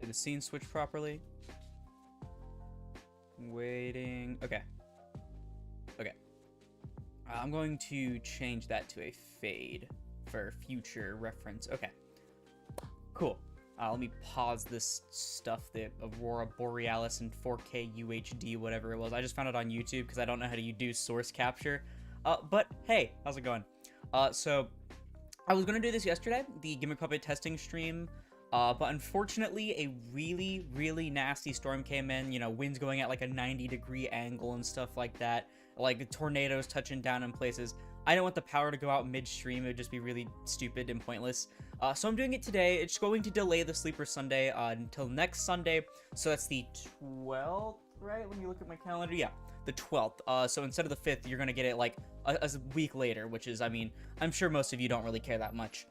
Did the scene switch properly? Waiting. Okay. Okay. I'm going to change that to a fade for future reference. Okay. Cool. Let me pause this stuff, the Aurora Borealis in 4K UHD, whatever it was. I just found it on YouTube because I don't know how to do source capture. But hey, how's it going? So I was going to do this yesterday, the Gimmick Puppet testing stream, but unfortunately a really, really nasty storm came in, you know, winds going at like a 90-degree angle and stuff like that, like tornadoes touching down in places. I don't want the power to go out midstream, it would just be really stupid and pointless. So I'm doing it today. It's going to delay the Sleeper Sunday until next Sunday, so that's the 12th, right? When you look at my calendar, yeah, the 12th. So instead of the 5th, you're gonna get it like a week later, which is, I mean, I'm sure most of you don't really care that much.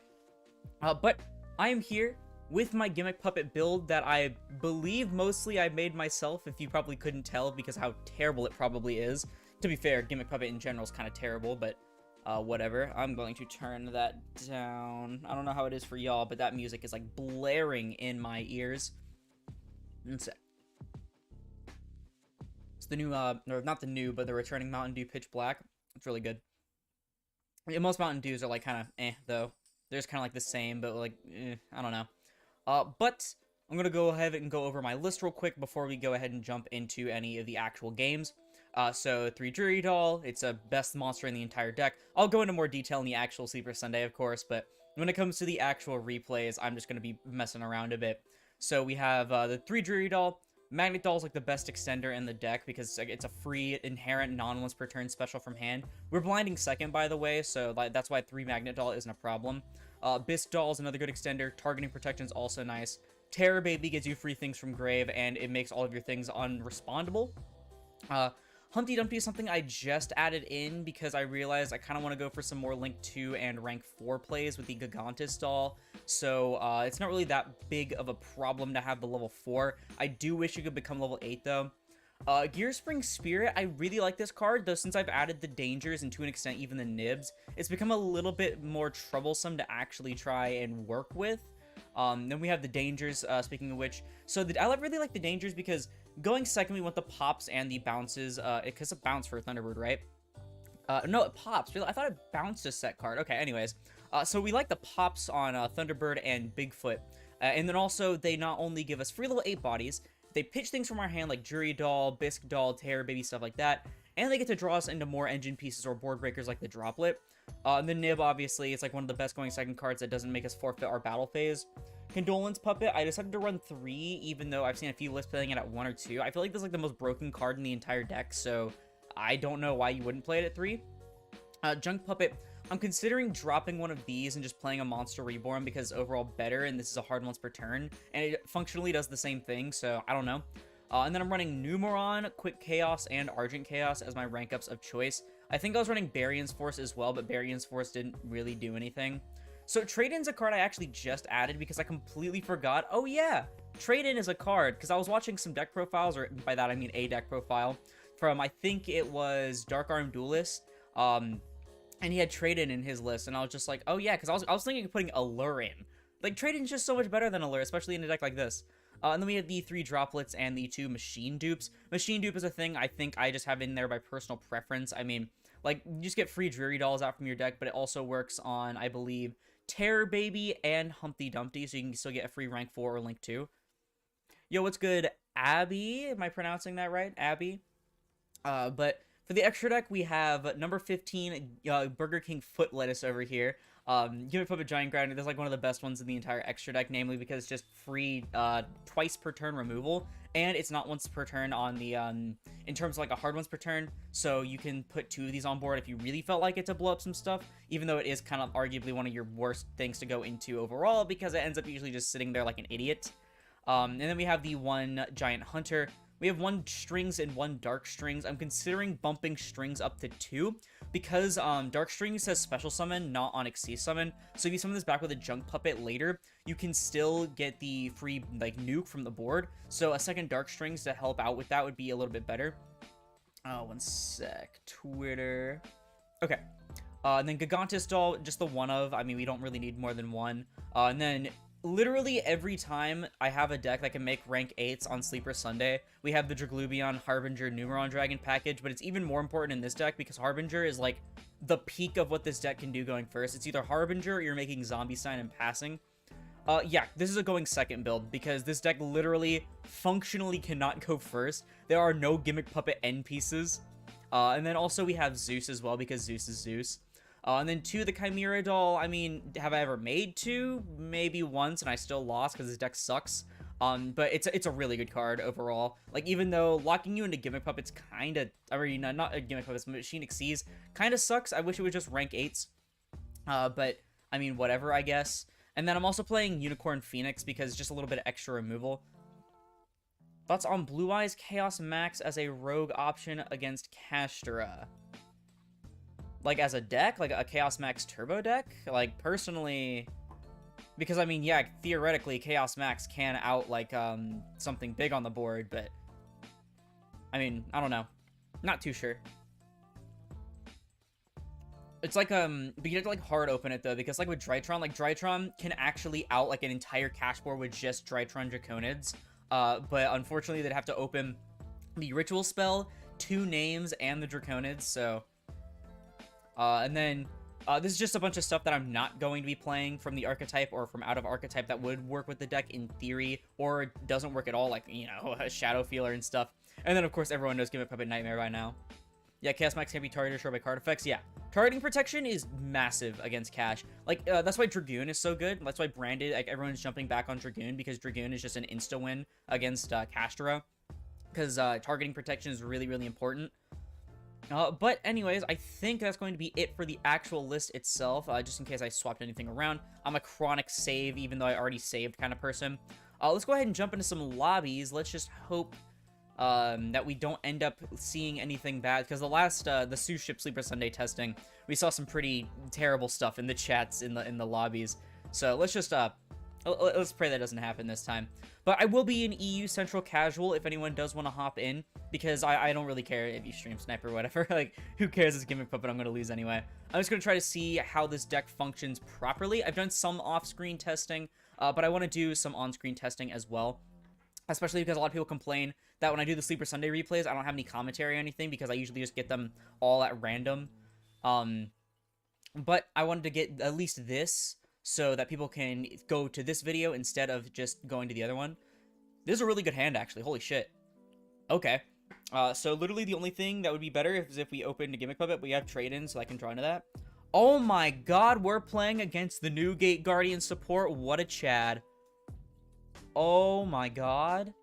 But I am here with my Gimmick Puppet build that I believe mostly I made myself, if you probably couldn't tell because how terrible it probably is. To be fair, Gimmick Puppet in general is kind of terrible, but whatever. I'm going to turn that down. I don't know how it is for y'all, but that music is like blaring in my ears. It's the new, or not the new, but the returning Mountain Dew Pitch Black. It's really good. I mean, most Mountain Dews are like kind of though. They're just kind of like the same, but like, I don't know. But I'm going to go ahead and go over my list real quick before we go ahead and jump into any of the actual games. So 3 Jury Doll, it's a best monster in the entire deck. I'll go into more detail in the actual Sleeper Sunday, of course, but when it comes to the actual replays, I'm just going to be messing around a bit. So we have the 3 Jury Doll. Magnet Doll is like the best extender in the deck because it's a free, inherent, non-once per turn special from hand. We're blinding second, by the way, so that's why 3 Magnet Doll isn't a problem. Bisque Doll is another good extender. Targeting Protection is also nice. Terror Baby gives you free things from grave, and it makes all of your things unrespondable. Humpty Dumpty is something I just added in because I realized I kind of want to go for some more Link 2 and Rank 4 plays with the Gigantus doll, so it's not really that big of a problem to have the level 4. I do wish you could become level 8, though. Gearspring Spirit, I really like this card, though since I've added the dangers and to an extent even the nibs, it's become a little bit more troublesome to actually try and work with. Then we have the dangers, speaking of which. So I really like the dangers because going second, we want the pops and the bounces, because it bounce for Thunderbird, right? No, it pops. I thought it bounced a set card. Okay, anyways. So we like the pops on Thunderbird and Bigfoot. And then also, they not only give us free level 8 bodies, they pitch things from our hand like Jury Doll, Bisque Doll, Terror Baby, stuff like that. And they get to draw us into more engine pieces or board breakers like the Droplet. And the Nib, obviously, it's like one of the best going second cards that doesn't make us forfeit our battle phase. Condolence Puppet, I decided to run 3, even though I've seen a few lists playing it at 1 or 2. I feel like this is like the most broken card in the entire deck, so I don't know why you wouldn't play it at 3. Junk Puppet, I'm considering dropping one of these and just playing a Monster Reborn because it's overall better, and this is a hard once per turn, and it functionally does the same thing, so I don't know. And then I'm running Numeron, Quick Chaos, and Argent Chaos as my rank ups of choice. I think I was running Barion's Force as well, but Barion's Force didn't really do anything. So Trade-In's a card I actually just added because I completely forgot. Oh yeah, Trade-In is a card, because I was watching some deck profiles, or by that I mean a deck profile, from I think it was Dark Arm Duelist, and he had Trade-In in his list, and I was just like, oh yeah, because I was thinking of putting Allure in. Like, Trade-In's just so much better than Allure, especially in a deck like this. And then we have the 3 Droplets and the 2 Machine Dupes. Machine Dupe is a thing I think I just have in there by personal preference. I mean, like, you just get free Dreary Dolls out from your deck, but it also works on, I believe, Terror Baby and Humpty Dumpty, so you can still get a free Rank 4 or Link 2. Yo, what's good, Abby? Am I pronouncing that right? Abby? But for the extra deck, we have number 15, Burger King Foot Lettuce over here. Gimmick Puppet Giant Grounder. That's like one of the best ones in the entire extra deck, namely because it's just free twice per turn removal, and it's not once per turn on the in terms of like a hard once per turn, so you can put 2 of these on board if you really felt like it to blow up some stuff, even though it is kind of arguably one of your worst things to go into overall because it ends up usually just sitting there like an idiot. And then we have the 1 Giant Hunter. We have 1 Strings and 1 Dark Strings. I'm considering bumping Strings up to 2 because Dark Strings says Special Summon, not Onyx Sea Summon. So if you summon this back with a Junk Puppet later, you can still get the free like nuke from the board. So a second Dark Strings to help out with that would be a little bit better. One sec. Twitter. Okay. And then Gigantus Doll, just the one of. I mean, we don't really need more than one. And then literally every time I have a deck that can make rank 8s on Sleeper Sunday, we have the Draglubion, Harbinger, Numeron Dragon package, but it's even more important in this deck because Harbinger is like the peak of what this deck can do going first. It's either Harbinger or you're making Zombie Sign and passing. Yeah, this is a going second build because this deck literally functionally cannot go first. There are no Gimmick Puppet end pieces. And then also we have Zeus as well because Zeus is Zeus. And then 2, the Chimera Doll. I mean, have I ever made 2? Maybe once, and I still lost because this deck sucks. But it's a really good card overall. Like, even though locking you into Gimmick Puppets kind of, I mean, not a Gimmick Puppets, Machine Exceeds kind of sucks. I wish it was just rank 8s. But, I mean, whatever, I guess. And then I'm also playing Unicorn Phoenix because it's just a little bit of extra removal. Thoughts on Blue Eyes Chaos Max as a rogue option against Kashtira? Like, as a deck? Like, a Chaos Max Turbo deck? Like, personally... Because, I mean, yeah, theoretically, Chaos Max can out, like, something big on the board, but... I mean, I don't know. Not too sure. It's like, but you have to, like, hard open it, though, because, like, with Drytron, like, Drytron can actually out, like, an entire cash board with just Drytron Draconids. But, unfortunately, they'd have to open the Ritual Spell, 2 names, and the Draconids, so... and then, this is just a bunch of stuff that I'm not going to be playing from the archetype or from out of archetype that would work with the deck in theory, or doesn't work at all, like, you know, a Shadow Feeler and stuff. And then, of course, everyone knows Gimmick Puppet Nightmare by now. Yeah, Chaos Max can be targeted short by card effects. Yeah, targeting protection is massive against Cash. Like, that's why Dragoon is so good. That's why branded, like, everyone's jumping back on Dragoon, because Dragoon is just an insta-win against Kashtira. Because targeting protection is really, really important. But anyways, I think that's going to be it for the actual list itself, just in case I swapped anything around. I'm a chronic save, even though I already saved kind of person. Let's go ahead and jump into some lobbies. Let's just hope that we don't end up seeing anything bad, because the last, the Sue Ship Sleeper Sunday testing, we saw some pretty terrible stuff in the chats in the lobbies. So let's just, let's pray that doesn't happen this time. But I will be an EU Central Casual if anyone does want to hop in, because I don't really care if you stream Snipe or whatever. Like, who cares? It's Gimmick Puppet, I'm going to lose anyway. I'm just going to try to see how this deck functions properly. I've done some off-screen testing, but I want to do some on-screen testing as well. Especially because a lot of people complain that when I do the Sleeper Sunday replays, I don't have any commentary or anything, because I usually just get them all at random. But I wanted to get at least this, so that people can go to this video instead of just going to the other one. This is a really good hand, actually. Holy shit. Okay. So literally the only thing that would be better is if we opened a Gimmick Puppet, but we have trade-in, so I can draw into that. Oh my god, we're playing against the new Gate Guardian support. What a Chad. Oh my god.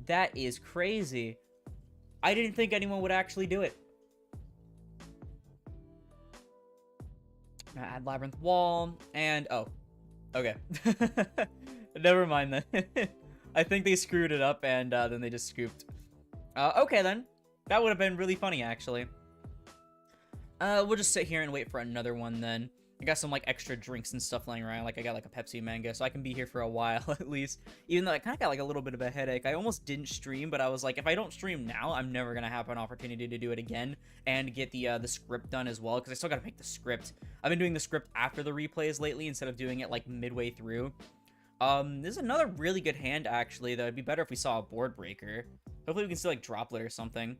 That is crazy. I didn't think anyone would actually do it. Add Labyrinth Wall, and, oh, okay. Never mind then. I think they screwed it up, and then they just scooped. Okay then. That would have been really funny, actually. We'll just sit here and wait for another one then. I got some, like, extra drinks and stuff laying around. Like, I got, like, a Pepsi Mango, so I can be here for a while, at least. Even though I kind of got, like, a little bit of a headache. I almost didn't stream, but I was like, if I don't stream now, I'm never going to have an opportunity to do it again and get the script done as well, because I still got to make the script. I've been doing the script after the replays lately instead of doing it, like, midway through. This is another really good hand, actually, though. It'd be better if we saw a board breaker. Hopefully we can still, like, droplet or something.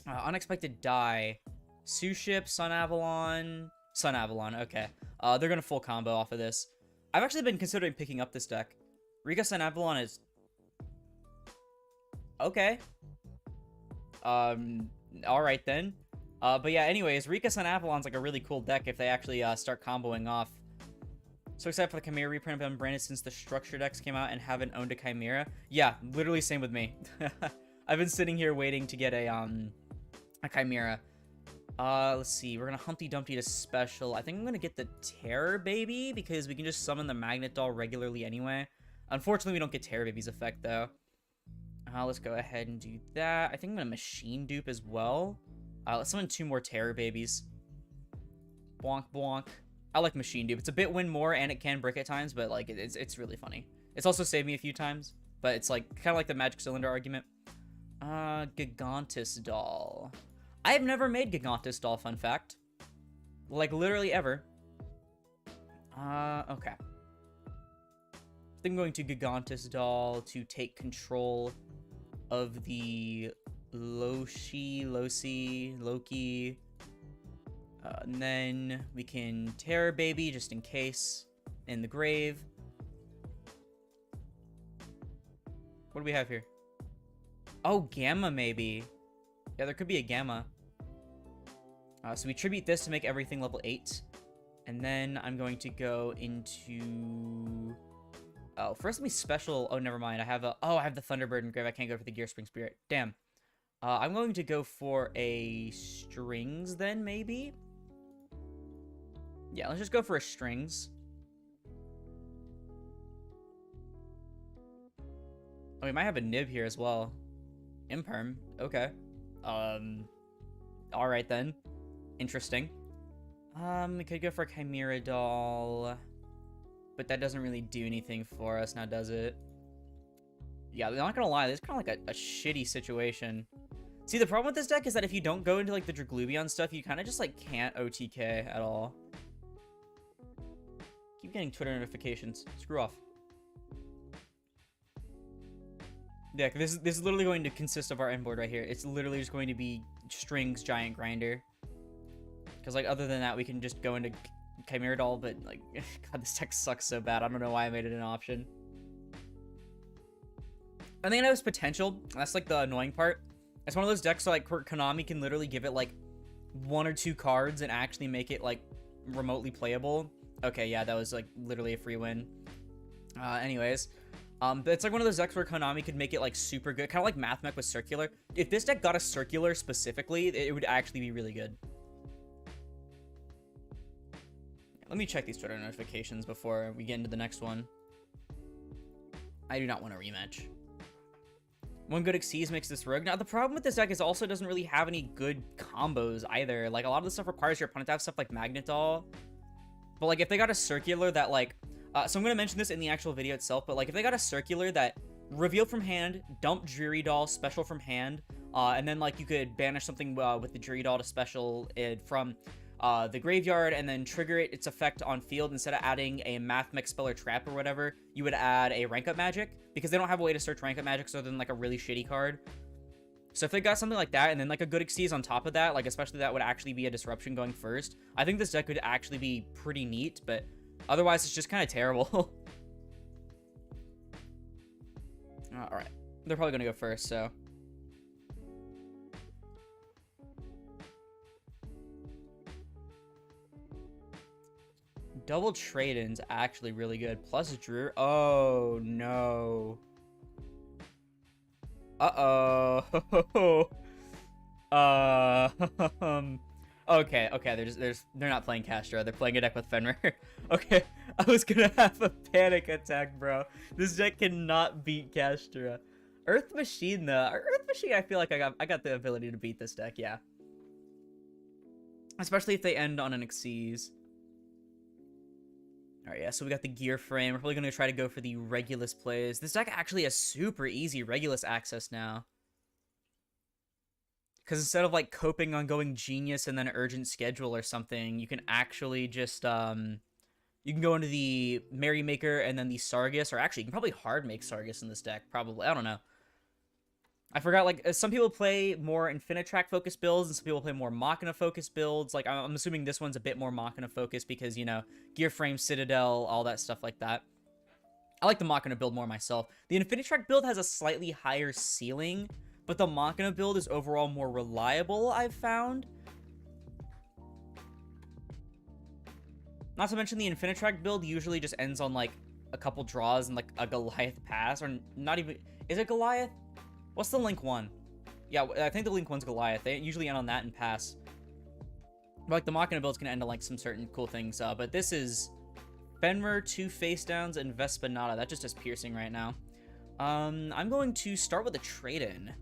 Unexpected Die. Sue Ship, Sun Avalon... Sun Avalon, okay. They're gonna full combo off of this. I've actually been considering picking up this deck. Rika Sun Avalon is... okay. Alright then. But yeah, anyways, Rika Sun Avalon's like a really cool deck if they actually start comboing off. So excited for the Chimera reprint. I've been branded since the Structure decks came out and haven't owned a Chimera. Yeah, literally same with me. I've been sitting here waiting to get a Chimera. Let's see. We're gonna Humpty Dumpty to special. I think I'm gonna get the Terror Baby because we can just summon the Magnet Doll regularly anyway. Unfortunately, we don't get Terror Baby's effect though. Let's go ahead and do that. I think I'm gonna Machine Dupe as well. Let's summon 2 more Terror Babies. Bonk bonk. I like Machine Dupe. It's a bit win more and it can brick at times, but like it's really funny. It's also saved me a few times, but it's like kind of like the Magic Cylinder argument. Gigantus Doll. I have never made Gigantus Doll, fun fact. Like, literally ever. Okay. Then going to Gigantus Doll to take control of the Loki. And then we can Terror Baby just in case in the grave. What do we have here? Oh, Gamma maybe. Yeah, there could be a Gamma. So we tribute this to make everything level 8. And then I'm going to go into... Oh, first let me special... Oh, never mind. I have the Thunderbird in grave. I can't go for the Gear Spring Spirit. Damn. I'm going to go for a Strings then, maybe? Yeah, let's just go for a Strings. Oh, we might have a Nib here as well. Imperm. Okay. Alright then. Interesting. We could go for a Chimera Doll. But that doesn't really do anything for us now, does it? Yeah, I'm not gonna lie, this is kind of like a shitty situation. See, the problem with this deck is that if you don't go into like the Draglubion stuff, you kind of just like can't OTK at all. Keep getting Twitter notifications. Screw off. Yeah, this is literally going to consist of our end board right here. It's literally just going to be Strings, Giant Grinder. Because like other than that, we can just go into Chimera Doll, but like, God, this deck sucks so bad. I don't know why I made it an option. I think it has potential. That's like the annoying part. It's one of those decks like where Konami can literally give it like 1 or 2 cards and actually make it like remotely playable. Okay, yeah, that was like literally a free win. Anyways, but it's like one of those decks where Konami could make it like super good, kind of like Math Mech with Circular. If this deck got a Circular specifically, it would actually be really good. Let me check these Twitter notifications before we get into the next one. I do not want a rematch. One good Xyz makes this rogue. Now, the problem with this deck is also doesn't really have any good combos either. Like, a lot of the stuff requires your opponent to have stuff like Magnetal. But, like, if they got a Circular that, like... so I'm going to mention this in the actual video itself, but, like, if they got a Circular that reveal from hand, dump Dreary Doll, special from hand, and then, like, you could banish something with the Dreary Doll to special it from... the graveyard, and then trigger its effect on field. Instead of adding a Math Mech spell or trap or whatever, you would add a rank up magic, because they don't have a way to search rank up magic other than like a really shitty card. So if they got something like that, and then like a good Xyz on top of that, like especially that would actually be a disruption going first, I think this deck could actually be pretty neat, but otherwise it's just kind of terrible. Alright, they're probably gonna go first, so... Double trade-in's actually really good. Plus Drew. Oh, no. Uh-oh. Okay, they're not playing Castro. They're playing a deck with Fenrir. Okay, I was gonna have a panic attack, bro. This deck cannot beat Castro. Earth Machine, though. Earth Machine, I feel like I got the ability to beat this deck, yeah. Especially if they end on an Xyz. Alright, yeah, so we got the gear frame. We're probably going to try to go for the Regulus plays. This deck actually has super easy Regulus access now. Because instead of, like, coping on going Genius and then Urgent Schedule or something, you can actually just, you can go into the Merrymaker and then the Sargus, or actually, you can probably hard make Sargus in this deck, probably. I don't know. I forgot, like, some people play more Infinitrack focused builds, and some people play more Machina focused builds. Like, I'm assuming this one's a bit more Machina focused because, you know, Gear Frame, Citadel, all that stuff like that. I like the Machina build more myself. The Infinitrack build has a slightly higher ceiling, but the Machina build is overall more reliable, I've found. Not to mention the Infinitrack build usually just ends on, like, a couple draws and, like, a Goliath pass, or not even... Is it Goliath? What's the Link one? Yeah, I think the Link one's Goliath. They usually end on that and pass. But, like, the Machina builds can end on, like, some certain cool things. But this is Fenrir, 2 face downs, and Vespanata. That just does piercing right now. I'm going to start with a trade-in.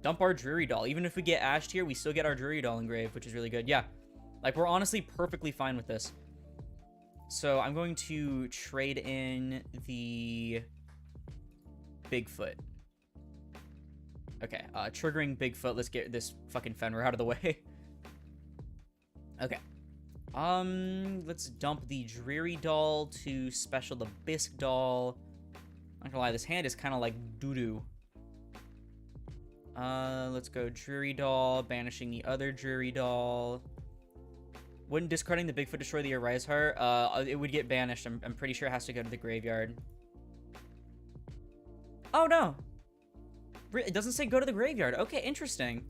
Dump our Dreary Doll. Even if we get ashed here, we still get our Dreary Doll engraved, which is really good. Yeah. Like, we're honestly perfectly fine with this. So, I'm going to trade in the Bigfoot. Okay, triggering Bigfoot. Let's get this fucking Fenrir out of the way. Okay. Let's dump the Dreary Doll to special the Bisque Doll. Not gonna lie, this hand is kind of like doo-doo. Let's go Jury Doll, banishing the other Jury Doll. Wouldn't discarding the Bigfoot destroy the Arise Heart? It would get banished. I'm pretty sure it has to go to the graveyard. Oh, no. It doesn't say go to the graveyard. Okay, interesting.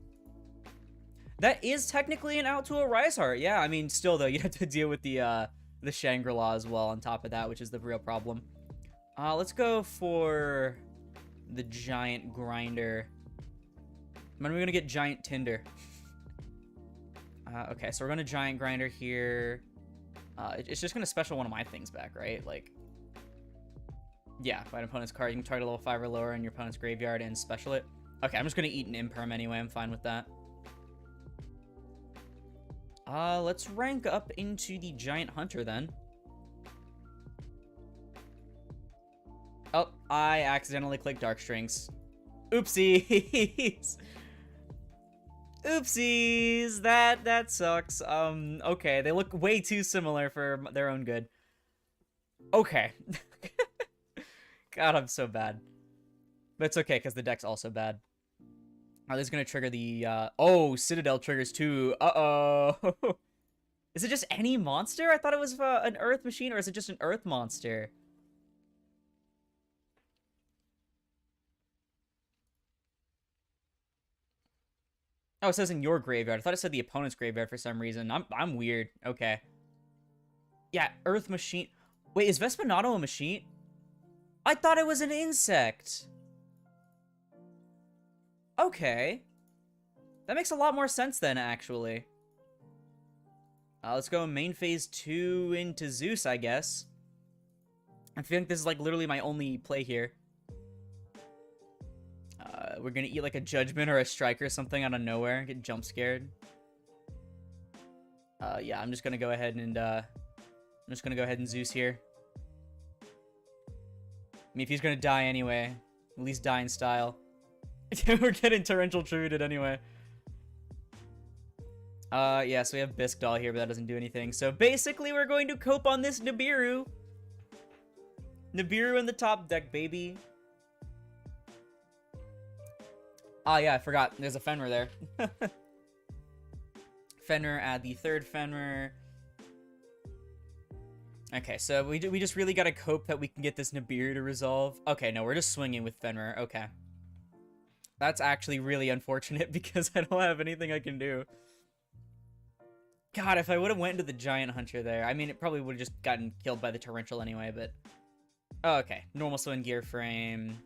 That is technically an out to Arise Heart. Yeah, I mean, still, though, you have to deal with the Shangri-La as well on top of that, which is the real problem. Let's go for the Giant Grinder. When are we gonna get Giant Tinder? Okay, so we're gonna Giant Grinder here. It's just gonna special one of my things back, right? Like, yeah, fight an opponent's card. You can target level 5 or lower in your opponent's graveyard and special it. Okay, I'm just gonna eat an Imperm anyway. I'm fine with that. Let's rank up into the Giant Hunter then. Oh, I accidentally clicked Dark Strings. Oopsies. Oopsies. That sucks. Okay, they look way too similar for their own good. Okay. God, I'm so bad. But it's okay, because the deck's also bad. Oh, this is going to trigger the, oh, Citadel triggers too. Uh-oh. Is it just any monster? I thought it was an Earth machine, or is it just an Earth monster? Oh, it says in your graveyard. I thought it said the opponent's graveyard for some reason. I'm weird. Okay. Yeah, Earth machine. Wait, is Vespinato a machine? I thought it was an insect. Okay. That makes a lot more sense then, actually. Let's go main phase 2 into Zeus, I guess. I feel like this is like literally my only play here. We're gonna eat like a Judgment or a Strike or something out of nowhere. Get jump scared. Yeah, I'm just gonna go ahead and Zeus here. I mean, if he's gonna die anyway, at least die in style. We're getting torrential tribute anyway. Yeah, so we have Bisque Doll here, but that doesn't do anything. So basically, we're going to cope on this Nibiru. Nibiru in the top deck, baby. Ah, yeah, I forgot. There's a Fenrir there. Fenrir, add the third Fenrir. Okay, so we just really gotta cope that we can get this Nibiru to resolve. Okay, no, we're just swinging with Fenrir. Okay. That's actually really unfortunate because I don't have anything I can do. God, if I would have went into the Giant Hunter there, I mean, it probably would have just gotten killed by the Torrential anyway, but... Oh, okay. Normal Swing Gear Frame.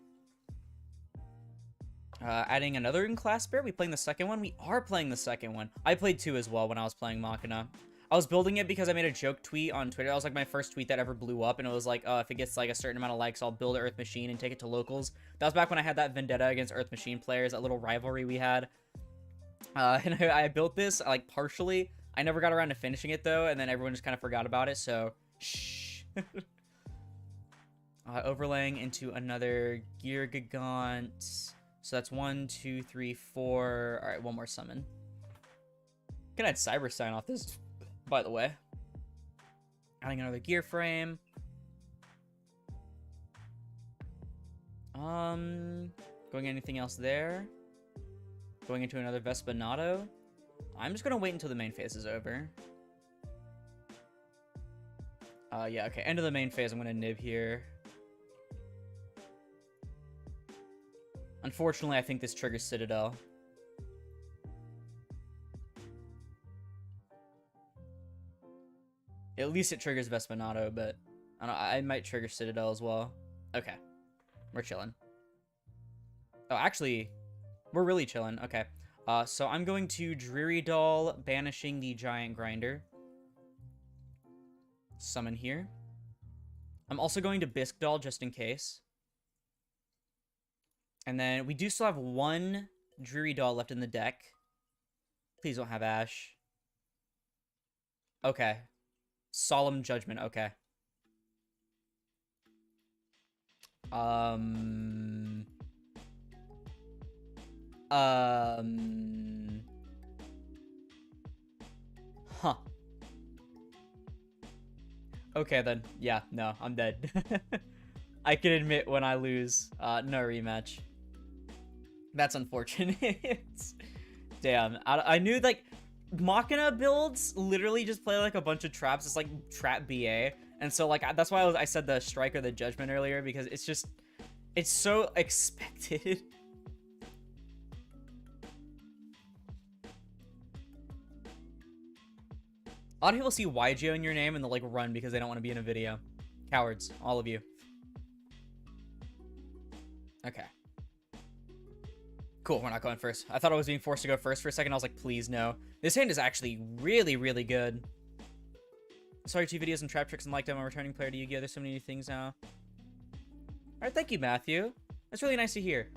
Adding another in-class bear? We playing the second one? We are playing the second one. I played 2 as well when I was playing Machina. I was building it because I made a joke tweet on Twitter. That was like my first tweet that ever blew up, and it was like, if it gets like a certain amount of likes, I'll build Earth Machine and take it to locals. That was back when I had that vendetta against Earth Machine players, that little rivalry we had. And I built this, like, partially. I never got around to finishing it, though, and then everyone just kind of forgot about it, so... Shh. Overlaying into another Gear Gigant. So that's 1, 2, 3, 4. Alright, one more summon. Can add Cyber Sign off this, by the way. Adding another Gear Frame. Going anything else there? Going into another Vespinato. I'm just gonna wait until the main phase is over. Yeah, okay, end of the main phase, I'm gonna nib here. Unfortunately, I think this triggers Citadel. At least it triggers Vespinato, but I don't know, I might trigger Citadel as well. Okay, we're chilling. Oh, actually, we're really chilling. Okay, so I'm going to Dreary Doll, banishing the Giant Grinder. Summon here. I'm also going to Bisque Doll just in case. And then we do still have one Dreary Doll left in the deck. Please don't have Ash. Okay. Solemn Judgment, okay. Huh. Okay then. Yeah, no, I'm dead. I can admit when I lose. No rematch. That's unfortunate. Damn. I knew, like, Machina builds literally just play, like, a bunch of traps. It's, like, trap BA. And so, like, that's why I said the Strike or the Judgment earlier, because it's just... It's so expected. A lot of people see YGO in your name and they'll, like, run because they don't want to be in a video. Cowards. All of you. Okay. Cool, we're not going first. I thought I was being forced to go first for a second. I was like, please, no. This hand is actually really, really good. Sorry, 2 videos and trap tricks and like them. I'm a returning player to Yu-Gi-Oh! There's so many new things now. Alright, thank you, Matthew. That's really nice to hear.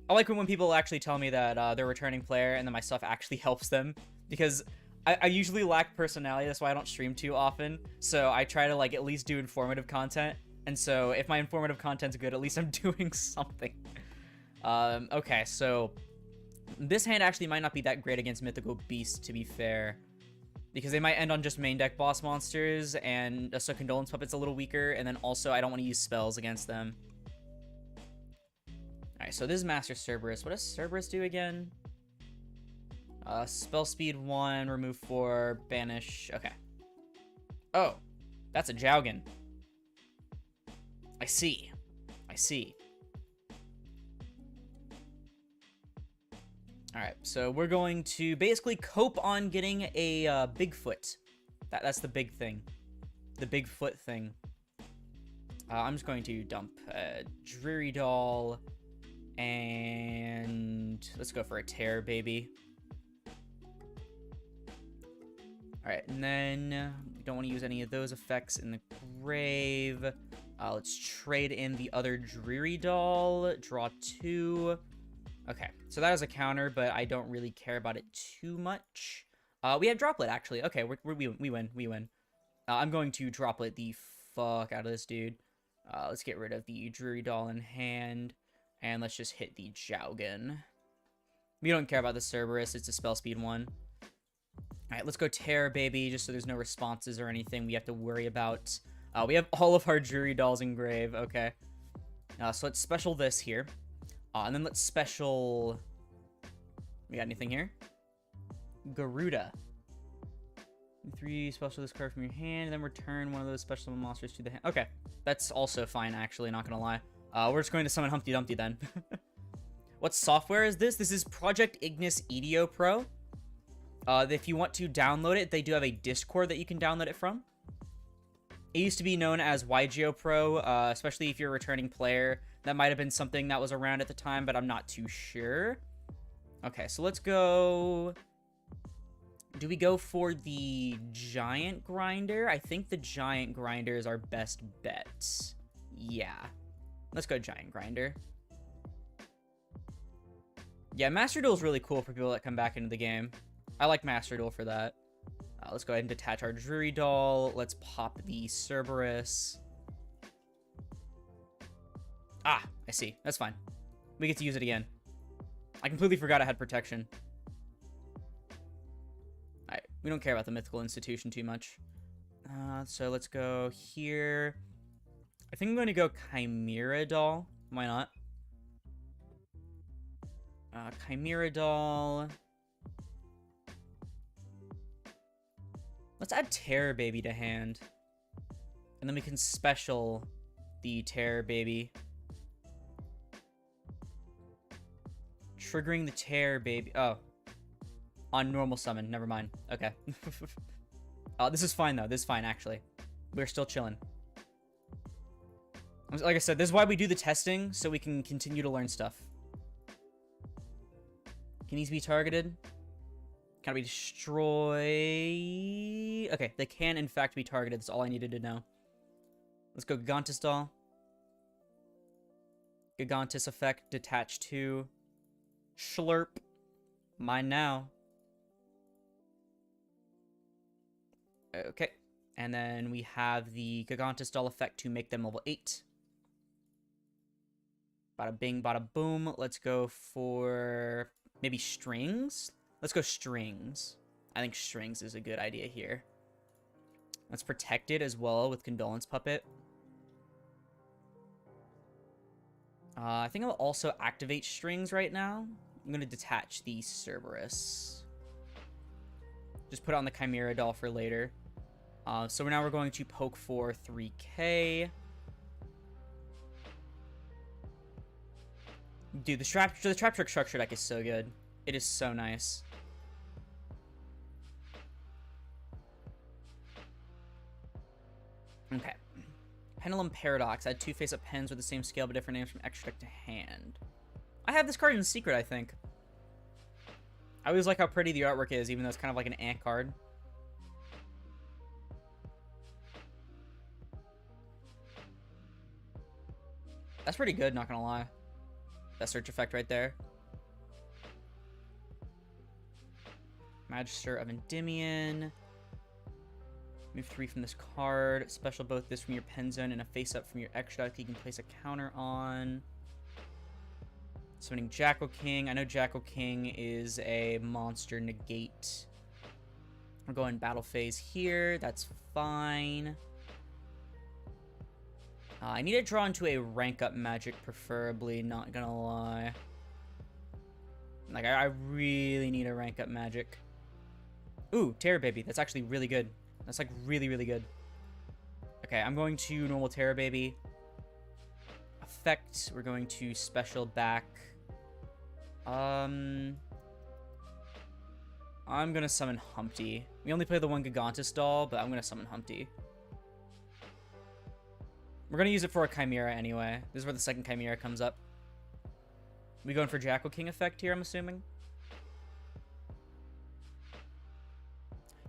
I like when people actually tell me that they're a returning player and then my stuff actually helps them. Because I usually lack personality, that's why I don't stream too often. So I try to, like, at least do informative content. And so if my informative content's good, at least I'm doing something. Okay, so this hand actually might not be that great against Mythical Beasts, to be fair. Because they might end on just main deck boss monsters, and so Condolence Puppet's a little weaker, and then also I don't want to use spells against them. Alright, so this is Master Cerberus. What does Cerberus do again? Spell speed 1, remove 4, banish. Okay. Oh, that's a Jowgen. I see. I see. Alright, so we're going to basically cope on getting a Bigfoot. That's the big thing. The Bigfoot thing. I'm just going to dump a Dreary Doll. And let's go for a Terror Baby. Alright, and then we don't want to use any of those effects in the grave. Let's trade in the other Dreary Doll. Draw 2. Okay, so that is a counter, but I don't really care about it too much. We have Droplet, actually. Okay, we win. I'm going to Droplet the fuck out of this dude. Let's get rid of the Dreary Doll in hand, and let's just hit the Jowgen. We don't care about the Cerberus, it's a spell speed 1. Alright, let's go Terror Baby, just so there's no responses or anything we have to worry about. We have all of our Dreary Dolls in grave, okay. So let's special this here. And then let's special... We got anything here? Garuda. 3 special this card from your hand, and then return one of those special monsters to the hand. Okay, that's also fine, actually, not gonna lie. We're just going to summon Humpty Dumpty then. What software is this? This is Project Ignis EDO Pro. If you want to download it, they do have a Discord that you can download it from. It used to be known as YGO Pro, especially if you're a returning player. That might have been something that was around at the time, but I'm not too sure. Okay, so let's go... Do we go for the Giant Grinder? I think the Giant Grinder is our best bet. Yeah. Let's go Giant Grinder. Yeah, Master Duel is really cool for people that come back into the game. I like Master Duel for that. Let's go ahead and detach our Dreary Doll. Let's pop the Cerberus. Ah, I see. That's fine. We get to use it again. I completely forgot I had protection. Alright, we don't care about the Mythical Institution too much. So let's go here. I think I'm going to go Chimera Doll. Why not? Chimera Doll. Let's add Terror Baby to hand. And then we can special the Terror Baby. Triggering the Terror Baby. Oh. On normal summon. Never mind. Okay. This is fine, though. This is fine, actually. We're still chilling. Like I said, this is why we do the testing, so we can continue to learn stuff. Can these be targeted? Can we destroy... Okay, they can, in fact, be targeted. That's all I needed to know. Let's go Gigantus Doll. Gigantus effect, detach 2. Schlurp. Mine now. Okay. And then we have the Gigantus Doll effect to make them level 8. Bada bing, bada boom. Let's go for maybe strings. Let's go strings. I think strings is a good idea here. Let's protect it as well with Condolence Puppet. I think I'll also activate strings right now. I'm going to detach the Cerberus. Just put it on the Chimera doll for later. So now we're going to poke for 3k. Dude, the trap trick structure deck is so good. It is so nice. Okay. Pendulum Paradox. Add 2 face-up pens with the same scale but different names from extra deck to hand. I have this card in secret, I think. I always like how pretty the artwork is, even though it's kind of like an ant card. That's pretty good, not gonna lie. That search effect right there. Magister of Endymion. Move 3 from this card. Special both this from your pen zone and a face-up from your extra deck you can place a counter on. Summoning Jackal King. I know Jackal King is a monster negate. We're going battle phase here. That's fine. I need to draw into a rank up magic, preferably, not gonna lie. Like, I really need a rank up magic. Ooh, Terror Baby. That's actually really good. That's like really, really good. Okay, I'm going to normal Terror Baby. Effect. We're going to special back. I'm gonna summon Humpty. We only play the one Gigantus doll, but I'm gonna summon Humpty. We're gonna use it for a Chimera anyway. This is where the second Chimera comes up. We going for Jackal King effect here, I'm assuming?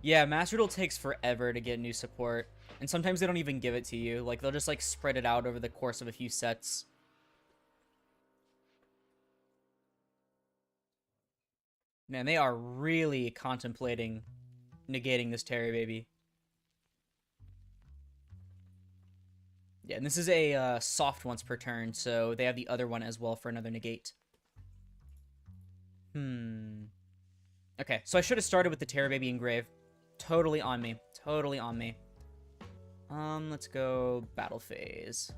Yeah, Master Duel takes forever to get new support. And sometimes they don't even give it to you. Like, they'll just, like, spread it out over the course of a few sets. Man, they are really contemplating negating this Terry Baby. Yeah, and this is a soft once per turn, so they have the other one as well for another negate. Okay, so I should have started with the Terror Baby Engrave. Totally on me. Totally on me. Let's go battle phase.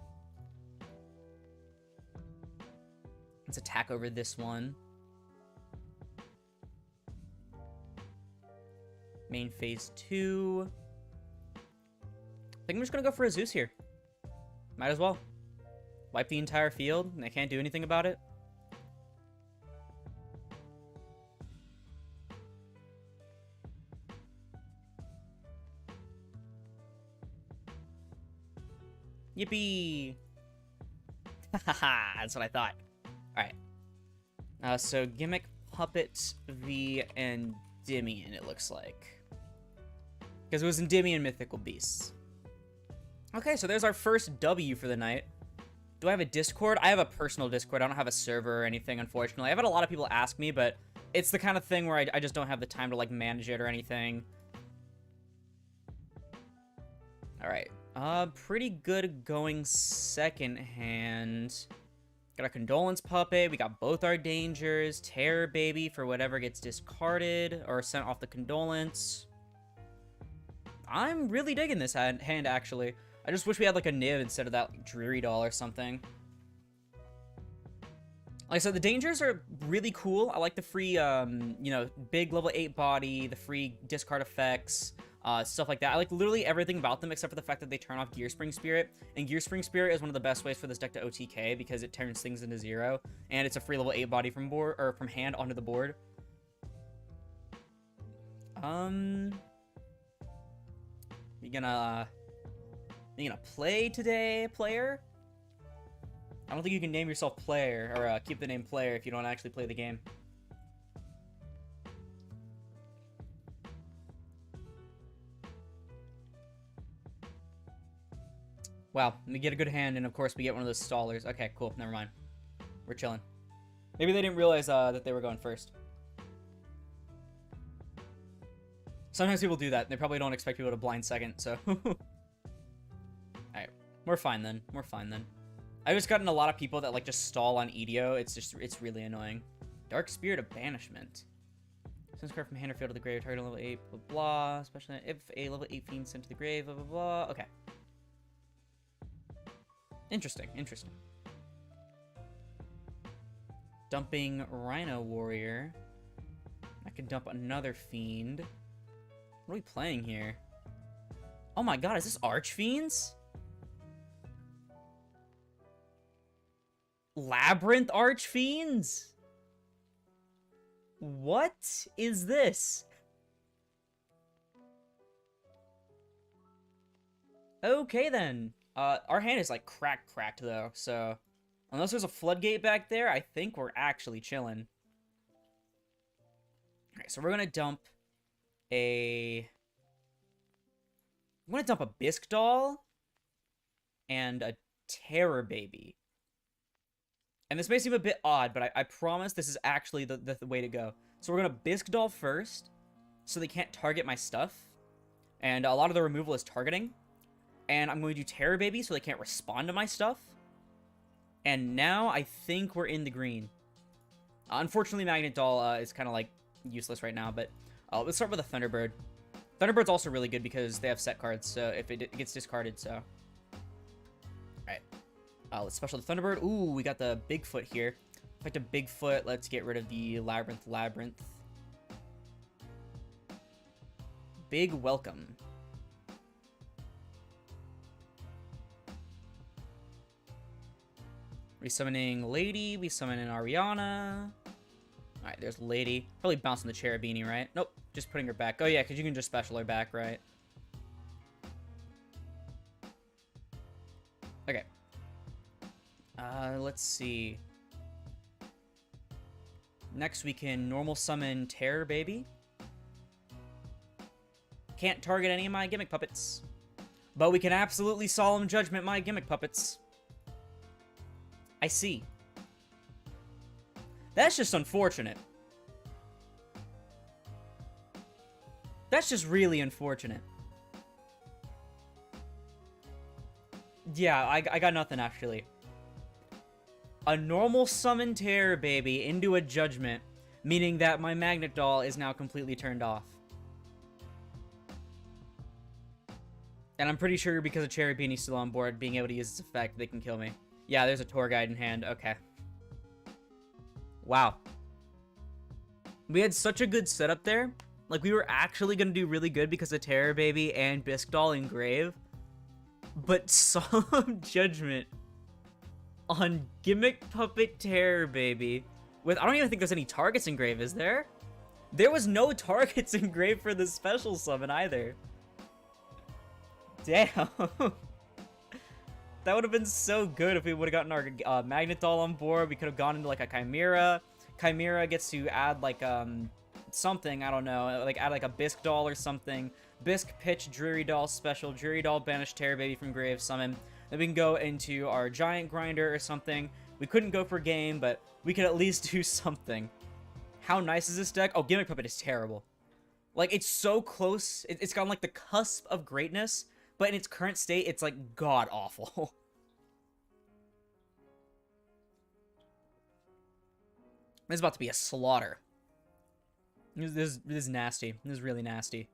Let's attack over this one. Main phase 2. I think I'm just gonna go for a Zeus here. Might as well. Wipe the entire field, and they can't do anything about it. Yippee! Haha, that's what I thought. Alright. So Gimmick Puppet v Endymion, it looks like. Because it was Endymion Mythical Beasts. Okay, so there's our first W for the night. Do I have a Discord? I have a personal Discord. I don't have a server or anything, unfortunately. I've had a lot of people ask me, but it's the kind of thing where I just don't have the time to, like, manage it or anything. Alright. Pretty good going second hand. Got a Condolence Puppet. We got both our dangers. Terror Baby for whatever gets discarded or sent off the Condolence. I'm really digging this hand, actually. I just wish we had, like, a Niv instead of that, like, Dreary Doll or something. Like I said, the dangers are really cool. I like the free, you know, big level 8 body, the free discard effects, stuff like that. I like literally everything about them except for the fact that they turn off Gear Spring Spirit. And Gear Spring Spirit is one of the best ways for this deck to OTK because it turns things into 0. And it's a free level 8 body from board, or from hand onto the board. You gonna play today, player? I don't think you can name yourself player, or keep the name player if you don't actually play the game. Wow, we get a good hand, and of course we get one of those stallers. Okay, cool, never mind. We're chilling. Maybe they didn't realize that they were going first. Sometimes people do that. They probably don't expect people to blind second, so... Alright, we're fine then. We're fine then. I've just gotten a lot of people that, like, just stall on EDO. It's really annoying. Dark Spirit of Banishment. Sends card from hand or field to the grave, target level 8, blah, blah. Especially if a level 8 fiend sent to the grave, blah, blah, blah. Okay. Interesting, interesting. dumping Rhino Warrior. I can dump another Fiend. What are we playing here? Oh my god, is this Archfiends? Labyrinth Archfiends? What is this? Okay then. Our hand is like cracked though, so unless there's a floodgate back there, I think we're actually chilling. Alright, so we're gonna dump a... I'm gonna dump a Bisque Doll and a Terror Baby. And this may seem a bit odd, but I promise this is actually the way to go. So we're gonna Bisque Doll first, so they can't target my stuff. And a lot of the removal is targeting. And I'm going to do Terror Baby so they can't respond to my stuff. And now I think we're in the green. Unfortunately, Magnet Doll is kind of like useless right now, but let's start with a Thunderbird. Thunderbird's also really good because they have set cards, so if it gets discarded, so. Alright. Let's special the Thunderbird. Ooh, we got the Bigfoot here. Effect a Bigfoot. Let's get rid of the Labyrinth. Big welcome. We summoning Lady. We summoning Ariana. Alright, there's Lady. Probably bouncing the Cherubini, right? Nope. Just putting her back. Oh yeah, because you can just special her back, right? Okay. Let's see. Next we can normal summon Terror Baby. Can't target any of my Gimmick Puppets. But we can absolutely Solemn Judgment my Gimmick Puppets. I see. That's just unfortunate. That's just really unfortunate. Yeah, I got nothing, actually. A normal summon Terror Baby into a Judgment, meaning that my Magnet Doll is now completely turned off. And I'm pretty sure because of Cherubini's still on board, being able to use this effect, they can kill me. Yeah, there's a Tour Guide in hand. Okay. Wow. We had such a good setup there. Like, we were actually going to do really good because of Terror Baby and Bisque Doll in Grave. But Solemn Judgment on Gimmick Puppet Terror Baby with... I don't even think there's any targets in Grave, is there? There was no targets in Grave for the special summon either. Damn. That would have been so good if we would have gotten our Magnet Doll on board. We could have gone into, like, a Chimera. Chimera gets to add, like, something, I don't know. Like, add, like, a Bisque Doll or something. Bisque, pitch, Drury Doll, special. Drury Doll, banish Terror Baby from Grave, summon. Then we can go into our Giant Grinder or something. We couldn't go for game, but we could at least do something. How nice is this deck? Oh, Gimmick Puppet is terrible. Like, it's so close. It's got, like, the cusp of greatness. But in its current state, it's, like, god-awful. This is about to be a slaughter. This is nasty. This is really nasty.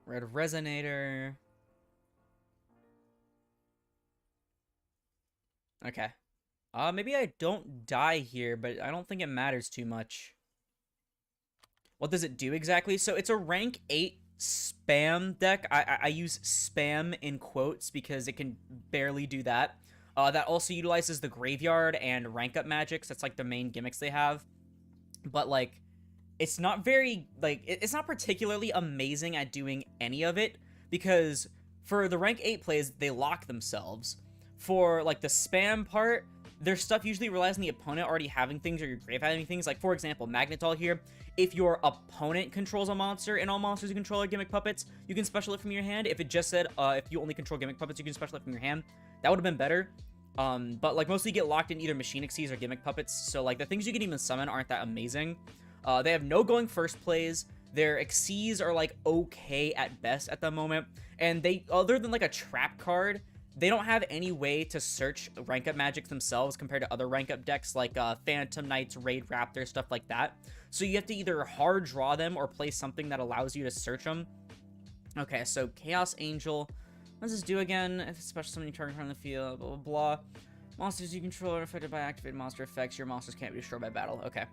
Red Resonator. Okay. Maybe I don't die here, but I don't think it matters too much. What does it do exactly? So it's a rank 8 spam deck. I use spam in quotes because it can barely do that. That also utilizes the graveyard and rank up magics. That's like the main gimmicks they have. But like, it's not very, like, it's not particularly amazing at doing any of it because for the rank 8 plays, they lock themselves. For like the spam part, their stuff usually relies on the opponent already having things or your grave having things. Like, for example, Magnet Doll here. If your opponent controls a monster and all monsters you control are Gimmick Puppets, you can special it from your hand. If it just said, if you only control Gimmick Puppets, you can special it from your hand. That would have been better. But, like, mostly get locked in either Machine Xyz or Gimmick Puppets. So, like, the things you can even summon aren't that amazing. They have no going first plays. Their Xyz are, like, okay at best at the moment. And they, other than, like, a trap card, they don't have any way to search rank up magics themselves compared to other rank up decks like Phantom Knights, Raid Raptor, stuff like that. So you have to either hard draw them or play something that allows you to search them. Okay, so Chaos Angel. What does this do again? If it's special summon you target on the field, blah, blah, blah. Monsters you control are affected by activated monster effects. Your monsters can't be destroyed by battle. Okay.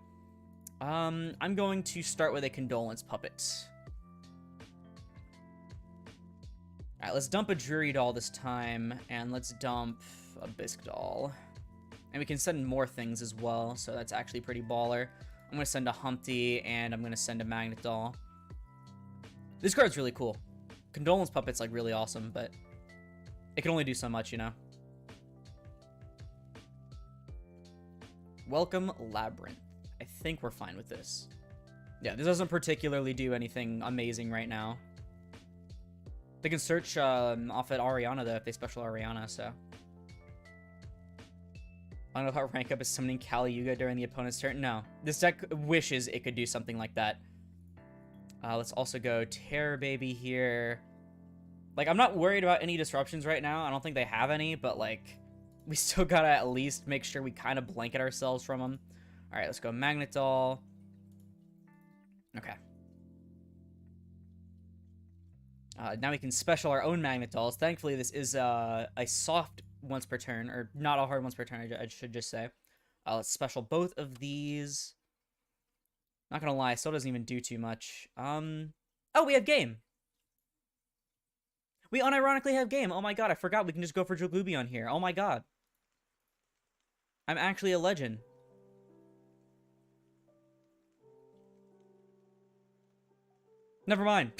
I'm going to start with a Condolence Puppet. Alright, let's dump a Drury Doll this time, and let's dump a Bisque Doll. And we can send more things as well, so that's actually pretty baller. I'm going to send a Humpty, and I'm going to send a Magnet Doll. This card's really cool. Condolence Puppet's, like, really awesome, but it can only do so much, you know? Welcome Labyrinth. I think we're fine with this. Yeah, this doesn't particularly do anything amazing right now. They can search off at Ariana, though, if they special Ariana, so. I don't know how rank up is summoning Kali Yuga during the opponent's turn. No. This deck wishes it could do something like that. Let's also go Terror Baby here. Like, I'm not worried about any disruptions right now. I don't think they have any, but, like, we still gotta at least make sure we kind of blanket ourselves from them. Alright, let's go Magnet Doll. Okay. Now we can special our own Magnet Dolls. Thankfully, this is a soft once per turn, or not a hard once per turn, I should just say. Let's special both of these. Not gonna lie, still doesn't even do too much. Oh, we have game! We unironically have game! Oh my god, I forgot we can just go for Draglubion here. Oh my god. I'm actually a legend. Never mind.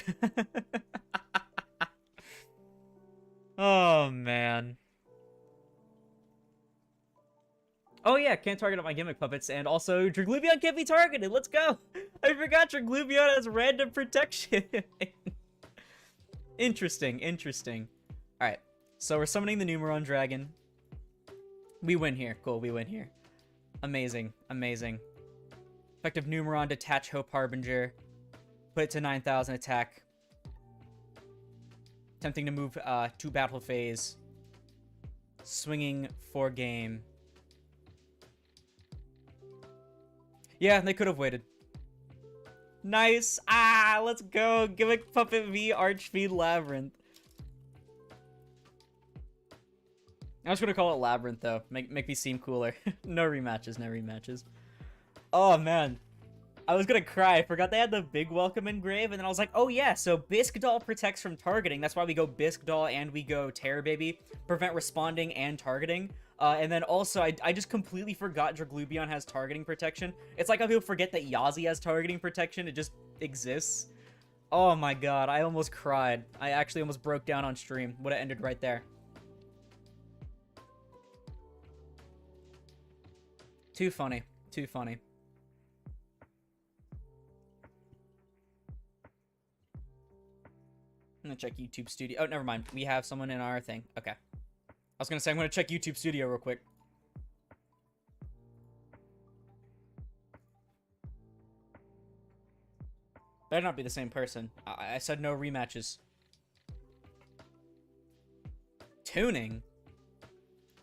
Oh, man. Oh, yeah, can't target up my Gimmick Puppets, and also Draglubion can't be targeted. Let's go. I forgot Draglubion has random protection. Interesting, interesting. All right, so we're summoning the Numeron Dragon. We win here. Cool, we win here. Amazing, amazing. Effective Numeron, detach Hope Harbinger. Put it to 9,000 attack. Attempting to move to battle phase. Swinging for game. Yeah, they could have waited. Nice. Ah, let's go. Gimmick Puppet V Archfiend Labyrinth. I was gonna call it Labyrinth though. Make me seem cooler. No rematches, no rematches. Oh man. I was gonna cry. I forgot they had the big welcome engrave, and then I was like, oh yeah, so Bisque Doll protects from targeting. That's why we go Bisque Doll and we go Terror Baby. Prevent responding and targeting. And then also, I just completely forgot Draglubion has targeting protection. It's like how people forget that Yazi has targeting protection. It just exists. Oh my god, I almost cried. I actually almost broke down on stream. Would have ended right there. Too funny. Too funny. I'm gonna check YouTube Studio. Oh, never mind. We have someone in our thing. Okay. I was gonna say, I'm gonna check YouTube Studio real quick. Better not be the same person. I said no rematches. Tuning?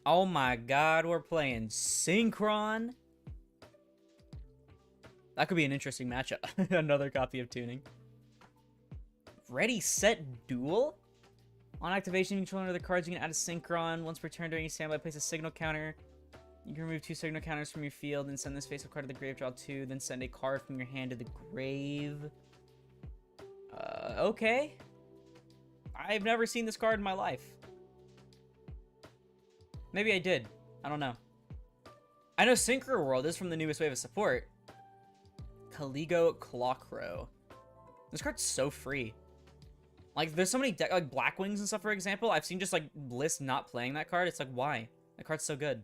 Oh my god, we're playing Synchron? That could be an interesting matchup. Another copy of Tuning. Ready, set, duel? On activation, you control one of the cards, you can add a Synchron. Once per turn during your standby, place a signal counter. You can remove 2 signal counters from your field and send this face-up card to the grave, draw 2, then send a card from your hand to the grave. Okay. I've never seen this card in my life. Maybe I did. I don't know. I know Synchro World is from the newest wave of support. Caligo Clockrow. This card's so free. Like, there's so many like Black Wings and stuff, for example. I've seen just, like, lists not playing that card. It's like, why? That card's so good.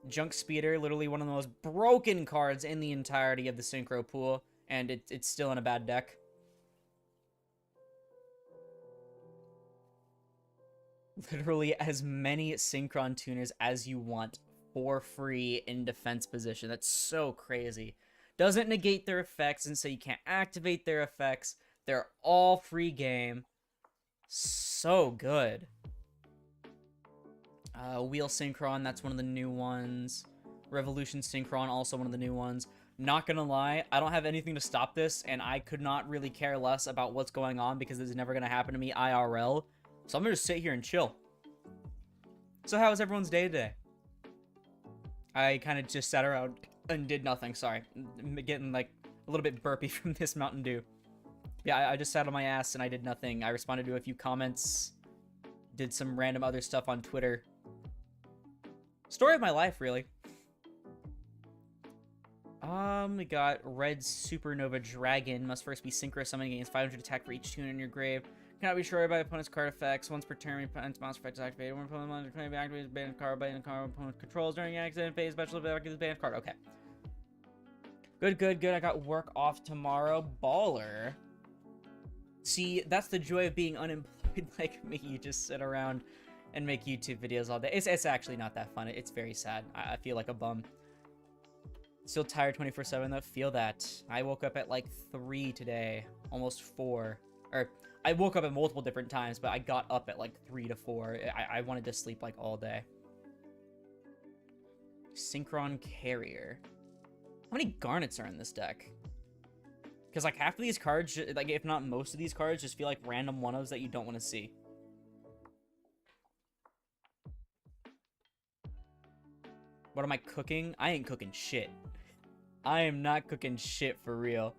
Junk Speeder, literally one of the most broken cards in the entirety of the Synchro pool. And it's still in a bad deck. Literally as many Synchron tuners as you want for free in defense position. That's so crazy. Doesn't negate their effects and so you can't activate their effects. They're all free game. So good. Wheel Synchron, that's one of the new ones. Revolution Synchron, also one of the new ones. Not gonna lie, I don't have anything to stop this, and I could not really care less about what's going on because this is never gonna happen to me IRL. So I'm gonna just sit here and chill. So how was everyone's day today? I kind of just sat around and did nothing. Sorry. I'm getting like a little bit burpy from this Mountain Dew. Yeah, I just sat on my ass and I did nothing. I responded to a few comments, did some random other stuff on Twitter. Story of my life, really. We got Red Supernova Dragon. Must first be synchro summoned against 500 attack for each tune in your grave. Cannot be destroyed by opponent's card effects. Once per turn, opponent's monster effect is activated. One opponent's monster can be activated banned card by the card opponent controls during accident phase. Special effect is banned card. Okay. Good. I got work off tomorrow. Baller. See, that's the joy of being unemployed like me. You just sit around and make YouTube videos all day. It's actually not that fun. It's very sad. I feel like a bum. Still tired 24/7 though. Feel that. I woke up at like 3 today. Almost 4. Or, I woke up at multiple different times, but I got up at like 3 to 4. I wanted to sleep like all day. Synchron Carrier. How many garnets are in this deck? Because like half of these cards, like if not most of these cards, just feel like random one-ofs that you don't want to see. What am I cooking? I ain't cooking shit. I am not cooking shit for real.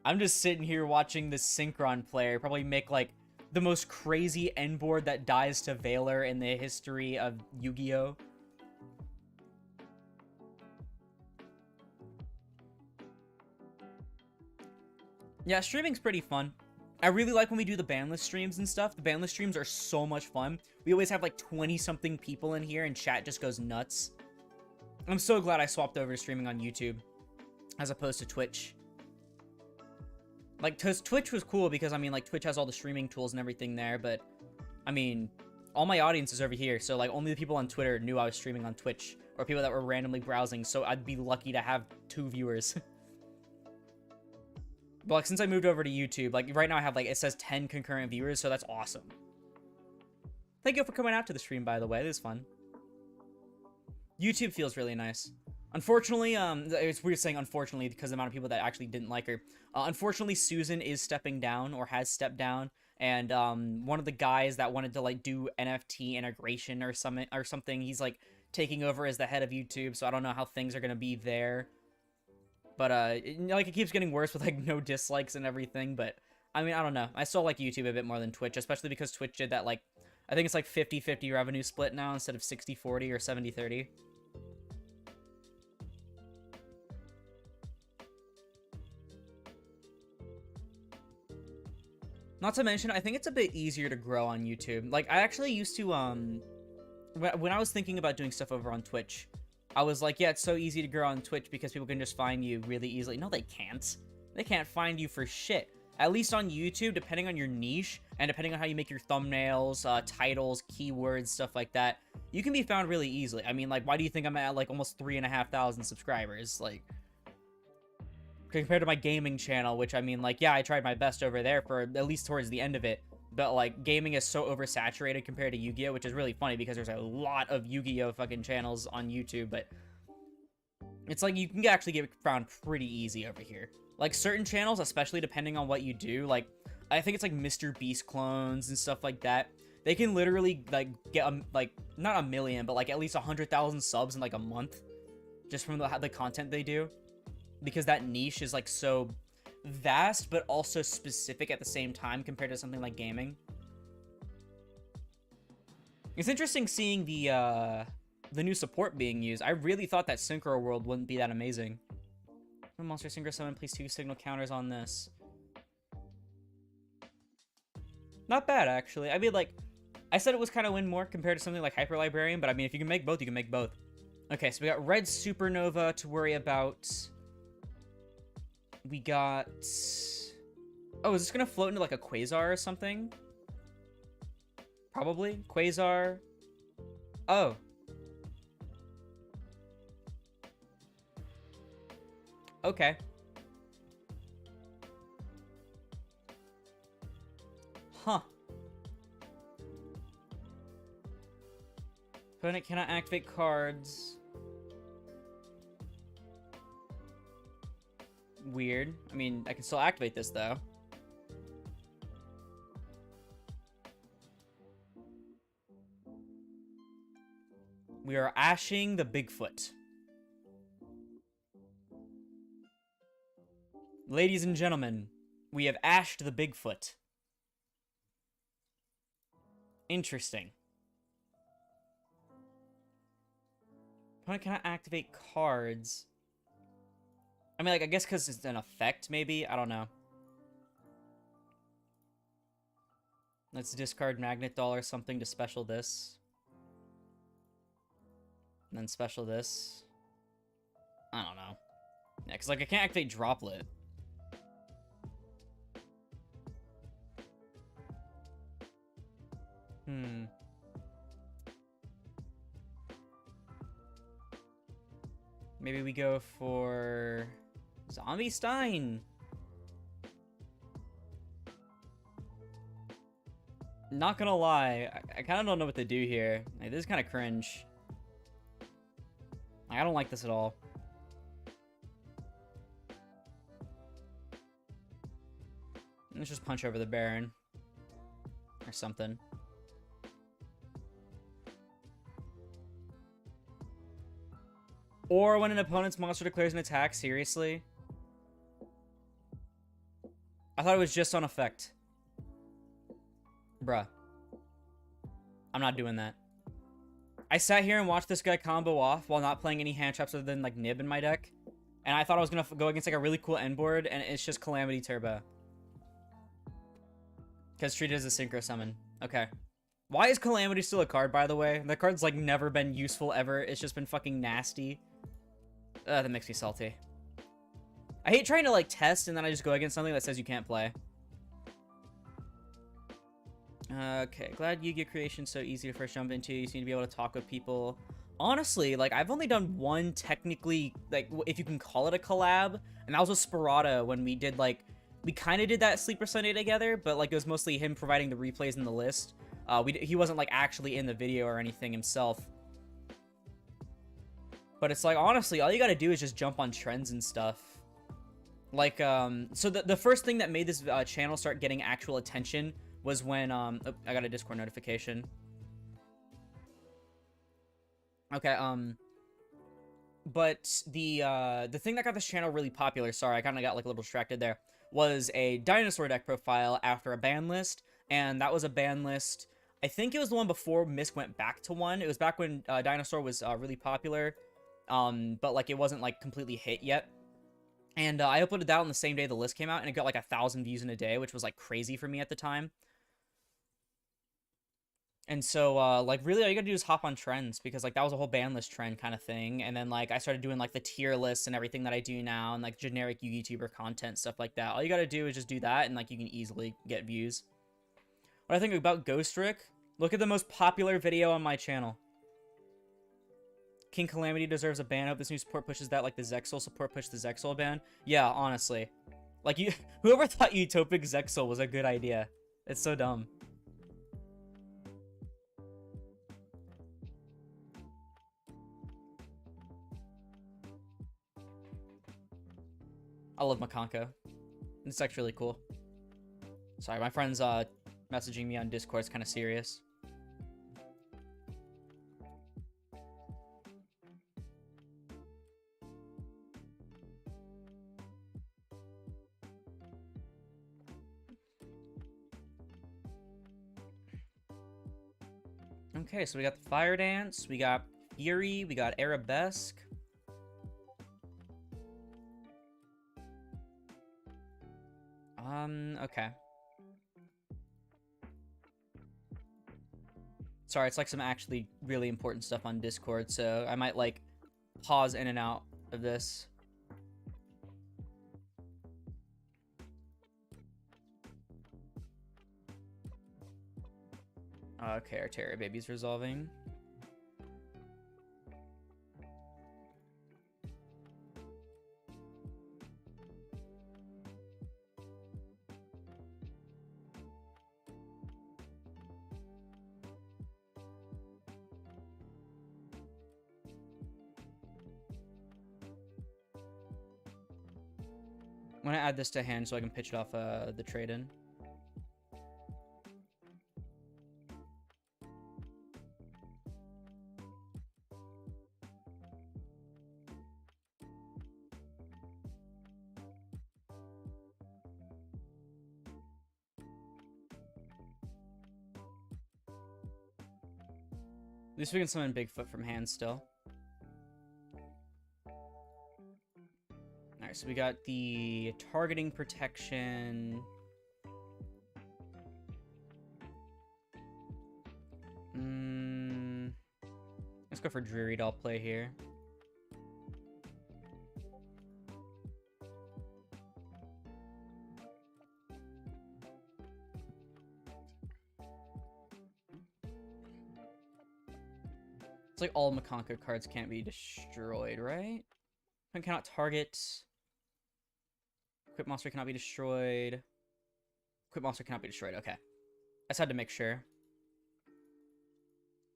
I'm just sitting here watching this Synchron player probably make like the most crazy end board that dies to Valor in the history of Yu-Gi-Oh! Yeah, streaming's pretty fun. I really like when we do the banless streams and stuff. The banless streams are so much fun. We always have like 20-something people in here and chat just goes nuts. I'm so glad I swapped over to streaming on YouTube as opposed to Twitch. Like, Twitch was cool because, I mean, like, Twitch has all the streaming tools and everything there, but, I mean, all my audience is over here, so, like, only the people on Twitter knew I was streaming on Twitch, or people that were randomly browsing, so I'd be lucky to have 2 viewers. But, like, since I moved over to YouTube, like, right now I have, like, it says 10 concurrent viewers, so that's awesome. Thank you for coming out to the stream, by the way. This is fun. YouTube feels really nice. Unfortunately, it's weird saying unfortunately because of the amount of people that actually didn't like her. Unfortunately, Susan is stepping down, or has stepped down, and one of the guys that wanted to, like, do NFT integration or something, he's, like, taking over as the head of YouTube, so I don't know how things are gonna be there. But, it keeps getting worse with, like, no dislikes and everything, but, I mean, I don't know. I still like YouTube a bit more than Twitch, especially because Twitch did that, like, I think it's, like, 50-50 revenue split now instead of 60-40 or 70-30. Not to mention, I think it's a bit easier to grow on YouTube. Like, I actually used to, when I was thinking about doing stuff over on Twitch, I was like, yeah, it's so easy to grow on Twitch because people can just find you really easily. No, they can't. They can't find you for shit. At least on YouTube, depending on your niche, and depending on how you make your thumbnails, titles, keywords, stuff like that, you can be found really easily. I mean, like, why do you think I'm at, like, almost 3,500 subscribers? Like, compared to my gaming channel, which, I mean, like, yeah, I tried my best over there for at least towards the end of it, but, like, gaming is so oversaturated compared to Yu-Gi-Oh!, which is really funny because there's a lot of Yu-Gi-Oh! Fucking channels on YouTube, but it's like you can actually get found pretty easy over here. Like, certain channels, especially depending on what you do, like, I think it's like Mr. Beast clones and stuff like that, they can literally, like, get, like, not a million, but, like, at least 100,000 subs in, like, a month, just from the content they do. Because that niche is, like, so vast, but also specific at the same time compared to something like gaming. It's interesting seeing the new support being used. I really thought that Synchro World wouldn't be that amazing. Monster Synchro Summon, place 2 signal counters on this. Not bad, actually. I mean, like, I said it was kind of win more compared to something like Hyper Librarian, but I mean, if you can make both, you can make both. Okay, so we got Red Supernova to worry about. We got... Oh, is this gonna float into, like, a Quasar or something? Probably. Quasar. Oh. Okay. Huh. Opponent cannot activate cards. Weird. I mean, I can still activate this, though. We are ashing the Bigfoot. Ladies and gentlemen, we have ashed the Bigfoot. Interesting. Opponent cannot activate cards. I mean, like, I guess because it's an effect, maybe? I don't know. Let's discard Magnet Doll or something to special this. And then special this. I don't know. Yeah, because, like, I can't activate Droplet. Maybe we go for Zombie Stein. Not gonna lie, I kind of don't know what to do here. Like, this is kind of cringe. Like, I don't like this at all. Let's just punch over the Baron. Or something. Or when an opponent's monster declares an attack, seriously? I thought it was just on effect. Bruh. I'm not doing that. I sat here and watched this guy combo off while not playing any hand traps other than, like, Nib in my deck. And I thought I was gonna go against, like, a really cool end board, and it's just Calamity Turbo. Because treated as a Synchro Summon. Okay. Why is Calamity still a card, by the way? The card's, like, never been useful ever. It's just been fucking nasty. That makes me salty. I hate trying to, like, test and then I just go against something that says you can't play. Okay, glad Yu-Gi-Oh! Creation's so easy to first jump into. You seem to be able to talk with people. Honestly, like, I've only done one technically, like, if you can call it a collab, and that was with Sparata when we did, like, we kind of did that Sleeper Sunday together, but, like, it was mostly him providing the replays in the list. He wasn't, like, actually in the video or anything himself. But it's like, honestly, all you gotta do is just jump on trends and stuff. Like, so the first thing that made this channel start getting actual attention was when, oh, I got a Discord notification. Okay, but the thing that got this channel really popular, sorry, I kind of got, like, a little distracted there, was a dinosaur deck profile after a ban list, and that was a ban list, I think it was the one before Misk went back to one. It was back when Dinosaur was really popular, but, like, it wasn't, like, completely hit yet. And I uploaded that on the same day the list came out, and it got, like, 1,000 views in a day, which was, like, crazy for me at the time. And so, like, really all you gotta do is hop on trends, because, like, that was a whole ban list trend kind of thing. And then, like, I started doing, like, the tier lists and everything that I do now, and, like, generic YouTuber content, stuff like that. All you gotta do is just do that, and, like, you can easily get views. What I think about Ghost Rick? Look at the most popular video on my channel. King Calamity deserves a ban. I hope this new support pushes that, like the Zexal support pushed the Zexal ban. Yeah, honestly. Like, whoever thought Utopic Zexal was a good idea. It's so dumb. I love Makanko. This deck's really cool. Sorry, my friend's messaging me on Discord. It's kind of serious. Okay, so we got the Fire Dance, we got Fury, we got Arabesque. Okay. Sorry, it's like some actually really important stuff on Discord, so I might, like, pause in and out of this. Okay, our Terror Baby's resolving. I'm gonna add this to hand so I can pitch it off the trade-in. At least we can summon Bigfoot from hand still. Alright, so we got the targeting protection. Let's go for Dreary Doll play here. It's like all Makonko cards can't be destroyed, right? I cannot target. Equip monster cannot be destroyed. Equip monster cannot be destroyed. Okay. I just had to make sure.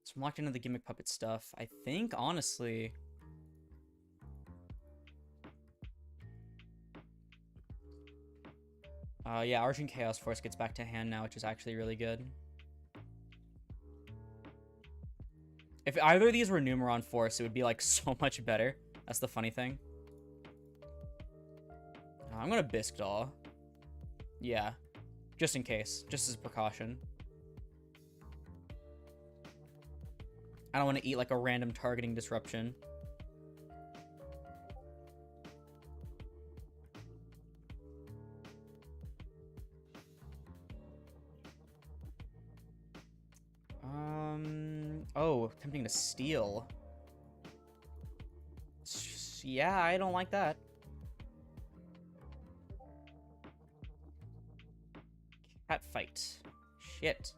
So I'm locked into the Gimmick Puppet stuff. I think, honestly... yeah, Argent Chaos Force gets back to hand now, which is actually really good. If either of these were Numeron Force, it would be, like, so much better. That's the funny thing. I'm gonna Bisque Doll. Yeah. Just in case. Just as a precaution. I don't want to eat, like, a random targeting disruption. Oh, attempting to steal. Yeah, I don't like that. Cat fight. Shit.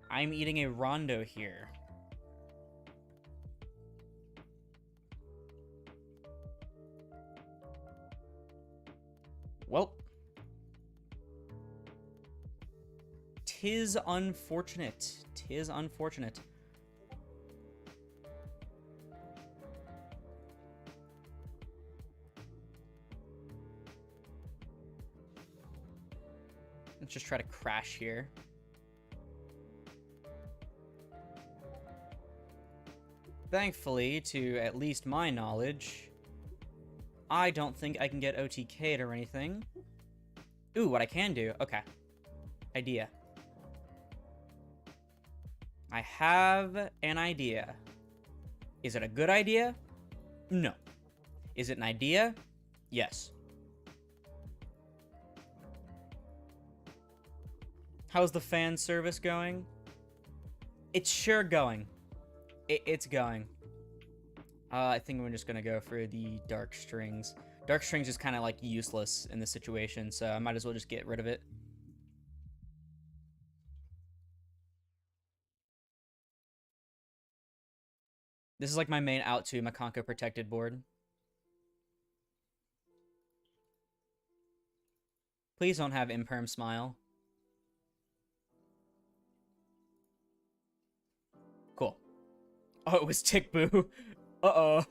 I'm eating a Rondo here. Well. 'Tis unfortunate. 'Tis unfortunate. Let's just try to crash here. Thankfully, to at least my knowledge, I don't think I can get OTK'd or anything. Ooh, what I can do. Okay. Idea. I have an idea. Is it a good idea? No. Is it an idea? Yes. How's the fan service going? It's sure going. It's going. I think we're just gonna go for the Dark Strings. Dark Strings is kind of like useless in this situation, so I might as well just get rid of it. This is like my main out to Makonko protected board. Please don't have Imperm Smile. Cool. Oh, it was Tick Boo. Uh-oh.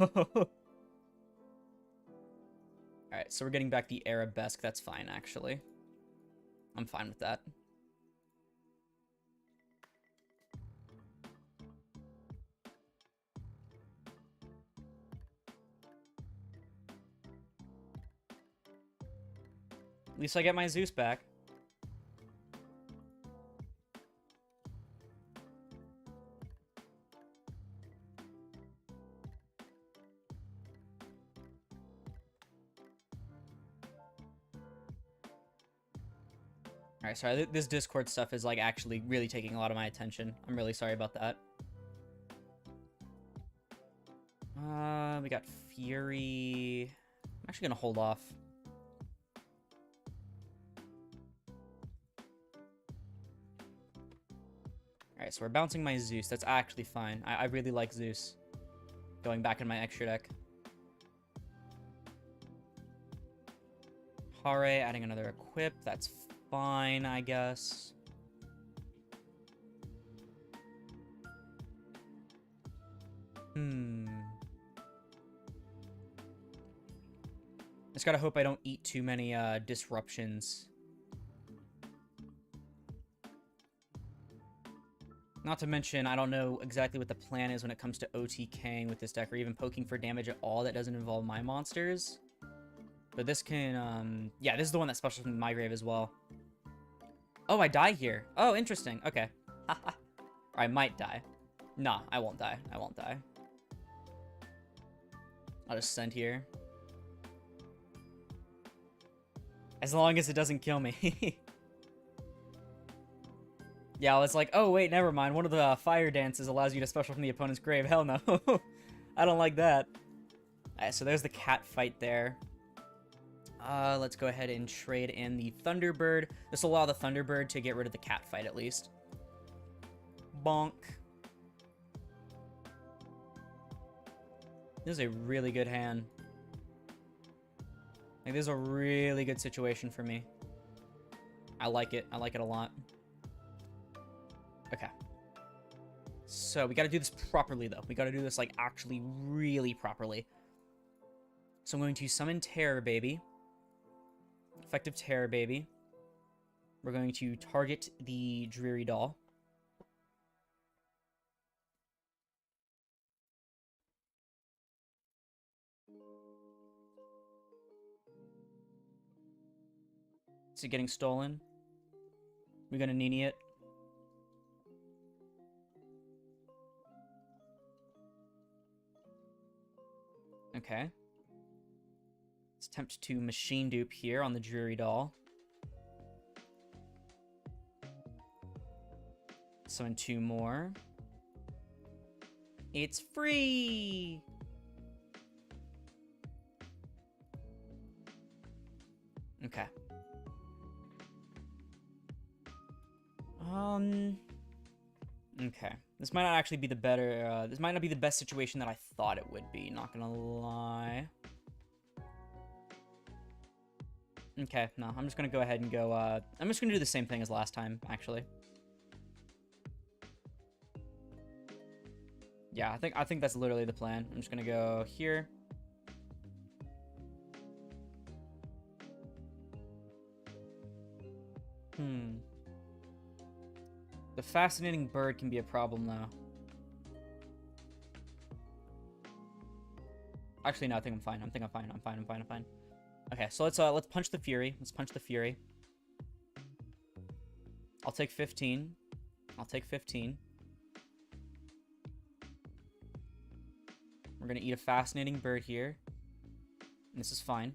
Alright, so we're getting back the Arabesque. That's fine, actually. I'm fine with that. At least I get my Zeus back. Alright, sorry, this Discord stuff is, like, actually really taking a lot of my attention. I'm really sorry about that. We got Fury. I'm actually gonna hold off. Alright, so we're bouncing my Zeus. That's actually fine. I really like Zeus. Going back in my extra deck. Hare, adding another equip. That's fine, I guess. Just gotta hope I don't eat too many disruptions. Not to mention, I don't know exactly what the plan is when it comes to OTKing with this deck, or even poking for damage at all that doesn't involve my monsters. But this can, yeah, this is the one that special from my grave as well. Oh, I die here. Oh, interesting. Okay. Or I might die. Nah, I won't die. I won't die. I'll just send here. As long as it doesn't kill me. Yeah, I was like, oh, wait, never mind. One of the fire dances allows you to special from the opponent's grave. Hell no. I don't like that. Alright, so there's the cat fight there. Let's go ahead and trade in the Thunderbird. This will allow the Thunderbird to get rid of the cat fight, at least. Bonk. This is a really good hand. Like, this is a really good situation for me. I like it. I like it a lot. Okay. So, we gotta do this properly, though. We gotta do this, like, actually really properly. So, I'm going to summon Terror Baby. Effective Terror Baby. We're going to target the Dreary Doll. Is it getting stolen? We're gonna Nini it. Okay. Let's attempt to machine dupe here on the Dreary Doll. Summon 2 more. It's free! Okay. Okay. This might not actually be the better, this might not be the best situation that I thought it would be, not gonna lie. Okay, no, I'm just gonna go ahead and go, I'm just gonna do the same thing as last time, actually. Yeah, I think that's literally the plan. I'm just gonna go here. The fascinating bird can be a problem, though. Actually, no, I think I'm fine. I'm fine. Okay, so let's punch the Fury. Let's punch the Fury. I'll take 15. I'll take 15. We're gonna eat a fascinating bird here. And this is fine.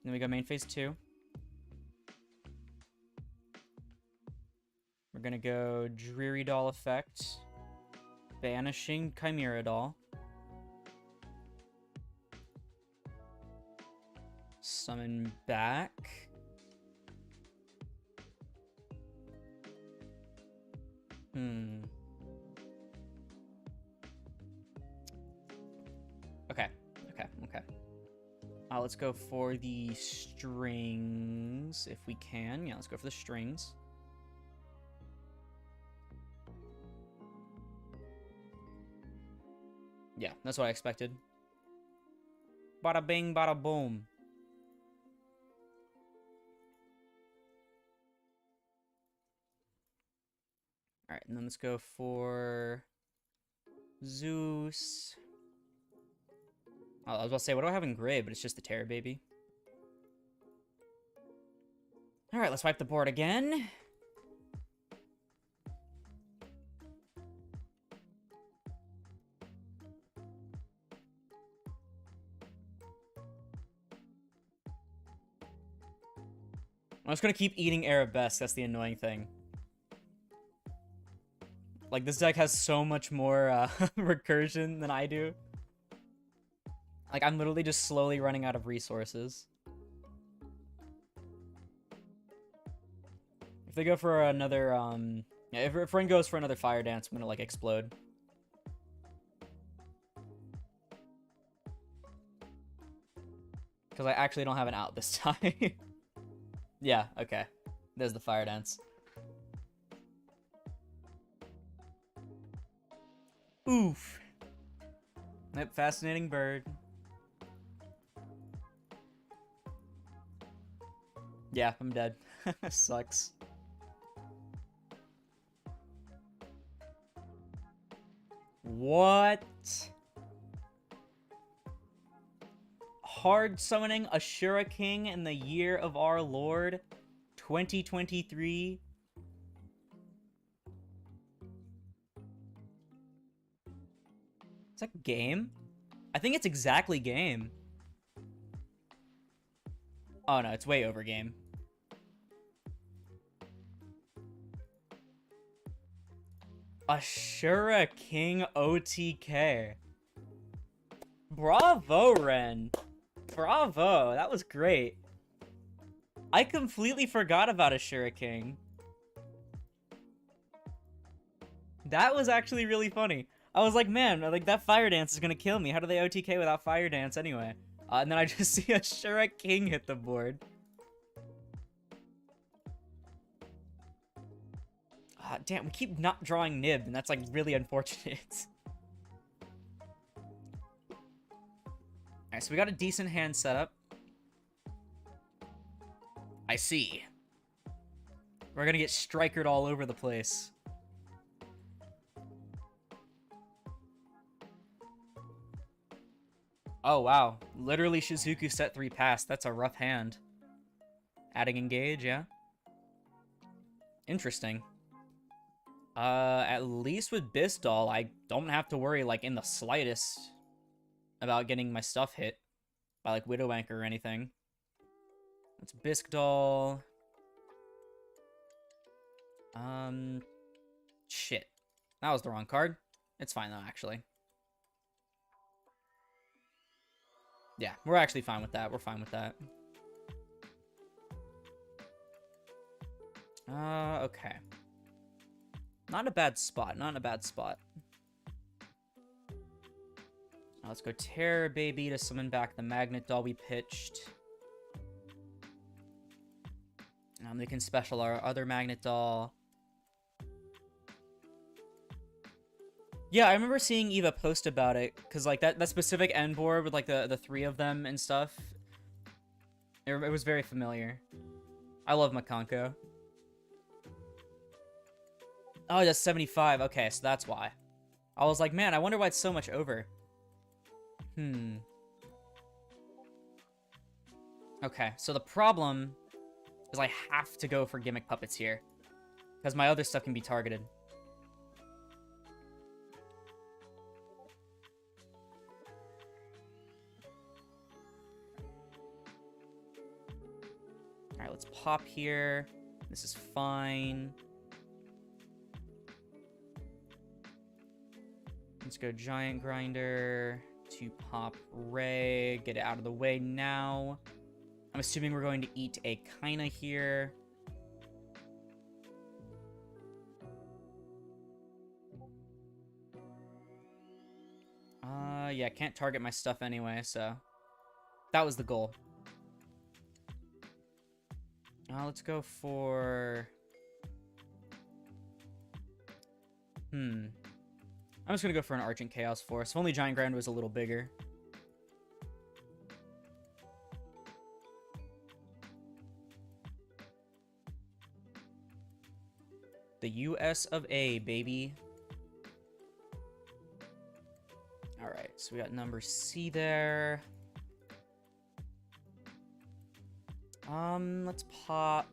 Then we go main phase 2. We're gonna go Dreary Doll effect. Banishing Chimera Doll. Summon back. Okay. Let's go for the strings, if we can. Yeah, let's go for the strings. Yeah, that's what I expected. Bada bing, bada boom. Alright, and then let's go for Zeus. Oh, I was about to say, what do I have in gray? But it's just the Terror Baby. Alright, let's wipe the board again. I'm just gonna keep eating Arabesque, that's the annoying thing. Like, this deck has so much more recursion than I do. Like, I'm literally just slowly running out of resources. If they go for another, yeah, if Ren goes for another Fire Dance, I'm gonna, like, explode. Because I actually don't have an out this time. Yeah, okay. There's the Fire Dance. Oof. Yep, fascinating bird. Yeah, I'm dead. Sucks. What? hard summoning Ashura King in the year of our Lord, 2023. Is that game? I think it's exactly game. Oh no, it's way over game. Ashura King OTK. Bravo, Ren. Bravo. That was great. I completely forgot about Ashura King. That was actually really funny. I was like, man, like that fire dance is gonna kill me. How do they OTK without fire dance anyway? And then I just see Ashura King hit the board. Damn, we keep not drawing Nib, and that's like really unfortunate. Alright, so we got a decent hand setup. I see. We're gonna get strikered all over the place. Oh, wow. Literally Shizuku set 3 pass. That's a rough hand. Adding engage, yeah. Interesting. At least with Bisdol, I don't have to worry, like, in the slightest about getting my stuff hit by, like, Widowbank or anything. That's Bisdol. Shit. That was the wrong card. It's fine, though, actually. Yeah, we're actually fine with that. We're fine with that. Okay. Not a bad spot. Not a bad spot. Now let's go Terror Baby to summon back the Magnet Doll we pitched. They can special our other Magnet Doll. Yeah, I remember seeing Eva post about it, because, like, that specific end board with, like, the 3 of them and stuff, it was very familiar. I love Makanko. Oh, that's 75. Okay, so that's why. I was like, man, I wonder why it's so much over. Okay, so the problem is I have to go for Gimmick Puppets here, because my other stuff can be targeted. Alright, let's pop here. This is fine. Let's go Giant Grinder to pop Ray. Get it out of the way now. I'm assuming we're going to eat a Kaina here. Yeah, can't target my stuff anyway, so that was the goal. Let's go for... I'm just gonna go for an Argent Chaos Force. If only Giant Grinder was a little bigger. The US of A, baby. Alright, so we got number C there. Let's pop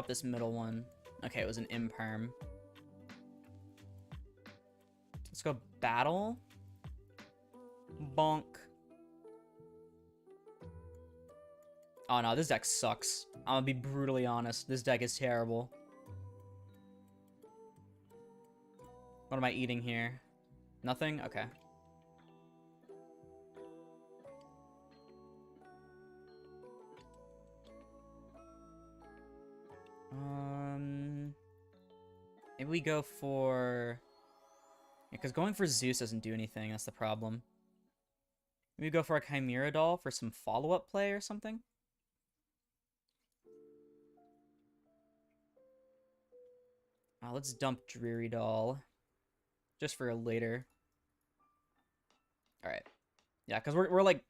this middle one. Okay, it was an Imperm. Let's go Battle. Bonk. Oh no, this deck sucks. I'm gonna be brutally honest. This deck is terrible. What am I eating here? Nothing? Okay. Maybe we go for... Yeah, because going for Zeus doesn't do anything. That's the problem. Maybe we go for a Chimera Doll for some follow-up play or something? Let's dump Dreary Doll. Just for a later. Alright. Yeah, because we're like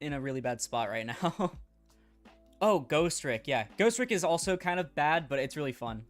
in a really bad spot right now. Oh, Ghost Rick. Yeah, Ghost Rick is also kind of bad, but it's really fun.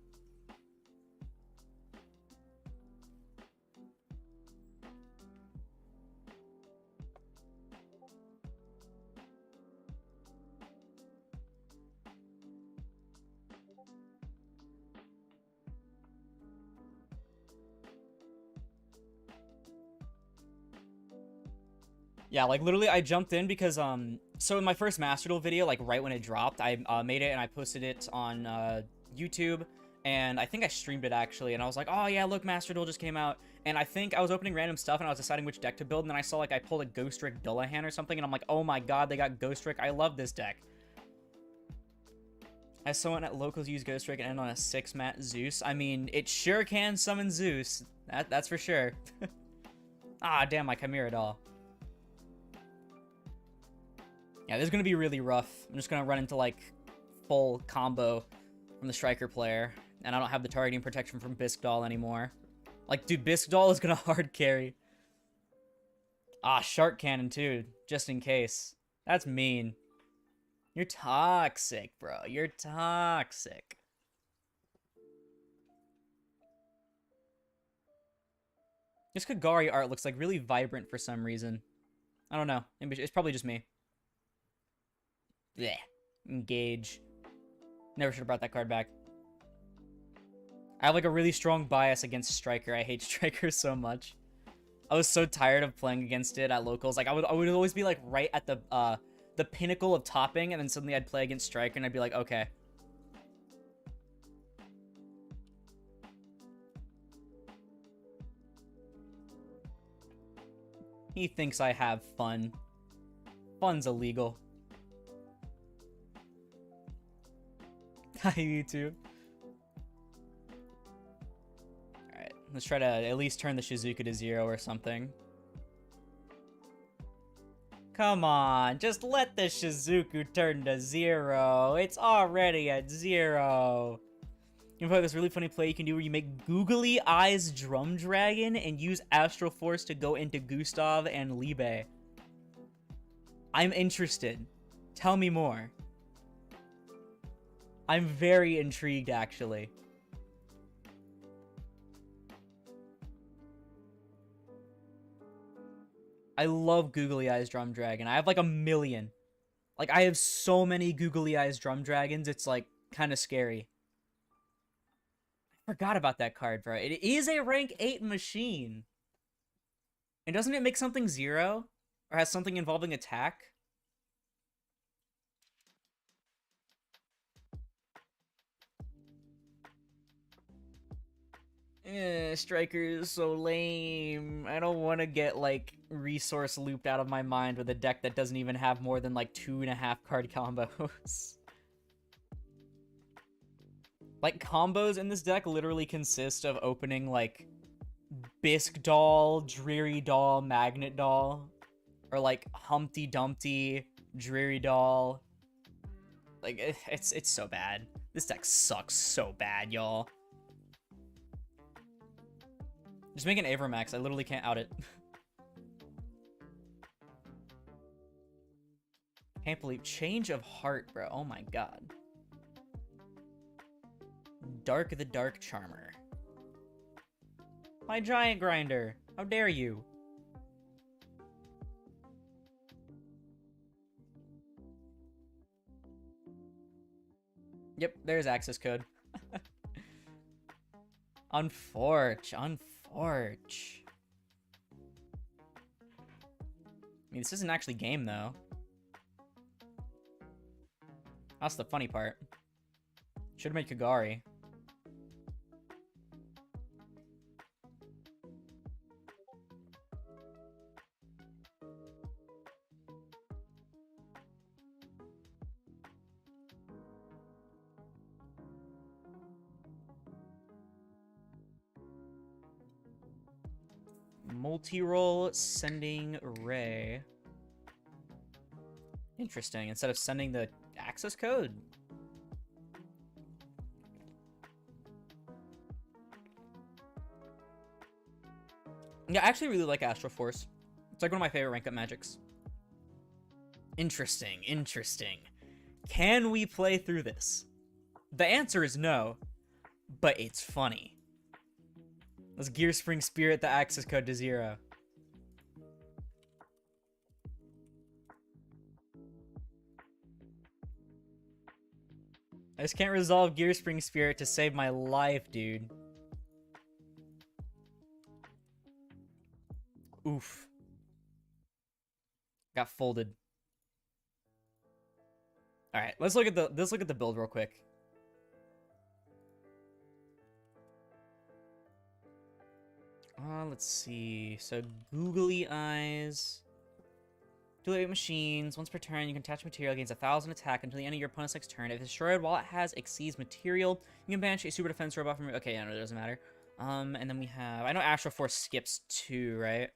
Yeah, like literally I jumped in because so in my first Master Duel video, like right when it dropped, I made it and I posted it on YouTube, and I think I streamed it actually, and I was like, oh yeah, look, Master Duel just came out, and I think I was opening random stuff and I was deciding which deck to build, and then I saw like I pulled a Ghost Rick Dullahan or something, and I'm like, oh my god, they got Ghost Rick, I love this deck. As someone at locals use Ghost Rick and end on a 6-mat Zeus, I mean, it sure can summon Zeus, that's for sure. Ah, damn, my Chimera doll. Yeah, this is going to be really rough. I'm just going to run into, like, full combo from the Striker player. And I don't have the targeting protection from Bisque Doll anymore. Like, dude, Bisque Doll is going to hard carry. Ah, Shark Cannon, too. Just in case. That's mean. You're toxic, bro. You're toxic. This Kagari art looks, like, really vibrant for some reason. I don't know. It's probably just me. Blech. Engage. Never should have brought that card back. I have like a really strong bias against Striker. I hate Striker so much. I was so tired of playing against it at locals. Like I would always be like right at the pinnacle of topping, and then suddenly I'd play against Striker and I'd be like, okay. He thinks I have fun. Fun's illegal. Hi, YouTube. Alright, let's try to at least turn the Shizuka to 0 or something. Come on, just let the Shizuku turn to 0. It's already at 0. You know this really funny play you can do where you make Googly Eyes Drum Dragon and use Astral Force to go into Gustav and Libe. I'm interested. Tell me more. I'm very intrigued, actually. I love Googly Eyes Drum Dragon. I have like a million. Like, I have so many Googly Eyes Drum Dragons, it's like kind of scary. I forgot about that card, bro. It is a rank 8 machine. And doesn't it make something 0? Or has something involving attack? Striker is so lame. I don't want to get, like, resource looped out of my mind with a deck that doesn't even have more than, like, 2.5 card combos. Like, combos in this deck literally consist of opening, like, Bisque Doll, Dreary Doll, Magnet Doll. Or, like, Humpty Dumpty, Dreary Doll. Like, it's so bad. This deck sucks so bad, y'all. Just make an Avermax. I literally can't out it. Can't believe. Change of heart, bro. Oh my god. Dark the Dark Charmer. My Giant Grinder. How dare you? Yep, there's access code. Unforge. Unforge. I mean, this isn't actually game, though. That's the funny part. Should've made Kagari. Multi-roll sending Ray. Interesting. Instead of sending the access code. Yeah, I actually really like Astral Force. It's like one of my favorite rank up magics. Interesting, interesting. Can we play through this? The answer is no, but it's funny. Let's Gear Spring Spirit the access code to 0. I just can't resolve Gear Spring Spirit to save my life, dude. Oof. Got folded. All right, let's look at the build real quick. Let's see. So googly eyes. Dual 8 machines. Once per turn, you can attach material gains 1,000 attack until the end of your opponent's next turn. If destroyed while it has exceeds material, you can banish a super defense robot from. Okay, yeah, no, it doesn't matter. And then we have. I know Astral Force skips 2, right?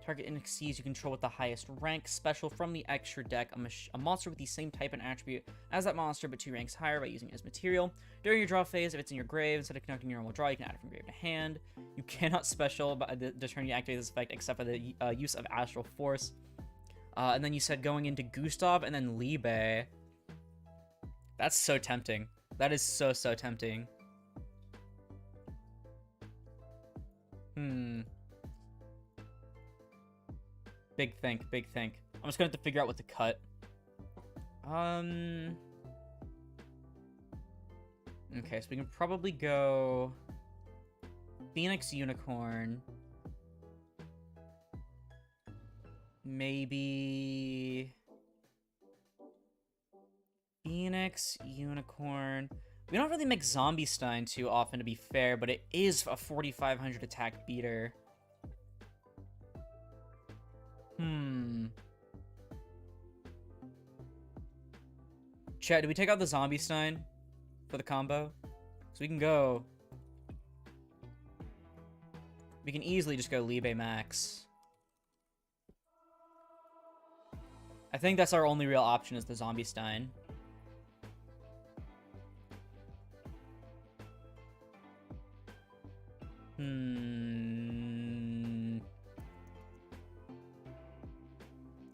Target and exceeds you control with the highest rank. Special from the extra deck. A monster with the same type and attribute as that monster, but 2 ranks higher by using it as material. During your draw phase, if it's in your grave, instead of conducting your normal draw, you can add it from grave to hand. You cannot special by the turn you activate this effect except for the use of Astral Force. And then you said going into Gustav and then Liebe. That's so tempting. That is so tempting. Big think. I'm just gonna have to figure out what to cut. Okay, so we can probably go Phoenix Unicorn. Maybe Phoenix Unicorn. We don't really make Zombie Stein too often, to be fair, but it is a 4,500 attack beater. Chat, do we take out the Zombie Stein for the combo? So we can go. We can easily just go Liebe Max. I think that's our only real option is the Zombie Stein.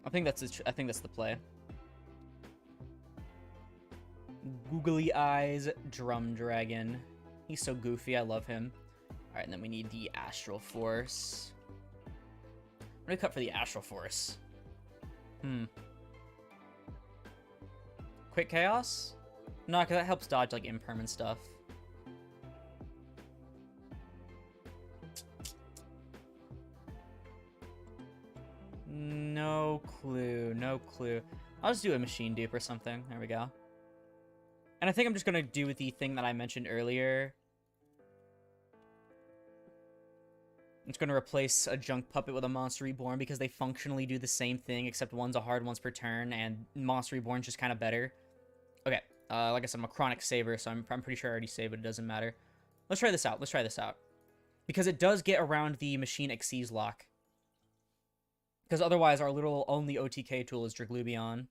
I think that's the play. Googly eyes, Drum Dragon. He's so goofy, I love him. Alright, and then we need the Astral Force. What do we cut for the Astral Force? Quick Chaos? No, because that helps dodge, like, impermanent stuff. No clue. I'll just do a machine dupe or something. There we go. And I think I'm just going to do the thing that I mentioned earlier. I'm just going to replace a Junk Puppet with a Monster Reborn because they functionally do the same thing, except one's a hard once per turn, and Monster Reborn's just kind of better. Okay, like I said, I'm a Chronic Saber, so I'm pretty sure I already saved, but it doesn't matter. Let's try this out. Because it does get around the Machine Exceeds lock. Because otherwise, our little only OTK tool is Draglubion.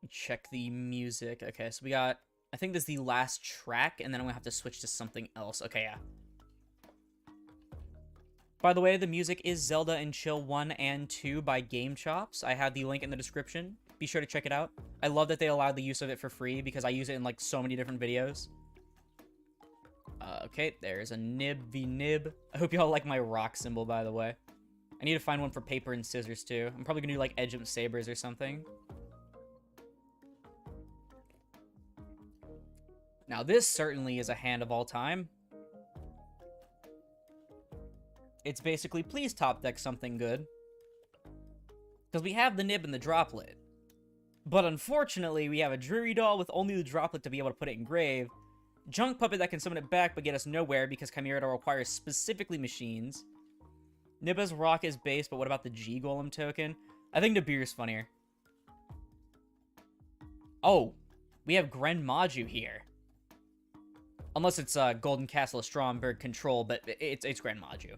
Check the music. Okay, so we got... I think this is the last track, and then I'm going to have to switch to something else. Okay, yeah. By the way, the music is Zelda and Chill 1 and 2 by Game Chops. I have the link in the description. Be sure to check it out. I love that they allowed the use of it for free, because I use it in, like, so many different videos. Okay, there's a Nib v Nib. I hope y'all like my rock symbol, by the way. I need to find one for paper and scissors, too. I'm probably going to do, like, Edge of Sabers or something. Now, this certainly is a hand of all time. It's basically, please top deck something good. Because we have the Nib and the Droplet. But unfortunately, we have a Dreary Doll with only the Droplet to be able to put it in grave. Junk Puppet that can summon it back but get us nowhere because Chimera Doll requires specifically machines. Nib as Rock is base, but what about the G-Golem token? I think Nibiru's funnier. Oh, we have Gren Maju here. Unless it's Golden Castle of Stromberg Control, but it's Gren Maju.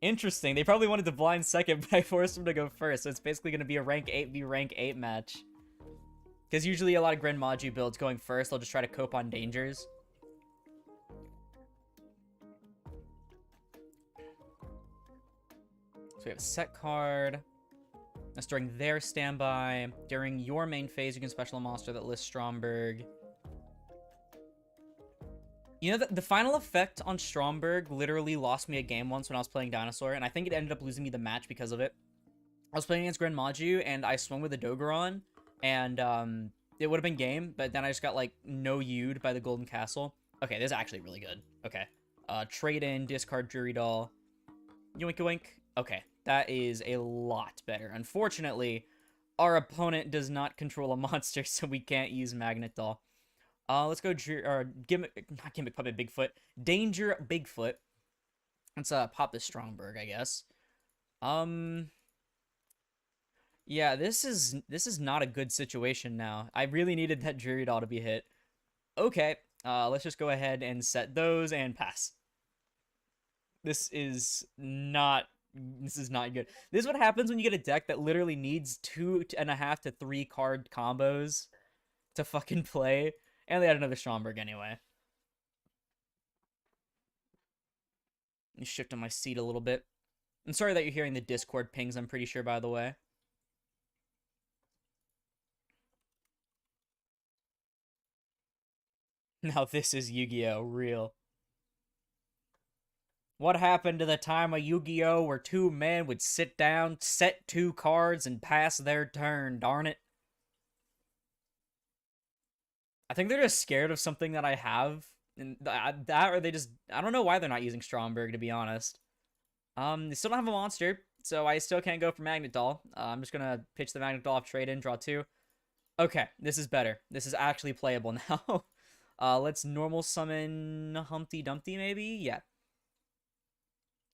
Interesting. They probably wanted to blind second, but I forced them to go first, so it's basically going to be a rank 8 v rank 8 match. Because usually a lot of Gren Maju builds going first, they'll just try to cope on dangers. So we have a set card. That's during their standby. During your main phase, you can special a monster that lists Stromberg. You know, the final effect on Stromberg literally lost me a game once when I was playing Dinosaur, and I think it ended up losing me the match because of it. I was playing against Grand Maju, and I swung with a Dogoron, and it would have been game, but then I just got, like, no U'd by the Golden Castle. Okay, this is actually really good. Okay. Trade in, discard Jury Doll. Yoink yoink. Okay, that is a lot better. Unfortunately, our opponent does not control a monster, so we can't use Magnet Doll. Let's go not Gimmick Puppet Bigfoot. Danger Bigfoot. Let's pop this Strongberg, I guess. Yeah, this is not a good situation now. I really needed that Jury Doll to be hit. Okay, let's just go ahead and set those and pass. This is not good. This is what happens when you get a deck that literally needs 2.5 to 3 card combos to fucking play. And they had another Stromberg anyway. Let me shift on my seat a little bit. I'm sorry that you're hearing the Discord pings, I'm pretty sure, by the way. Now this is Yu-Gi-Oh! Real. What happened to the time of Yu-Gi-Oh! Where 2 men would sit down, set 2 cards, and pass their turn, darn it. I think they're just scared of something that I have. And that, or they just... I don't know why they're not using Stromberg, to be honest. They still don't have a monster, so I still can't go for Magnet Doll. I'm just gonna pitch the Magnet Doll off trade in, draw 2. Okay, this is better. This is actually playable now. Let's normal summon Humpty Dumpty, maybe? Yeah.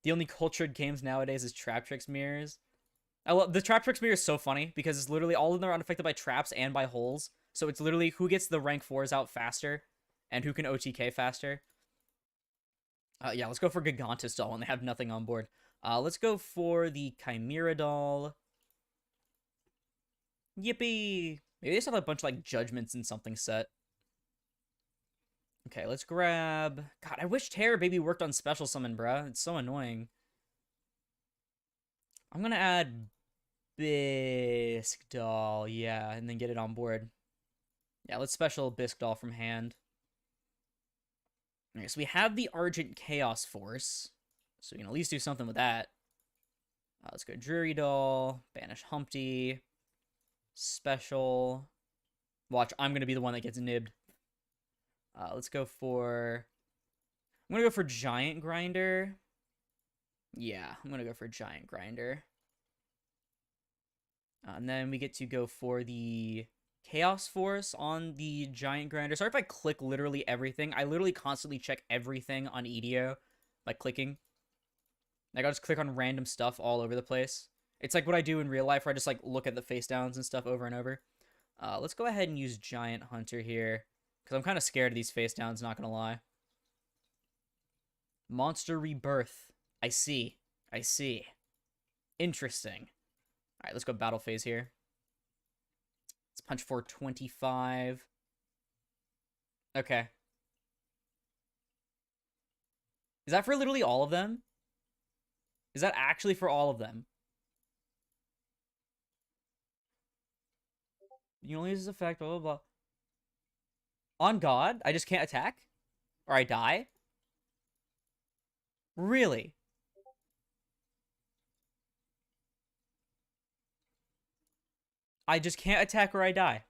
The only cultured games nowadays is Trap Tricks Mirrors. I love the Trap Tricks Mirror is so funny because it's literally all of them are unaffected by traps and by holes. So it's literally who gets the rank 4s out faster and who can OTK faster. Yeah, let's go for Gigantus Doll when they have nothing on board. Let's go for the Chimera Doll. Yippee! Maybe they still have a bunch of like judgments and something set. Okay, let's grab... God, I wish Terror Baby worked on Special Summon, bruh. It's so annoying. I'm gonna add Bisque Doll, yeah, and then get it on board. Yeah, let's special Bisque Doll from hand. Okay, so we have the Argent Chaos Force, so we can at least do something with that. Let's go Drury Doll, banish Humpty, special. Watch, I'm gonna be the one that gets nibbed. Let's go for... I'm gonna go for Giant Grinder. Yeah, I'm gonna go for Giant Grinder. And then we get to go for the Chaos Force on the Giant Grinder. Sorry if I click literally everything. I literally constantly check everything on EDO by clicking. Like, I'll just click on random stuff all over the place. It's like what I do in real life where I just, like, look at the face downs and stuff over and over. Let's go ahead and use Giant Hunter here. Because I'm kind of scared of these face downs, not gonna lie. Monster Rebirth. I see. I see. Interesting. Alright, let's go battle phase here. Let's punch for 25. Okay. Is that for literally all of them? Is that actually for all of them? You only use this effect, blah, blah, blah. On God? I just can't attack? Or I die? Really? I just can't attack or I die.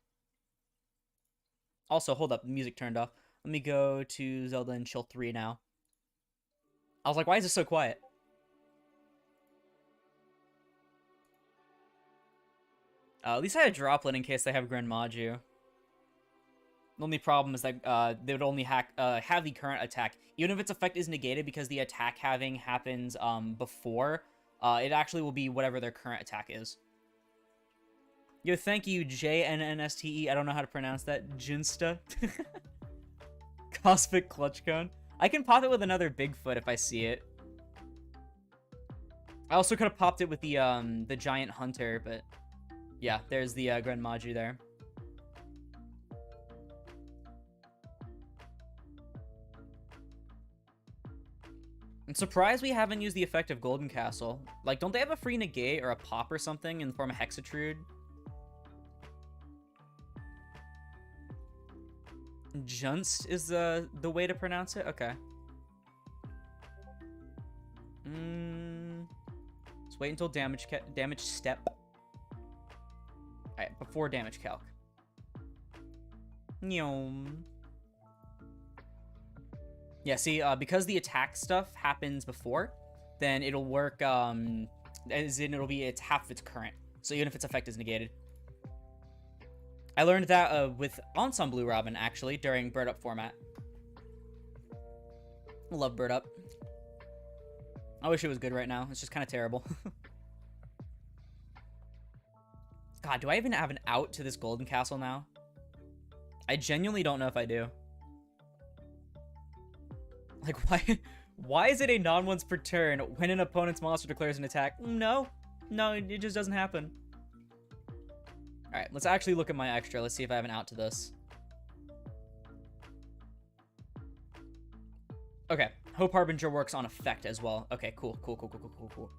Also, hold up. The music turned off. Let me go to Zelda and Chill 3 now. I was like, why is this so quiet? At least I had a droplet in case they have Grand Maju. The only problem is that they would only have the current attack. Even if its effect is negated because the attack having happens before, it actually will be whatever their current attack is. Yo, thank you, JNNSTE. I don't know how to pronounce that. Jinsta. Cosmic Clutch Cone. I can pop it with another Bigfoot if I see it. I also could have popped it with the Giant Hunter, but yeah, there's the Grand Maju there. I'm surprised we haven't used the effect of Golden Castle. Like, don't they have a free negate or a pop or something in the form of Hexatrude? Junst is the way to pronounce it? Okay. Let's wait until damage step. Alright, before damage calc. Nyom. Yeah, see, because the attack stuff happens before, then it'll work, as in it's half of its current. So even if its effect is negated. I learned that with Ensemble Blue Robin, actually, during Bird Up format. I love Bird Up. I wish it was good right now. It's just kind of terrible. God, do I even have an out to this Golden Castle now? I genuinely don't know if I do. Like, why is it a non-once per turn when an opponent's monster declares an attack? No, it just doesn't happen. All right, let's actually look at my extra. Let's see if I have an out to this. Okay, Hope Harbinger works on effect as well. Okay, cool. Cool.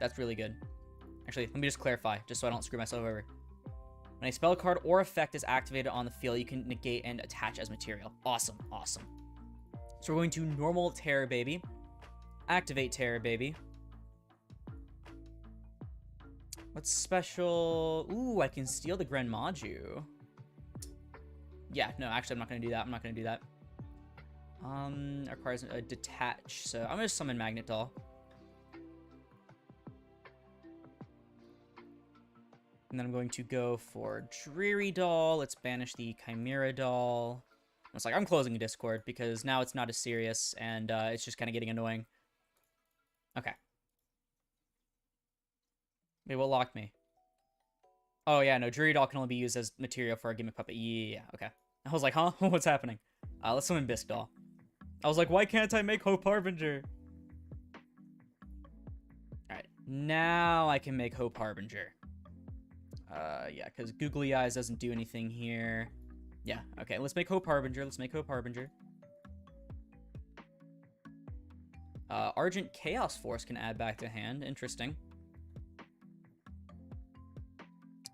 That's really good. Actually, let me just clarify, just so I don't screw myself over. When a spell card or effect is activated on the field, you can negate and attach as material. Awesome. So we're going to normal Terror Baby. Activate Terror Baby. What's special? Ooh, I can steal the Gren Maju. Yeah, no, actually, I'm not going to do that. Requires a detach, so I'm going to summon Magnet Doll. And then I'm going to go for Dreary Doll. Let's banish the Chimera Doll. It's like, I'm closing a Discord because now it's not as serious and it's just kind of getting annoying. Okay. Wait, what locked me? Oh, yeah, no, Dreary Doll can only be used as material for a Gimmick Puppet. Yeah, okay. I was like, huh? What's happening? Let's summon Bisque Doll. I was like, why can't I make Hope Harbinger? Alright, now I can make Hope Harbinger. Yeah, because Googly Eyes doesn't do anything here. Yeah, okay, let's make Hope Harbinger. Argent Chaos Force can add back to hand. Interesting.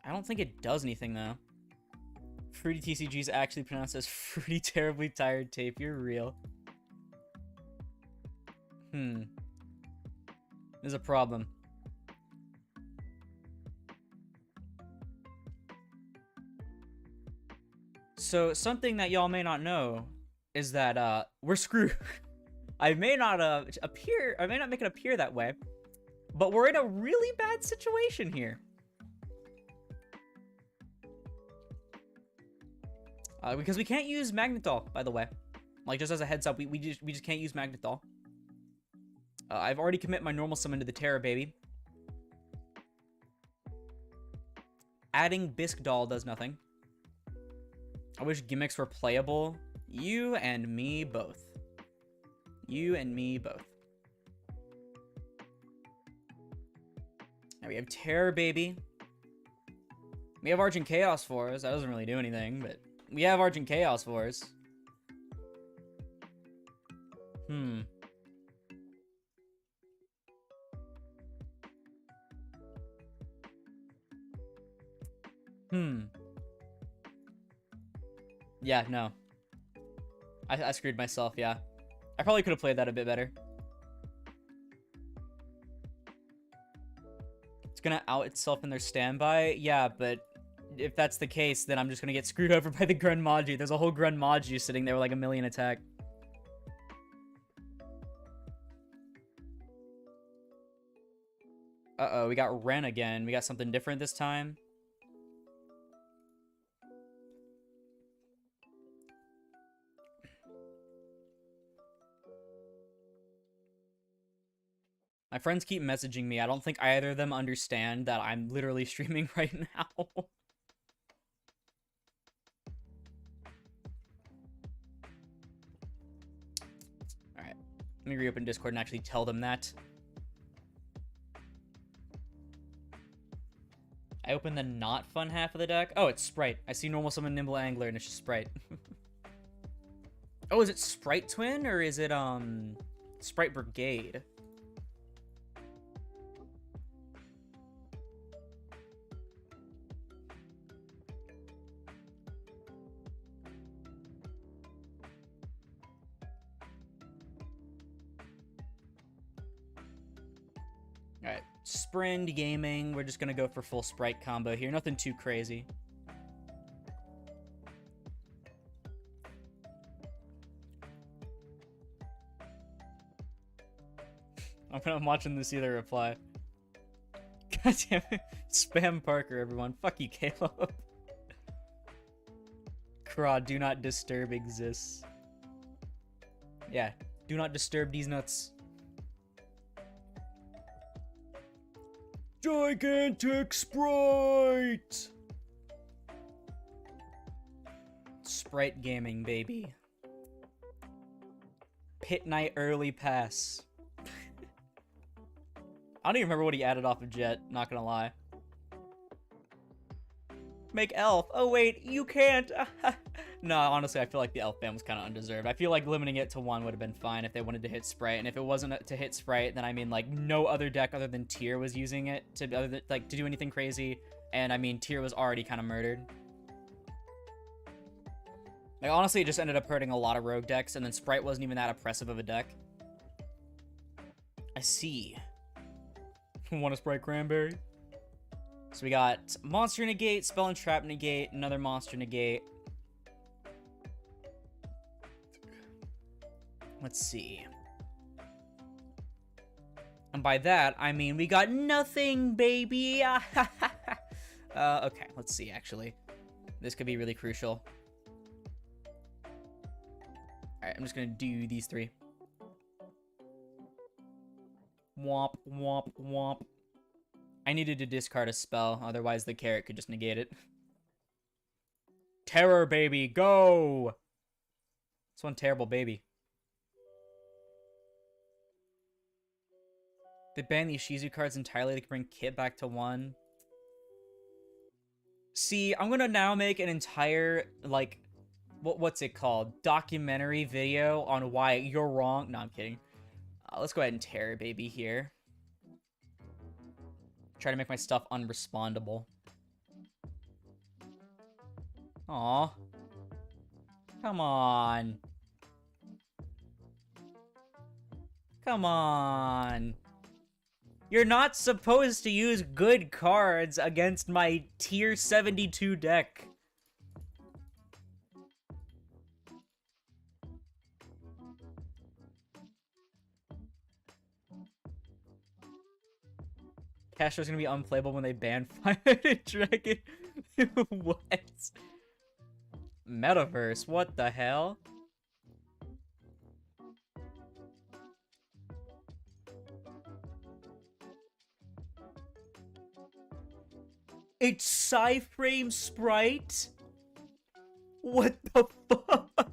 I don't think it does anything, though. Fruity TCG is actually pronounced as Fruity Terribly Tired Tape. You're real. There's a problem. So, something that y'all may not know is that, we're screwed. I may not make it appear that way, but we're in a really bad situation here. Because we can't use Magnet Doll, by the way. Like, just as a heads up, we just can't use Magnet Doll. I've already committed my normal summon to the Terror Baby. Adding Bisque Doll does nothing. I wish gimmicks were playable. You and me both. Now we have Terror Baby. We have Argent Chaos Force. That doesn't really do anything, but we have Argent Chaos Force. Yeah, no. I screwed myself, yeah. I probably could have played that a bit better. It's gonna out itself in their standby? Yeah, but if that's the case, then I'm just gonna get screwed over by the Gren Maju. There's a whole Gren Maju sitting there with like 1,000,000 attack. Uh-oh, we got Ren again. We got something different this time. My friends keep messaging me. I don't think either of them understand that I'm literally streaming right now. Alright. Let me reopen Discord and actually tell them that. I opened the not fun half of the deck. Oh, it's Sprite. I see normal summon Nimble Angler and it's just Sprite. Oh, is it Sprite Twin or is it Sprite Brigade? Sprint Gaming, we're just gonna go for full Sprite combo here. Nothing too crazy. I'm watching this either reply. God damn it. Spam Parker, everyone. Fuck you, Caleb. Craw, do not disturb exists. Yeah, do not disturb these nuts. Gigantic Sprite! Sprite Gaming, baby. Pit Night Early Pass. I don't even remember what he added off of Jet, not gonna lie. Make Elf. Oh wait, you can't. No, honestly, I feel like the Elf ban was kind of undeserved. I feel like limiting it to 1 would have been fine if they wanted to hit Sprite. And if it wasn't to hit Sprite, then I mean, like, no other deck other than Tyr was using it to do anything crazy. And I mean, Tyr was already kind of murdered. Like, honestly, it just ended up hurting a lot of rogue decks, and then Sprite wasn't even that oppressive of a deck. I see. Want a Sprite Cranberry? So we got Monster Negate, Spell and Trap Negate, another Monster Negate. Let's see. And by that, I mean we got nothing, baby! Okay, let's see, actually. This could be really crucial. Alright, I'm just gonna do these 3. Womp, womp, womp. I needed to discard a spell, otherwise the carrot could just negate it. Terror, baby, go! It's one terrible baby. They banned the Shizu cards entirely to bring Kit back to 1. See, I'm gonna now make an entire, like, what's it called? Documentary video on why you're wrong. No, I'm kidding. Let's go ahead and Terror baby here. Try to make my stuff unrespondable. Aw. Come on. Come on. You're not supposed to use good cards against my tier 72 deck. Castro's gonna be unplayable when they ban Fire-Headed Dragon. What? Metaverse, what the hell? It's Psy-Frame Sprite? What the fuck?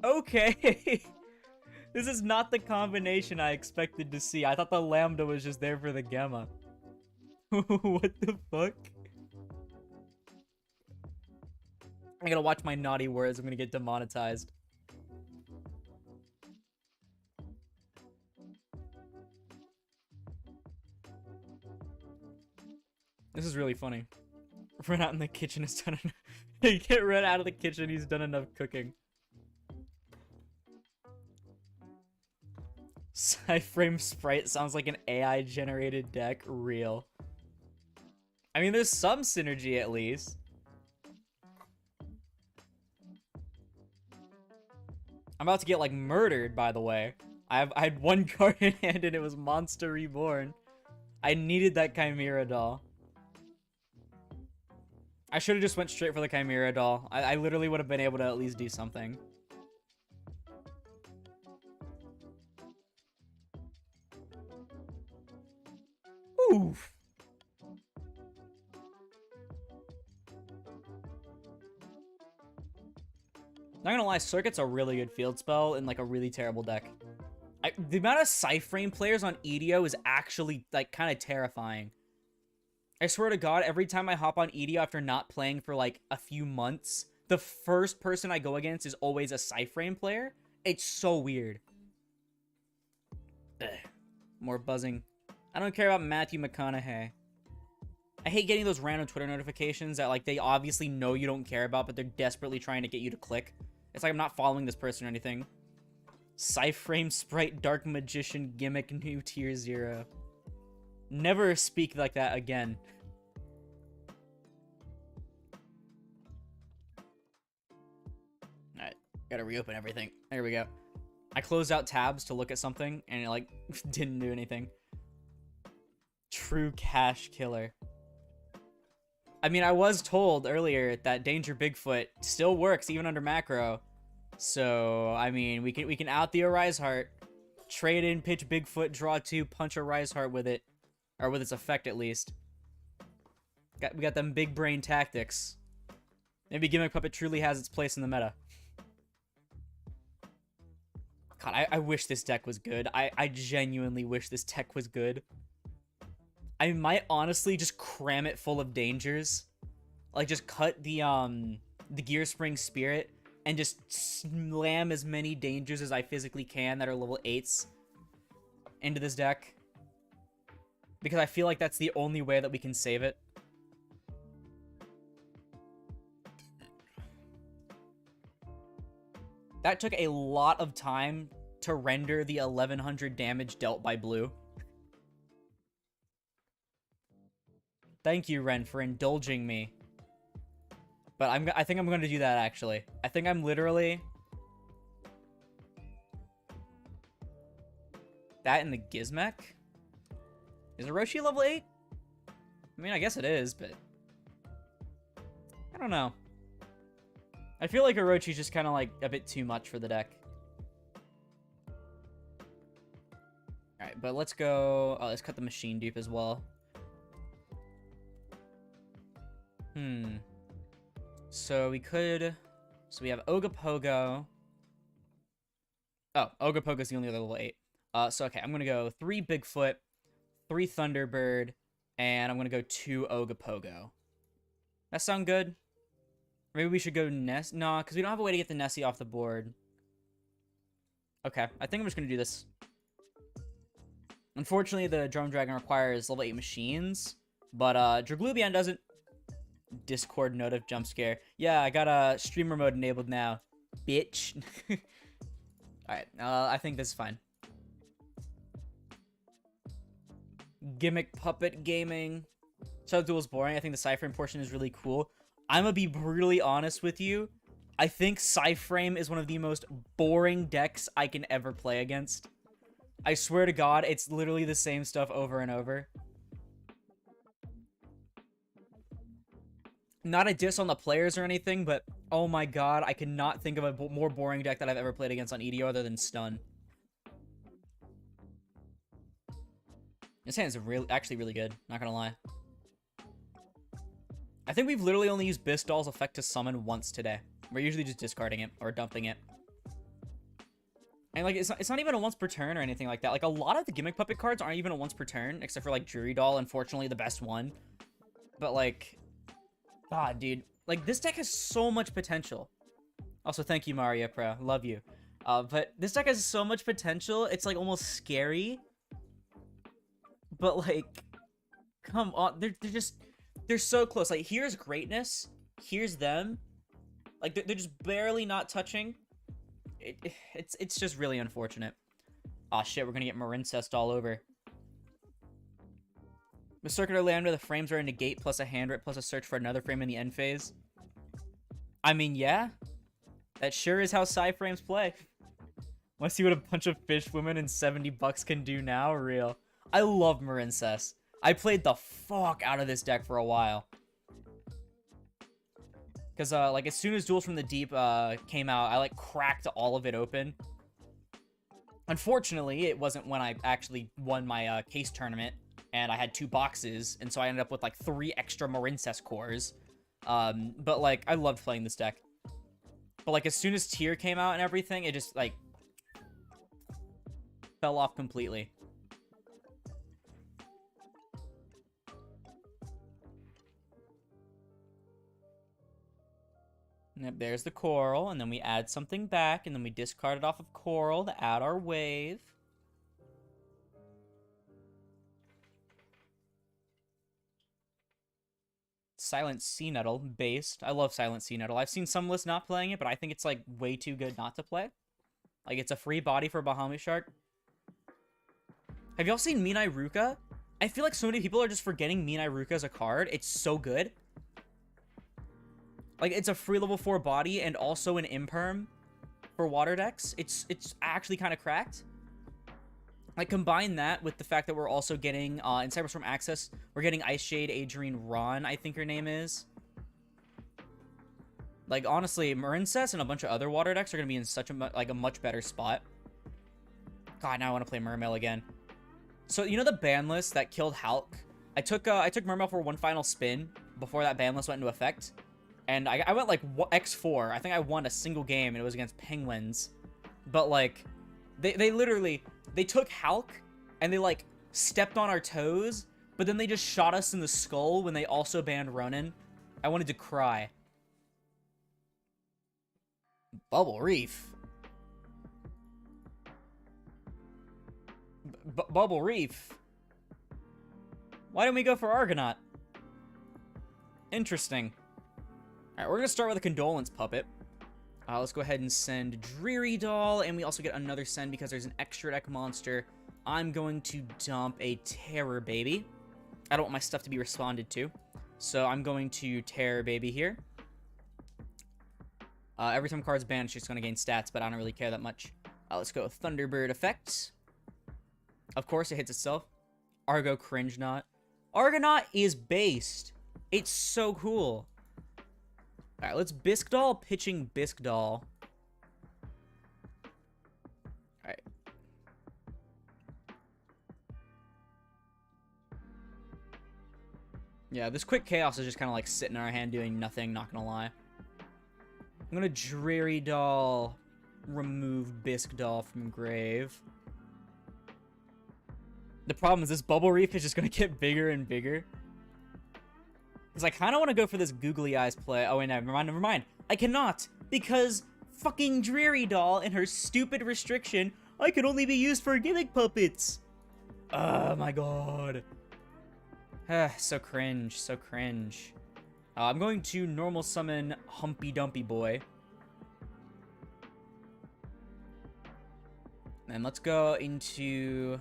Okay. This is not the combination I expected to see. I thought the Lambda was just there for the Gamma. What the fuck? I gotta watch my naughty words. I'm gonna get demonetized. This is really funny. Ren out in the kitchen has done enough. Get Ren out of the kitchen, he's done enough cooking. Psy-Frame Sprite sounds like an AI generated deck. Real. I mean, there's some synergy at least. I'm about to get like murdered, by the way. I had 1 card in hand and it was Monster Reborn. I needed that Chimera doll. I should have just went straight for the Chimera doll. I literally would have been able to at least do something. Oof. Not gonna lie, Circuit's a really good field spell in like a really terrible deck. The amount of Psy-Frame players on EDO is actually like kind of terrifying. I swear to God, every time I hop on EDO after not playing for like a few months, the first person I go against is always a Psy-Frame player. It's so weird. Ugh. More buzzing. I don't care about Matthew McConaughey. I hate getting those random Twitter notifications that like they obviously know you don't care about, but they're desperately trying to get you to click. It's like I'm not following this person or anything. Cyframe Sprite Dark Magician Gimmick New Tier 0. Never speak like that again. Alright, gotta reopen everything. There we go. I closed out tabs to look at something, and it, like, didn't do anything. True cash killer. I mean, I was told earlier that Danger Bigfoot still works even under macro. So, I mean, we can out the Arise Heart, trade in pitch Bigfoot, draw 2, punch Arise Heart with it, or with its effect at least. We got them big brain tactics. Maybe Gimmick Puppet truly has its place in the meta. God, I wish this deck was good. I genuinely wish this deck was good. I might honestly just cram it full of dangers. Like, just cut the Gear Spring Spirit and just slam as many dangers as I physically can that are level 8s into this deck. Because I feel like that's the only way that we can save it. That took a lot of time to render the 1100 damage dealt by blue. Thank you, Ren, for indulging me. But I think I'm going to do that, actually. I think I'm literally... That in the Gizmek? Is Orochi level 8? I mean, I guess it is, but... I don't know. I feel like Orochi's just kind of, like, a bit too much for the deck. Alright, but let's go... Oh, let's cut the machine dupe as well. So we could... So we have Ogopogo. Oh, Ogopogo's the only other level 8. So, okay, I'm going to go 3 Bigfoot, 3 Thunderbird, and I'm going to go 2 Ogopogo. That sound good? Maybe we should go Ness... Nah, because we don't have a way to get the Nessie off the board. Okay, I think I'm just going to do this. Unfortunately, the Drum Dragon requires level 8 machines, but Draglubian doesn't. Discord notif jump scare. Yeah, I got streamer mode enabled now. Bitch. Alright, I think this is fine. Gimmick Puppet Gaming. So Duel is boring. I think the Cyframe portion is really cool. I'm gonna be brutally honest with you. I think Cyframe is one of the most boring decks I can ever play against. I swear to God, it's literally the same stuff over and over. Not a diss on the players or anything, but oh my God, I cannot think of a more boring deck that I've ever played against on EDO other than Stun. This hand is actually really good, not gonna lie. I think we've literally only used Bisdol's effect to summon once today. We're usually just discarding it or dumping it. And like, it's not even a once per turn or anything like that. Like, a lot of the Gimmick Puppet cards aren't even a once per turn, except for like Jury Doll, unfortunately the best one. But like, God, dude, like this deck has so much potential. Also, thank you, Mario Pro, love you. But this deck has so much potential. It's like almost scary. But like, come on, they're so close. Like, here's greatness, here's them. Like, they're just barely not touching. It's just really unfortunate. Aw, shit, we're gonna get Marincest all over. With Circular Land where the frames are a negate plus a hand rip plus a search for another frame in the end phase. I mean, yeah. That sure is how Cyframes play. Wanna see what a bunch of fish women and 70 bucks can do now? Real. I love Marincest. I played the fuck out of this deck for a while. Because, like, as soon as Duels from the Deep came out, I, like, cracked all of it open. Unfortunately, it wasn't when I actually won my case tournament, and I had 2 boxes, and so I ended up with, like, 3 extra Marincest cores. But, like, I loved playing this deck. But, like, as soon as Tier came out and everything, it just, like, fell off completely. Yep, there's the coral, and then we add something back, and then we discard it off of coral to add our wave. Silent Sea Nettle, based. I love Silent Sea Nettle. I've seen some lists not playing it, but I think it's, like, way too good not to play. Like, it's a free body for Bahamut Shark. Have y'all seen Minai Ruka? I feel like so many people are just forgetting Minai Ruka as a card. It's so good. Like, it's a free level 4 body and also an imperm for water decks. It's actually kind of cracked. Like, combine that with the fact that we're also getting, in Cyberstorm Access, we're getting Ice Shade Adrian Ron, I think her name is. Like, honestly, Marincess and a bunch of other water decks are going to be in such a much better spot. God, now I want to play Mermail again. So, you know the ban list that killed Hulk? I took Mermail for one final spin before that ban list went into effect. And I went, like, X4. I think I won a single game, and it was against Penguins. But, like, they literally, they took Hulk, and they, like, stepped on our toes, but then they just shot us in the skull when they also banned Ronin. I wanted to cry. Bubble Reef. Bubble Reef. Why didn't we go for Argonaut? Interesting. Alright, we're gonna start with a Condolence Puppet. Let's go ahead and send Dreary Doll, and we also get another send because there's an extra deck monster. I'm going to dump a Terror Baby. I don't want my stuff to be responded to, so I'm going to Terror Baby here. Every time card's banned, it's just going to gain stats, but I don't really care that much. Let's go Thunderbird effect. Of course, it hits itself. Argo Cringe Knot. Argonaut is based. It's so cool. Alright, let's Bisque Doll, pitching Bisque Doll. Alright. Yeah, this quick chaos is just kind of like sitting in our hand doing nothing, not gonna lie. I'm gonna Dreary Doll, remove Bisque Doll from grave. The problem is this Bubble Reef is just gonna get bigger and bigger. Because I kind of want to go for this Googly Eyes play. Oh, wait, never mind. I cannot, because fucking Dreary Doll and her stupid restriction, I can only be used for Gimmick Puppets. Oh my god. So cringe, so cringe. I'm going to normal summon Humpy Dumpy Boy. And let's go into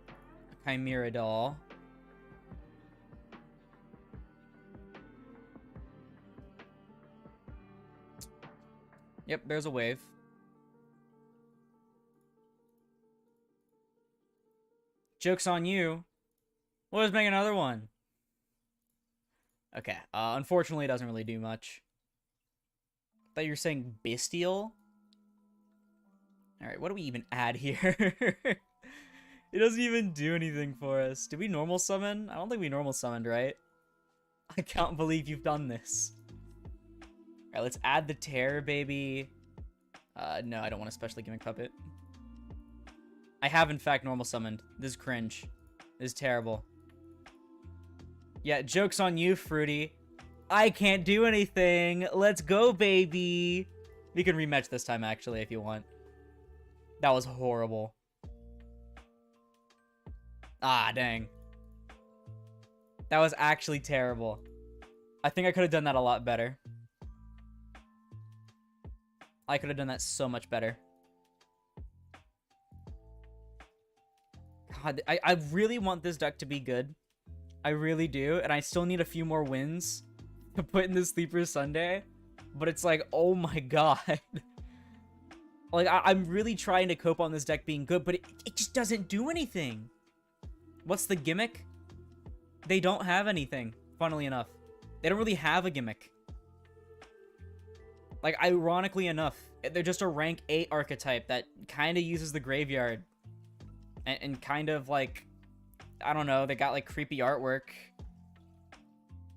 a Chimera Doll. Yep, there's a wave. Joke's on you. Well, let's make another one. Okay, unfortunately, it doesn't really do much. I thought you were saying Bestial? Alright, what do we even add here? It doesn't even do anything for us. Did we normal summon? I don't think we normal summoned, right? I can't believe you've done this. Alright, let's add the Terror Baby. No, I don't want a special Gimmick Puppet. I have, in fact, normal summoned. This is cringe. This is terrible. Yeah, joke's on you, Fruity. I can't do anything. Let's go, baby. We can rematch this time, actually, if you want. That was horrible. Ah, dang. That was actually terrible. I think I could have done that a lot better. I could have done that so much better. God, I really want this deck to be good. I really do, and I still need a few more wins to put in the Sleeper Sunday. But it's like, oh my god. Like, I'm really trying to cope on this deck being good, but it just doesn't do anything. What's the gimmick? They don't have anything, funnily enough. They don't really have a gimmick. Like, ironically enough, they're just a rank 8 archetype that kind of uses the graveyard. And kind of, like, I don't know, they got, like, creepy artwork.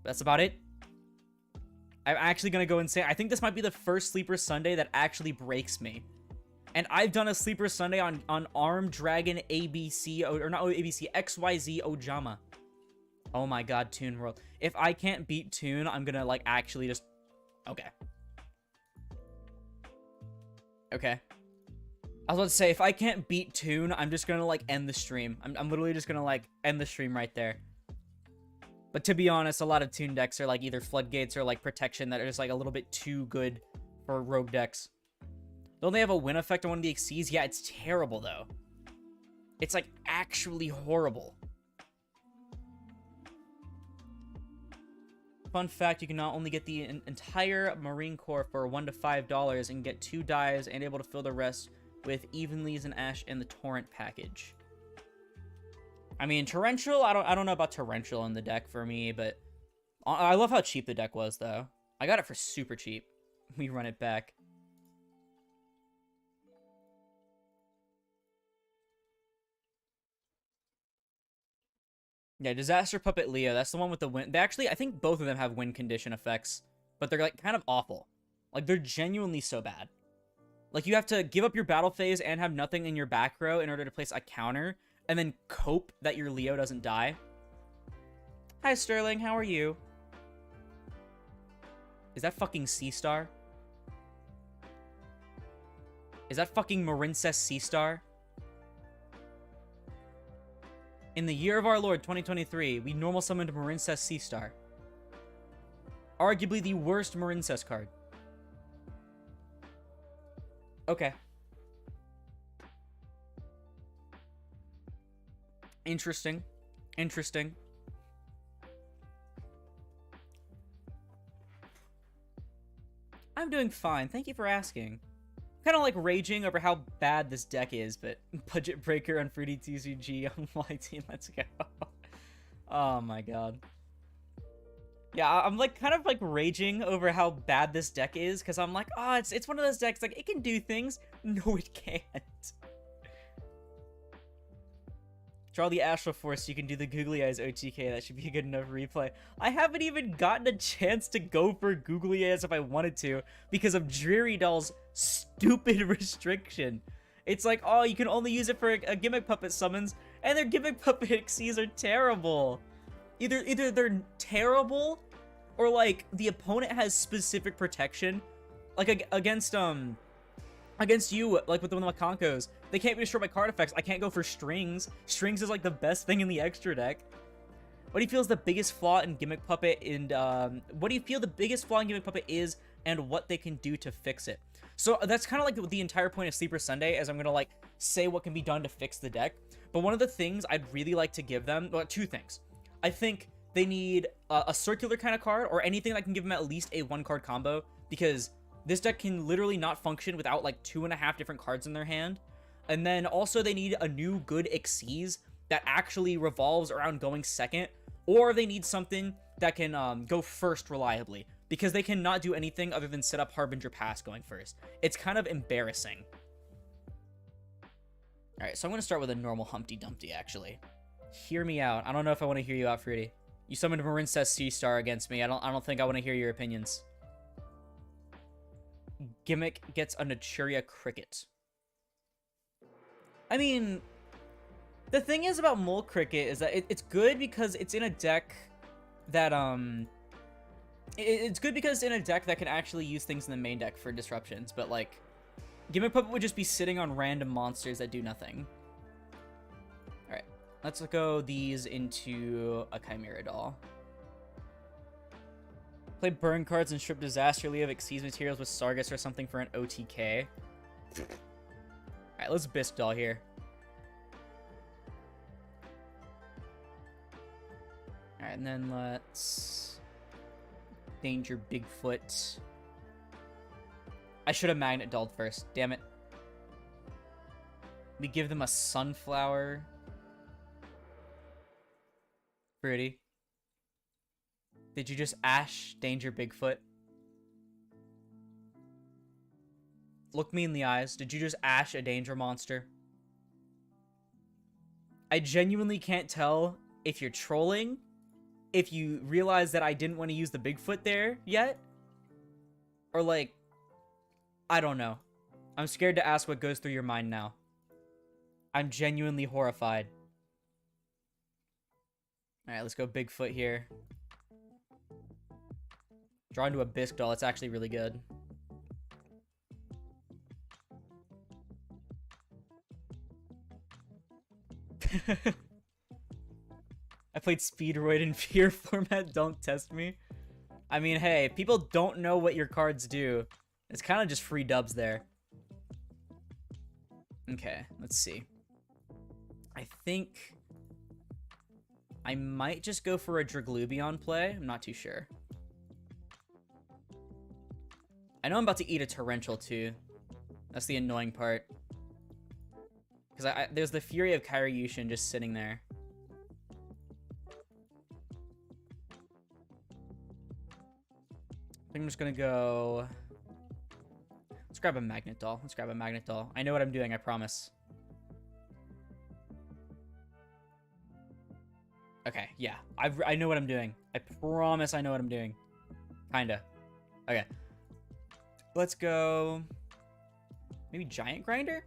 That's about it. I'm actually going to go and say, I think this might be the first Sleeper Sunday that actually breaks me. And I've done a Sleeper Sunday on Arm Dragon ABC, or not ABC, XYZ Ojama. Oh my god, Toon World. If I can't beat Toon, I'm going to, like, actually just... Okay. Okay. I was about to say, if I can't beat Toon, I'm just gonna, like, end the stream. I'm literally just gonna, like, end the stream right there. But to be honest, a lot of Toon decks are, like, either Floodgates or, like, Protection that are just, like, a little bit too good for Rogue decks. Don't they have a win effect on one of the Xyz? Yeah, it's terrible, though. It's, like, actually horrible. Fun fact, you can not only get the entire Marine Corps for $1 to $5 and get 2 dives and able to fill the rest with Evenlees and Ash and the Torrent package. I mean, Torrential, I don't know about Torrential in the deck for me, but I love how cheap the deck was, though. I got it for super cheap. We run it back. Yeah, Disaster Puppet Leo, that's the one with the win. They actually, I think both of them have win condition effects, but they're, like, kind of awful. Like, they're genuinely so bad. Like, you have to give up your battle phase and have nothing in your back row in order to place a counter, and then cope that your Leo doesn't die. Hi, Sterling, how are you? Is that fucking Sea-Star? Is that fucking Marincess Sea-Star? In the year of our Lord, 2023, we normal summoned Marincess Sea-Star. Arguably the worst Marincess card. Okay. Interesting. Interesting. I'm doing fine. Thank you for asking. Kind of like raging over how bad this deck is, but Budget Breaker on Fruity TCG on my team. Let's go. Oh my god. Yeah, I'm like kind of like raging over how bad this deck is, because I'm like, oh, it's one of those decks, like, it can do things. No, it can't. Draw the Astral Force so you can do the Googly Eyes OTK. That should be a good enough replay. I haven't even gotten a chance to go for Googly Eyes if I wanted to because of Dreary Doll's stupid restriction. It's like, oh, you can only use it for a Gimmick Puppet summons, and their Gimmick Puppet Xyz are terrible. Either they're terrible, or like the opponent has specific protection, like against you, like with the Makonkos, they can't be destroyed by card effects. I can't go for Strings. Strings is like the best thing in the extra deck. What do you feel is the biggest flaw in Gimmick Puppet, and what do you feel the biggest flaw in Gimmick Puppet is, and what they can do to fix it? So that's kind of like the entire point of Sleeper Sunday, as I'm gonna like say what can be done to fix the deck. But one of the things I'd really like to give them, well, 2 things. I think they need a circular kind of card, or anything that can give them at least a 1-card combo, because this deck can literally not function without like 2.5 different cards in their hand. And then also they need a new good Xyz that actually revolves around going second, or they need something that can go first reliably, because they cannot do anything other than set up Harbinger Pass going first. It's kind of embarrassing. Alright, so I'm going to start with a normal Humpty Dumpty, actually. Hear me out. I don't know if I want to hear you out, Fruity. You summoned Marincess Sea-Star against me. I don't think I want to hear your opinions. Gimmick gets a Naturia Cricket. I mean, the thing is about Mole Cricket is that it's good because it's in a deck that, it's good because it's in a deck that can actually use things in the main deck for disruptions, but, like, Gimmick Puppet would just be sitting on random monsters that do nothing. Alright, let's go these into a Chimera Doll. Play burn cards and strip Disaster Leo of Xyz materials with Sargus or something for an OTK. Alright, let's Bisque Doll here. Alright, and then let's Danger Bigfoot. I should have Magnet Dolled first. Damn it. We give them a Sunflower. Pretty. Did you just Ash Danger Bigfoot? Look me in the eyes. Did you just Ash a Danger Monster? I genuinely can't tell if you're trolling, if you realize that I didn't want to use the Bigfoot there yet, or like, I don't know. I'm scared to ask what goes through your mind now. I'm genuinely horrified. Alright, let's go Bigfoot here. Draw into a Bisque Doll. It's actually really good. I played Speedroid in Fear format. Don't test me. I mean, hey, people don't know what your cards do. It's kind of just free dubs there. Okay, let's see. I think I might just go for a Draglubion play. I'm not too sure. I know I'm about to eat a Torrential too. That's the annoying part. Because there's the Fury of Kairyu-Yushin just sitting there. I think I'm just gonna go... Let's grab a Magnet Doll. Let's grab a Magnet Doll. I know what I'm doing, I promise. Okay, yeah. I know what I'm doing. I promise I know what I'm doing. Kinda. Okay. Let's go... Maybe Giant Grinder?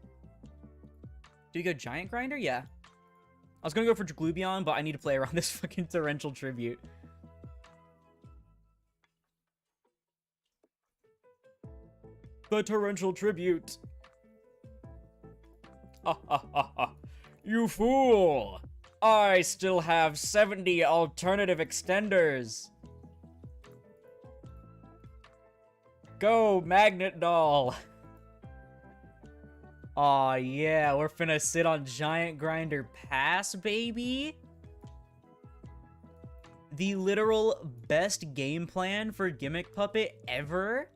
Do we go Giant Grinder? Yeah. I was gonna go for Draglubion, but I need to play around this fucking Torrential Tribute. The Torrential Tribute. Ha ha ha ha. You fool! I still have 70 alternative extenders. Go, Magnet Doll. Aw, yeah, we're finna sit on Giant Grinder Pass, baby. The literal best game plan for Gimmick Puppet ever.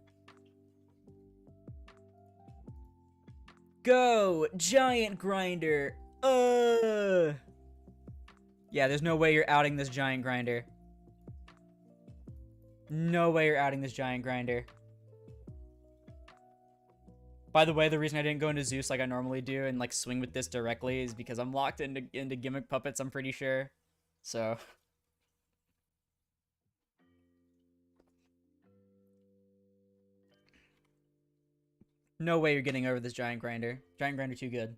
Go, Giant Grinder. Yeah, there's no way you're outing this Giant Grinder. No way you're outing this Giant Grinder. By the way, the reason I didn't go into Zeus like I normally do and like swing with this directly is because I'm locked into Gimmick Puppets, I'm pretty sure. So... No way you're getting over this Giant Grinder. Giant Grinder too good.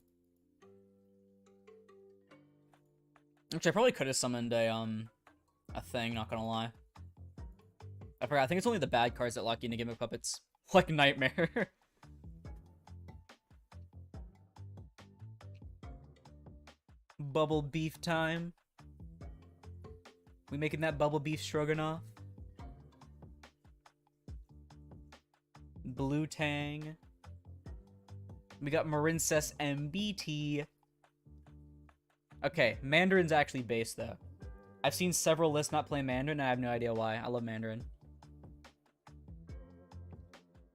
Actually, I probably could have summoned a thing, not gonna lie. I forgot, I think it's only the bad cards that lock you into Gimmick Puppets. Like Nightmare. Bubble beef time. We making that bubble beef stroganoff? Blue Tang. We got Marincess MBT. Okay, Mandarin's actually base, though. I've seen several lists not play Mandarin, and I have no idea why. I love Mandarin.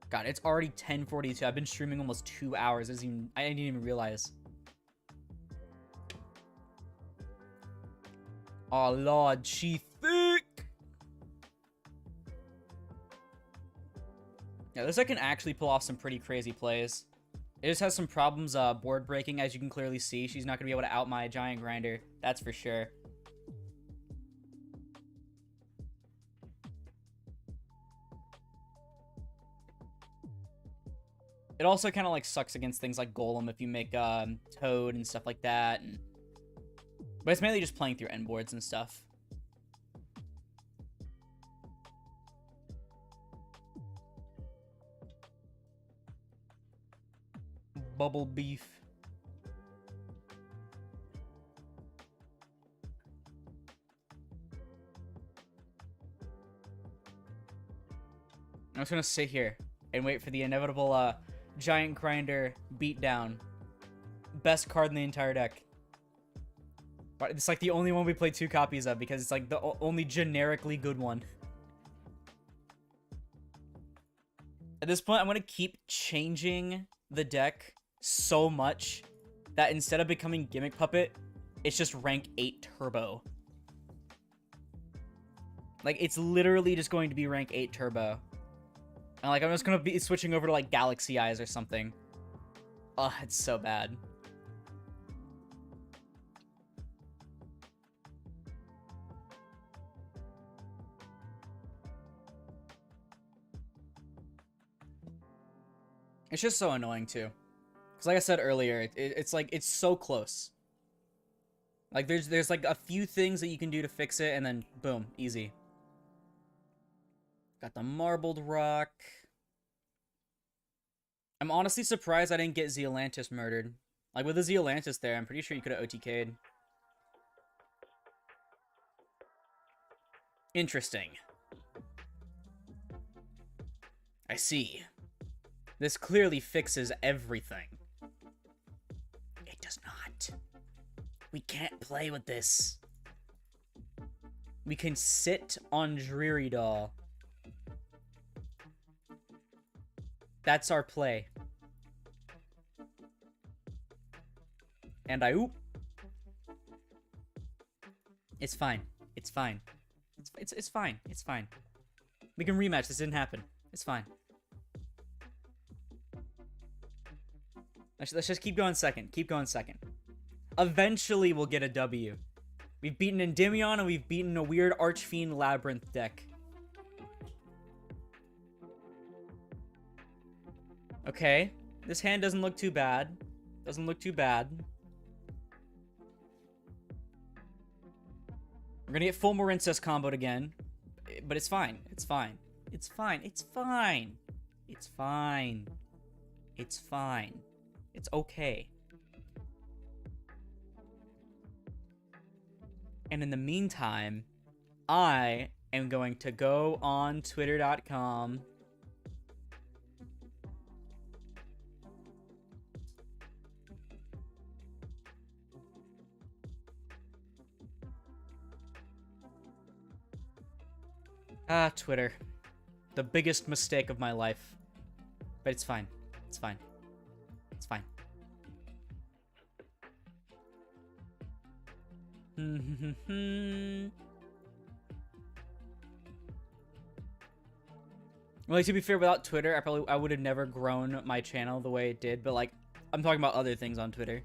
God, it's already 10:42. I've been streaming almost 2 hours. I didn't even realize. Oh, Lord, she thick! Yeah, this I can actually pull off some pretty crazy plays. It just has some problems board breaking, as you can clearly see. She's not going to be able to out my Giant Grinder. That's for sure. It also kind of like sucks against things like Golem if you make Toad and stuff like that. But it's mainly just playing through end boards and stuff. Bubble beef. I'm just gonna sit here and wait for the inevitable Giant Grinder beatdown. Best card in the entire deck. But it's like the only one we played 2 copies of because it's like the only generically good one. At this point, I'm gonna keep changing the deck so much that instead of becoming Gimmick Puppet, it's just rank 8 Turbo. Like, it's literally just going to be rank 8 Turbo. And like, I'm just gonna be switching over to like Galaxy Eyes or something. Ugh, it's so bad. It's just so annoying too. Because like I said earlier, it's like, it's so close. Like, there's like a few things that you can do to fix it, and then boom, easy. Got the Marbled Rock. I'm honestly surprised I didn't get Zeolantis murdered. Like, with the Zeolantis there, I'm pretty sure you could have OTK'd. Interesting. I see. This clearly fixes everything. We can't play with this. We can sit on Dreary Doll. That's our play. And I oop. It's fine. It's fine. It's fine. It's fine. We can rematch. This didn't happen. It's fine. Let's just keep going second. Keep going second. Eventually, we'll get a W. We've beaten Endymion, and we've beaten a weird Archfiend Labyrinth deck. Okay. This hand doesn't look too bad. Doesn't look too bad. We're gonna get full Marincess comboed again. But it's fine. It's fine. It's fine. It's fine. It's fine. It's fine. It's okay. And in the meantime, I am going to go on twitter.com Twitter. The biggest mistake of my life. But it's fine. It's fine. It's fine. Well, to be fair, without Twitter, I would have never grown my channel the way it did, but like, I'm talking about other things on Twitter.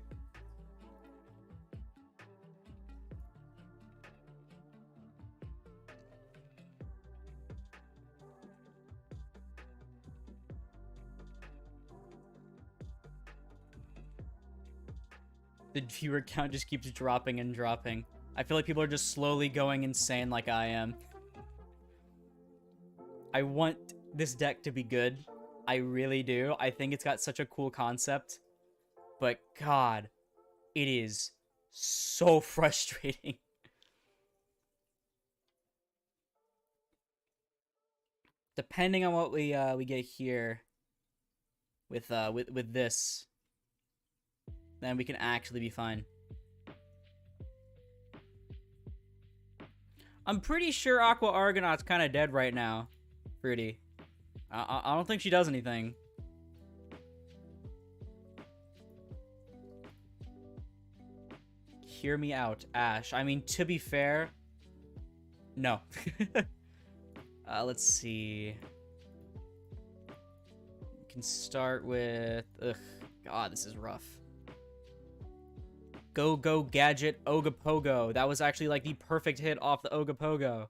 The viewer count just keeps dropping and dropping. I feel like people are just slowly going insane like I am. I want this deck to be good. I really do. I think it's got such a cool concept. But God, it is so frustrating. Depending on what we get here with this, then we can actually be fine. I'm pretty sure Aqua Argonaut's kind of dead right now. Pretty. I don't think she does anything. Hear me out, Ash. I mean, to be fair, no. Let's see. We can start with... Ugh. God, this is rough. Go Gadget Ogopogo. That was actually like the perfect hit off the Ogopogo.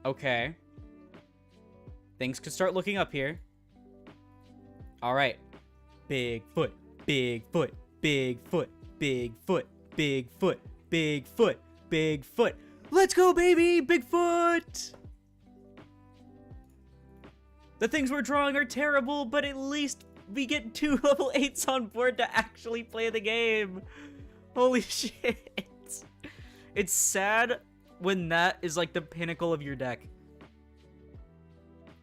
Okay. Things could start looking up here. Alright. Bigfoot. Bigfoot. Bigfoot. Bigfoot. Bigfoot. Bigfoot. Bigfoot. Let's go, baby! Bigfoot! The things we're drawing are terrible, but at least we get 2 level 8s on board to actually play the game. Holy shit. It's sad when that is like the pinnacle of your deck.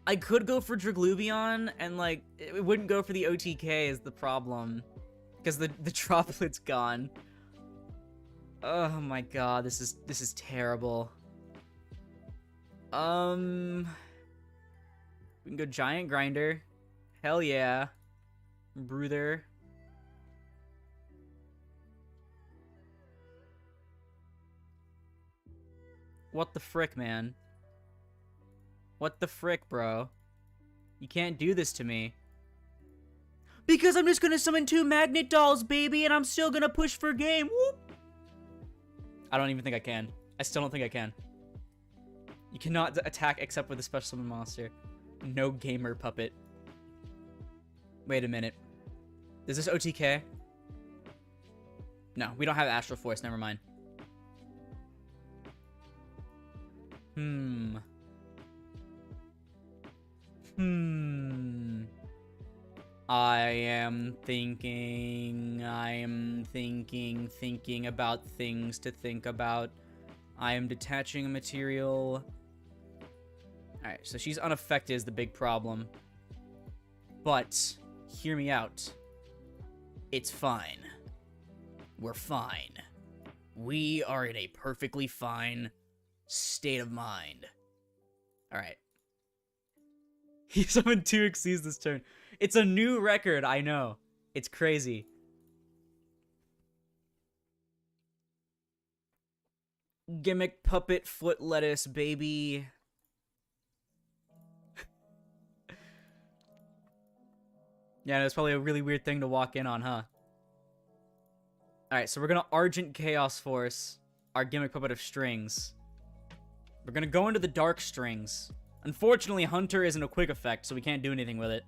I could go for Dragluvion, and like, it wouldn't go for the OTK is the problem. Because the droplet's gone. Oh my god, this is terrible. We can go Giant Grinder. Hell yeah. Bruther. What the frick, man? What the frick, bro? You can't do this to me. Because I'm just gonna summon 2 Magnet Dolls, baby, and I'm still gonna push for game. Whoop. I don't even think I can. I still don't think I can. You cannot attack except with a special summon monster. No gamer puppet. Wait a minute. Is this OTK? No, we don't have Astral Force. Never mind. I am thinking about things to think about. I am detaching a material. Alright, so she's unaffected is the big problem. But, hear me out. It's fine. We're fine. We are in a perfectly fine state of mind. Alright. He summoned 2 Xyz this turn. It's a new record, I know. It's crazy. Gimmick Puppet Foot Lettuce, baby. Yeah, that's probably a really weird thing to walk in on, huh? Alright, so we're gonna Argent Chaos Force our Gimmick Puppet of Strings. We're gonna go into the Dark Strings. Unfortunately, Hunter isn't a quick effect, so we can't do anything with it.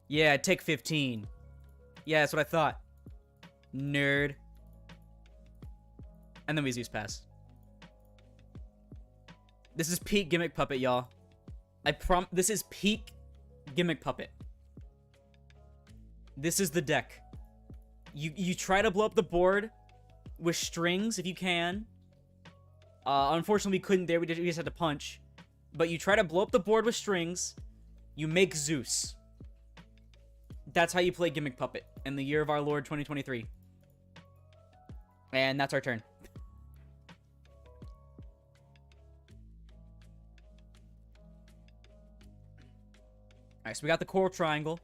Yeah, take 15. Yeah, that's what I thought. Nerd. And then we Zeus Pass. This is peak Gimmick Puppet, y'all. This is peak Gimmick Puppet. This is the deck. You try to blow up the board with strings if you can. Unfortunately, we couldn't there. We just had to punch. But you try to blow up the board with strings. You make Zeus. That's how you play Gimmick Puppet in the year of our Lord 2023. And that's our turn. Alright, so we got the Coral Triangle.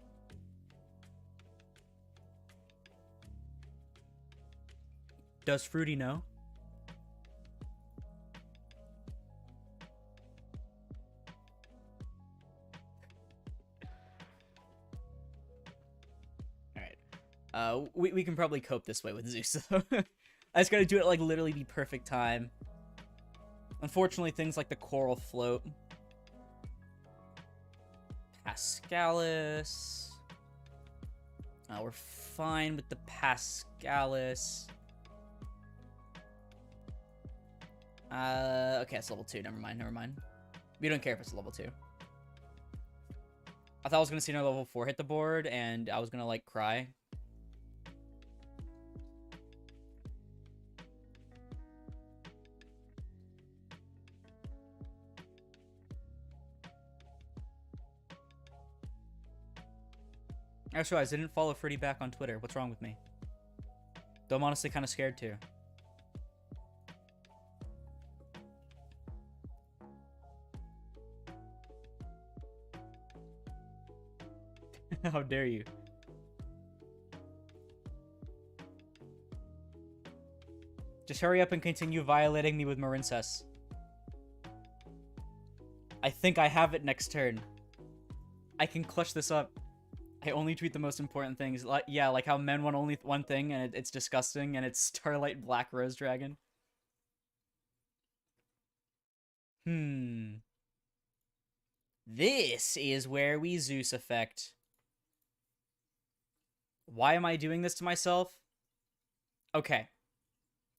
Does Fruity know? Alright. We can probably cope this way with Zeus, though. I just gotta do it, like, literally the perfect time. Unfortunately, things like the Coral Float. Pascalis. We're fine with the Pascalis. Okay, it's level 2. Never mind. We don't care if it's level 2. I thought I was gonna see another level 4 hit the board, and I was gonna, like, cry. I just realized I didn't follow Fruity back on Twitter. What's wrong with me? Though I'm honestly kind of scared too. How dare you? Just hurry up and continue violating me with Marincess. I think I have it next turn. I can clutch this up. I only tweet the most important things. Like, yeah, like how men want only one thing and it's disgusting and it's Starlight Black Rose Dragon. This is where we Zeus effect. Why am I doing this to myself? Okay.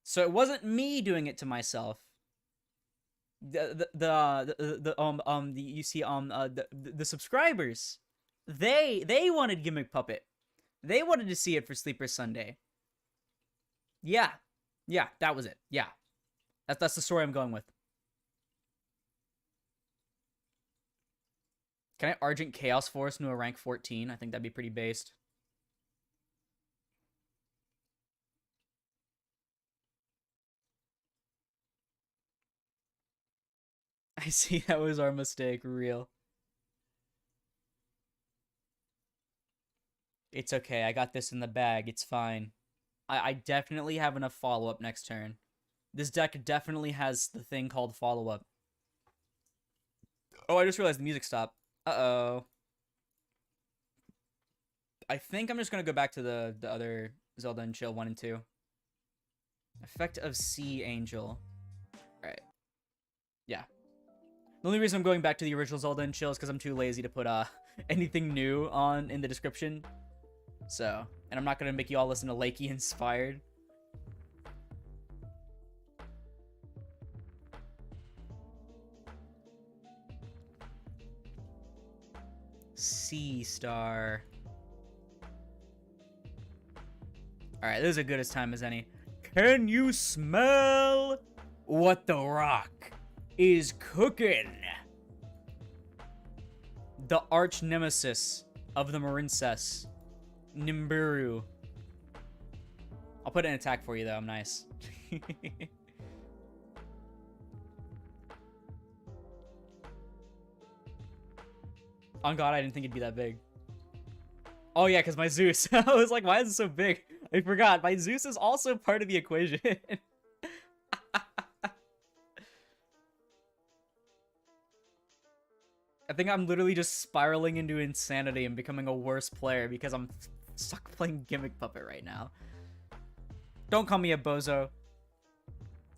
So it wasn't me doing it to myself. The subscribers, they wanted Gimmick Puppet. They wanted to see it for Sleeper Sunday. Yeah, that was it. Yeah, that's the story I'm going with. Can I Argent Chaos Force into a rank 14? I think that'd be pretty based. I see that was our mistake, real. It's okay, I got this in the bag, it's fine. I definitely have enough follow-up next turn. This deck definitely has the thing called follow-up. Oh, I just realized the music stopped. Uh-oh. I think I'm just gonna go back to the other Zelda and Chill 1 and 2. Effect of Sea Angel. Alright. Yeah. The only reason I'm going back to the original Zelda and Chill is because I'm too lazy to put anything new on in the description. So, and I'm not going to make you all listen to Lakey Inspired. Sea Star. Alright, this is as good as time as any. Can you smell what the rock is cooking? The arch nemesis of the Marincess, Nibiru. I'll put an attack for you, though. I'm nice. On God, I didn't think it'd be that big. Oh, yeah, because my Zeus. I was like, why is it so big? I forgot. My Zeus is also part of the equation. I think I'm literally just spiraling into insanity and becoming a worse player because I'm stuck playing Gimmick Puppet right now. Don't call me a bozo.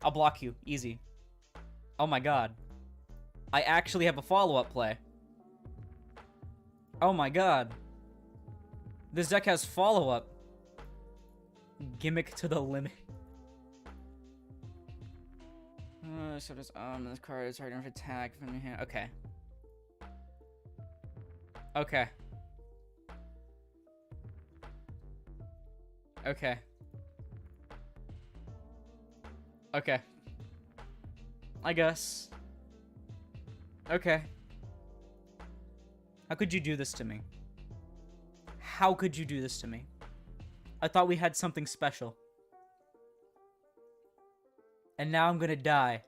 I'll block you. Easy. Oh my god. I actually have a follow-up play. Oh my god. This deck has follow-up. Gimmick to the limit. So does this card is hard enough to attack from your hand. Okay. Okay. Okay. Okay. I guess. Okay. How could you do this to me? How could you do this to me? I thought we had something special. And now I'm gonna die.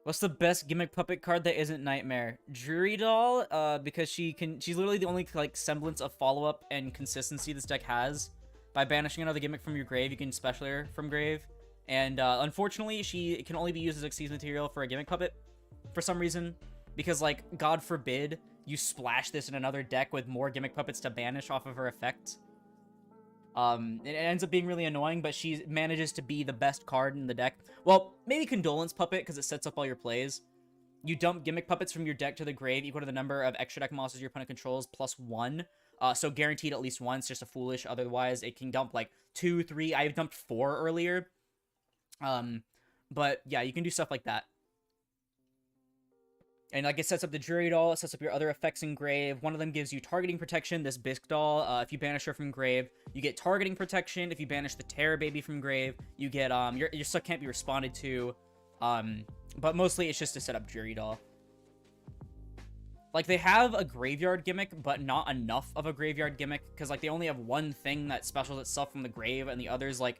What's the best Gimmick Puppet card that isn't Nightmare? Drury Doll, because she's literally the only, like, semblance of follow-up and consistency this deck has. By banishing another gimmick from your grave, you can special her from grave. And, unfortunately, she can only be used as Xyz material for a Gimmick Puppet for some reason. Because, like, God forbid you splash this in another deck with more Gimmick Puppets to banish off of her effect. It ends up being really annoying, but she manages to be the best card in the deck. Well, maybe Condolence Puppet, because it sets up all your plays. You dump Gimmick Puppets from your deck to the grave equal to the number of extra deck monsters your opponent controls plus 1. So guaranteed at least once, just a foolish. Otherwise, it can dump like 2, 3. I dumped 4 earlier. But yeah, you can do stuff like that. And like it sets up the Drury Doll, it sets up your other effects in grave. One of them gives you targeting protection, this Bisque Doll. If you banish her from grave, you get targeting protection. If you banish the Terror Baby from grave, you get your stuff can't be responded to. But mostly it's just to set up Drury Doll. Like they have a graveyard gimmick, but not enough of a graveyard gimmick, because like they only have one thing that specials itself from the grave, and the others like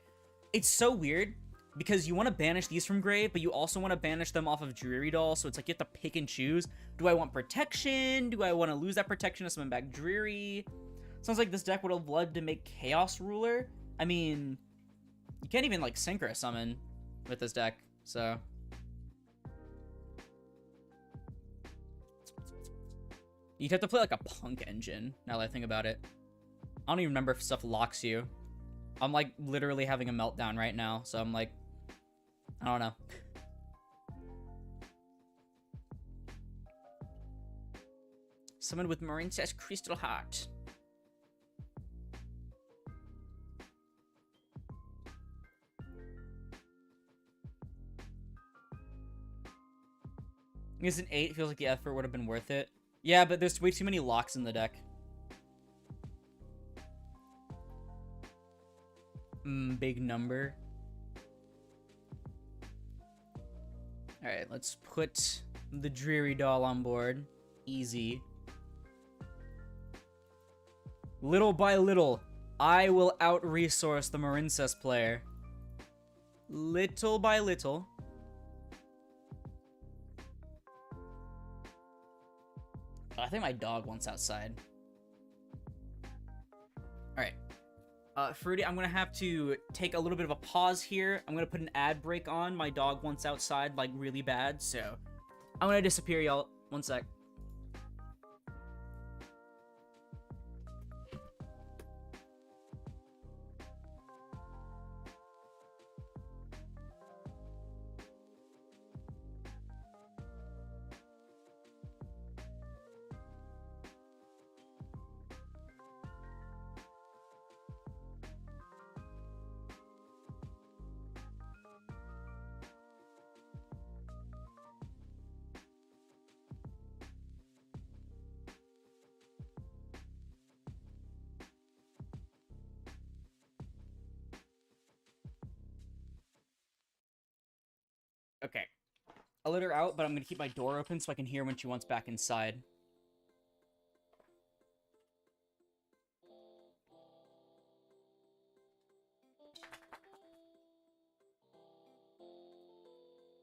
it's so weird. Because you want to banish these from grave, but you also want to banish them off of Drury Doll, so it's like you have to pick and choose. Do I want protection? Do I want to lose that protection to summon back Drury? Sounds like this deck would have loved to make Chaos Ruler. I mean, you can't even, like, Synchro summon with this deck, so... You'd have to play, like, a Punk engine, now that I think about it. I don't even remember if stuff locks you. I'm, like, literally having a meltdown right now, so I'm, like... I don't know. Summon with Marincess Crystal Heart. I guess an 8 feels like the effort would have been worth it. Yeah, but there's way too many locks in the deck. Big number. Alright, let's put the Drury Doll on board. Easy. Little by little, I will out-resource the Marincess player. Little by little. I think my dog wants outside. Alright. Fruity, I'm gonna have to take a little bit of a pause here. I'm gonna put an ad break on. My dog wants outside, like, really bad, so... I'm gonna disappear, y'all. One sec. Okay. I'll let her out, but I'm gonna keep my door open so I can hear when she wants back inside.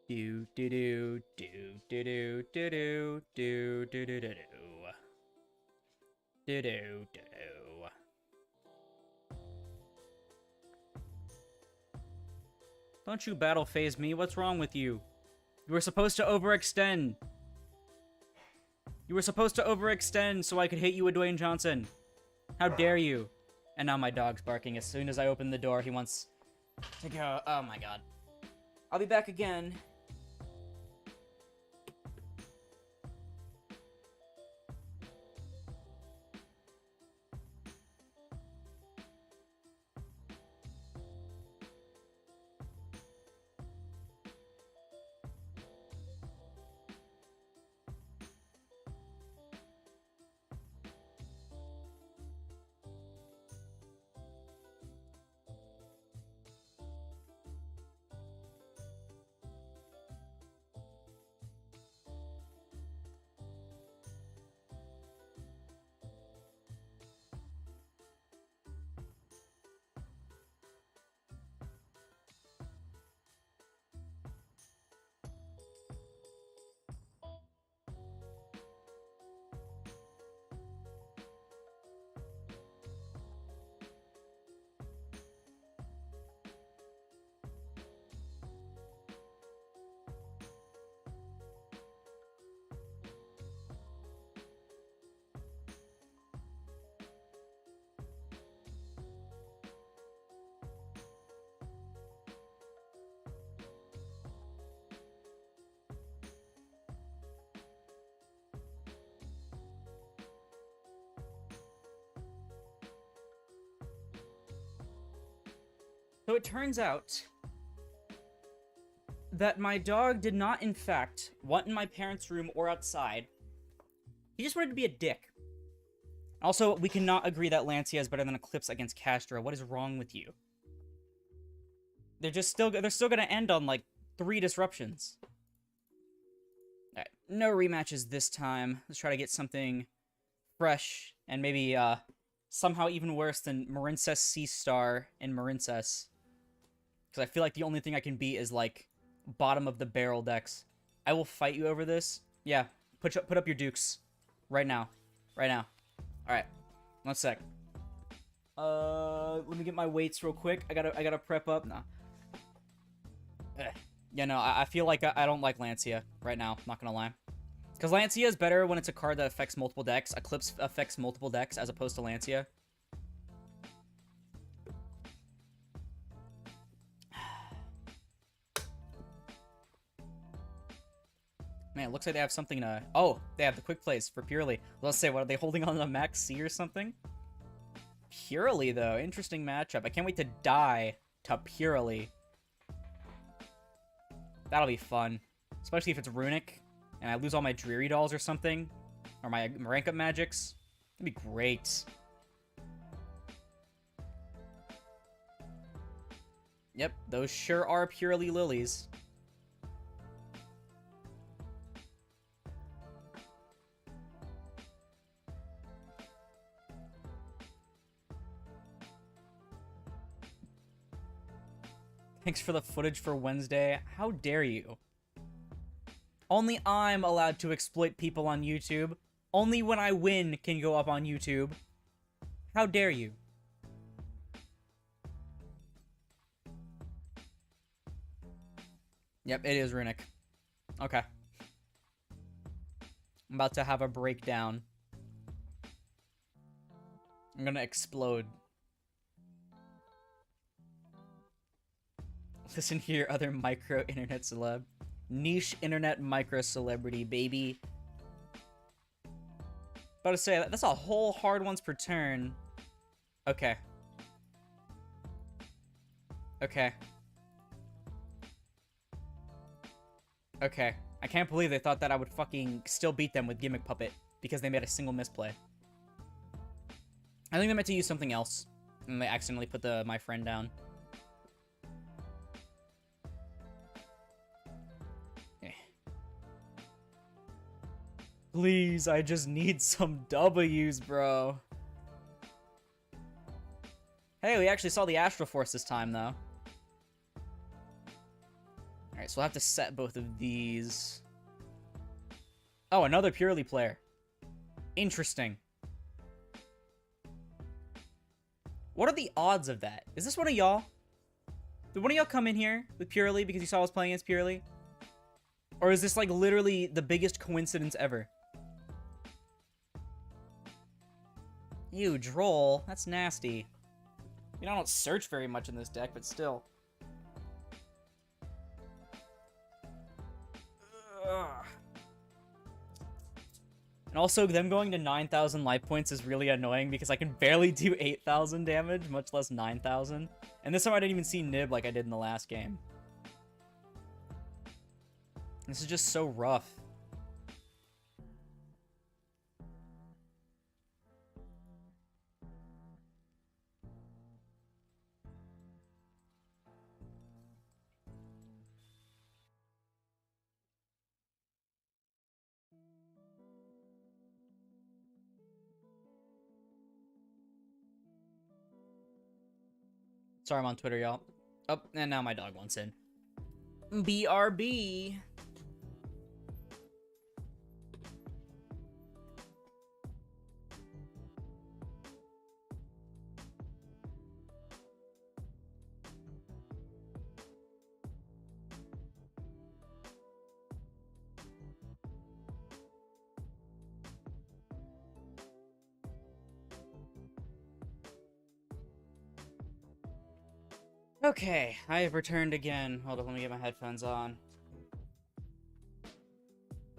Do do do do do do do do do do do do do do do do. Don't you battle phase me? What's wrong with you? You were supposed to overextend. You were supposed to overextend so I could hit you with Dwayne Johnson. How dare you? And now my dog's barking. As soon as I open the door, he wants to go. Oh my god. I'll be back again. So it turns out that my dog did not, in fact, want in my parents' room or outside. He just wanted to be a dick. Also, we cannot agree that Lancia is better than Eclipse against Castro. What is wrong with you? They're still gonna end on, like, 3 disruptions. Alright, no rematches this time. Let's try to get something fresh and maybe, somehow even worse than Marincess C-Star and Marincess. Because I feel like the only thing I can beat is, like, bottom of the barrel decks. I will fight you over this. Yeah, put up your dukes. Right now. Right now. Alright. 1 sec. Let me get my weights real quick. I gotta prep up. Nah. Yeah, no, I feel like I don't like Lancia right now. Not gonna lie. Because Lancia is better when it's a card that affects multiple decks. Eclipse affects multiple decks as opposed to Lancia. Man, it looks like they have something to... Oh, they have the quick plays for Purely. Let's say, what are they holding on to Max C or something? Purely, though. Interesting matchup. I can't wait to die to Purely. That'll be fun. Especially if it's Runic, and I lose all my Dreary Dolls or something. Or my rank up magics. That'd be great. Yep, those sure are Purely Lilies. Thanks for the footage for Wednesday. How dare you? Only I'm allowed to exploit people on YouTube. Only when I win can go up on YouTube. How dare you? Yep, it is Runic. Okay. I'm about to have a breakdown. I'm gonna explode. Listen here, other micro internet celeb. Niche internet micro celebrity, baby. About to say, that's a whole hard ones per turn. Okay. Okay. Okay. I can't believe they thought that I would fucking still beat them with Gimmick Puppet because they made a single misplay. I think they meant to use something else. And they accidentally put my friend down. Please, I just need some W's, bro. Hey, we actually saw the Astral Force this time, though. Alright, Alright, so we'll have to set both of these. Oh, another purely player. Interesting. What are the odds of that? Is this one of y'all? Did one of y'all come in here with purely because you saw us playing against purely? Or is this like literally the biggest coincidence ever? Ew, droll. That's nasty. I don't search very much in this deck, but still. Ugh. And also, them going to 9,000 life points is really annoying because I can barely do 8,000 damage, much less 9,000. And this time I didn't even see Nib like I did in the last game. This is just so rough. Sorry, I'm on Twitter, y'all. Oh, and now my dog wants in. BRB. Okay, I have returned again. Hold on, let me get my headphones on.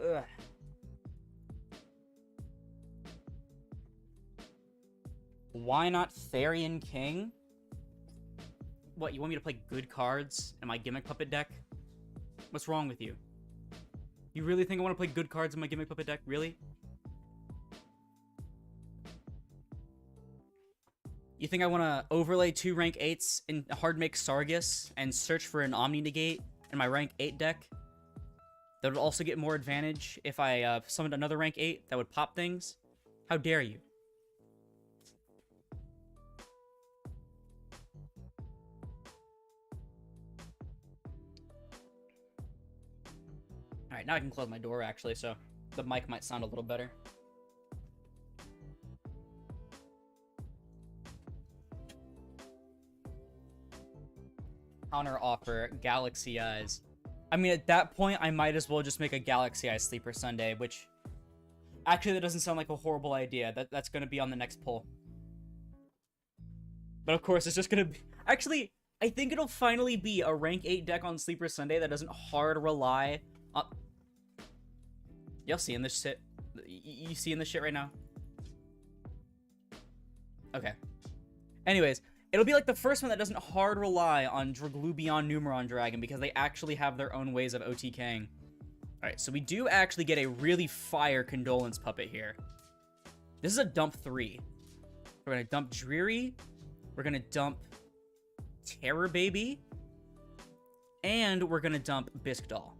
Ugh. Why not Therian King? What, you want me to play good cards in my Gimmick Puppet deck? What's wrong with you? You really think I want to play good cards in my Gimmick Puppet deck? Really? You think I want to overlay 2 rank 8s in hard make Sargus and search for an Omni Negate in my rank 8 deck? That would also get more advantage if I summoned another rank 8 that would pop things? How dare you? Alright, now I can close my door actually, so the mic might sound a little better. Counter offer, Galaxy Eyes. I mean, at that point, I might as well just make a Galaxy Eyes Sleeper Sunday, which... Actually, that doesn't sound like a horrible idea. That's going to be on the next poll. But of course, it's just going to be... Actually, I think it'll finally be a rank 8 deck on Sleeper Sunday that doesn't hard rely on... Y'all seeing this shit? You seeing this shit right now? Okay. Anyways... It'll be like the first one that doesn't hard rely on Draglubion Numeron Dragon because they actually have their own ways of OTKing. Alright, so we do actually get a really fire Condolence Puppet here. This is a dump 3. We're going to dump Dreary. We're going to dump Terror Baby. And we're going to dump Bisque Doll.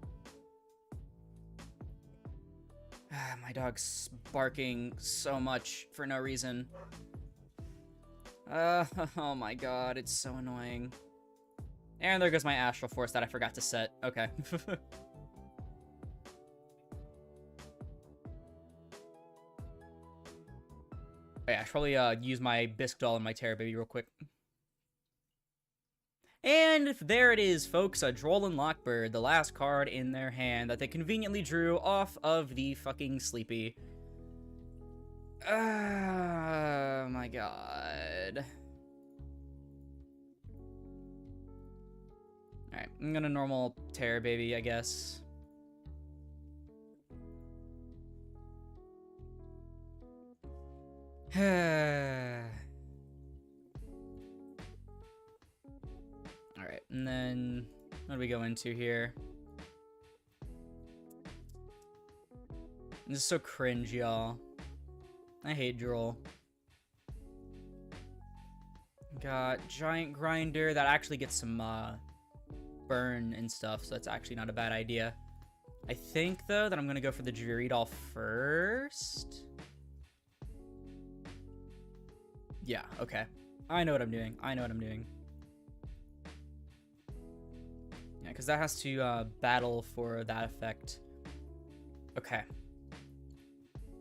My dog's barking so much for no reason. Oh my god, it's so annoying. And there goes my Astral Force that I forgot to set. Okay. Oh yeah, I should probably use my Bisque Doll and my Terror Baby real quick. And there it is, folks, a Droll and Lockbird, the last card in their hand that they conveniently drew off of the fucking Sleepy. Oh my god. Alright, I'm gonna normal Terror Baby, I guess. Alright, and then what do we go into here? This is so cringe, y'all. I hate Droll. Got Giant Grinder. That actually gets some burn and stuff, so that's actually not a bad idea. I think, though, that I'm going to go for the Dreary Doll first. Yeah, okay. I know what I'm doing. I know what I'm doing. Yeah, because that has to battle for that effect. Okay.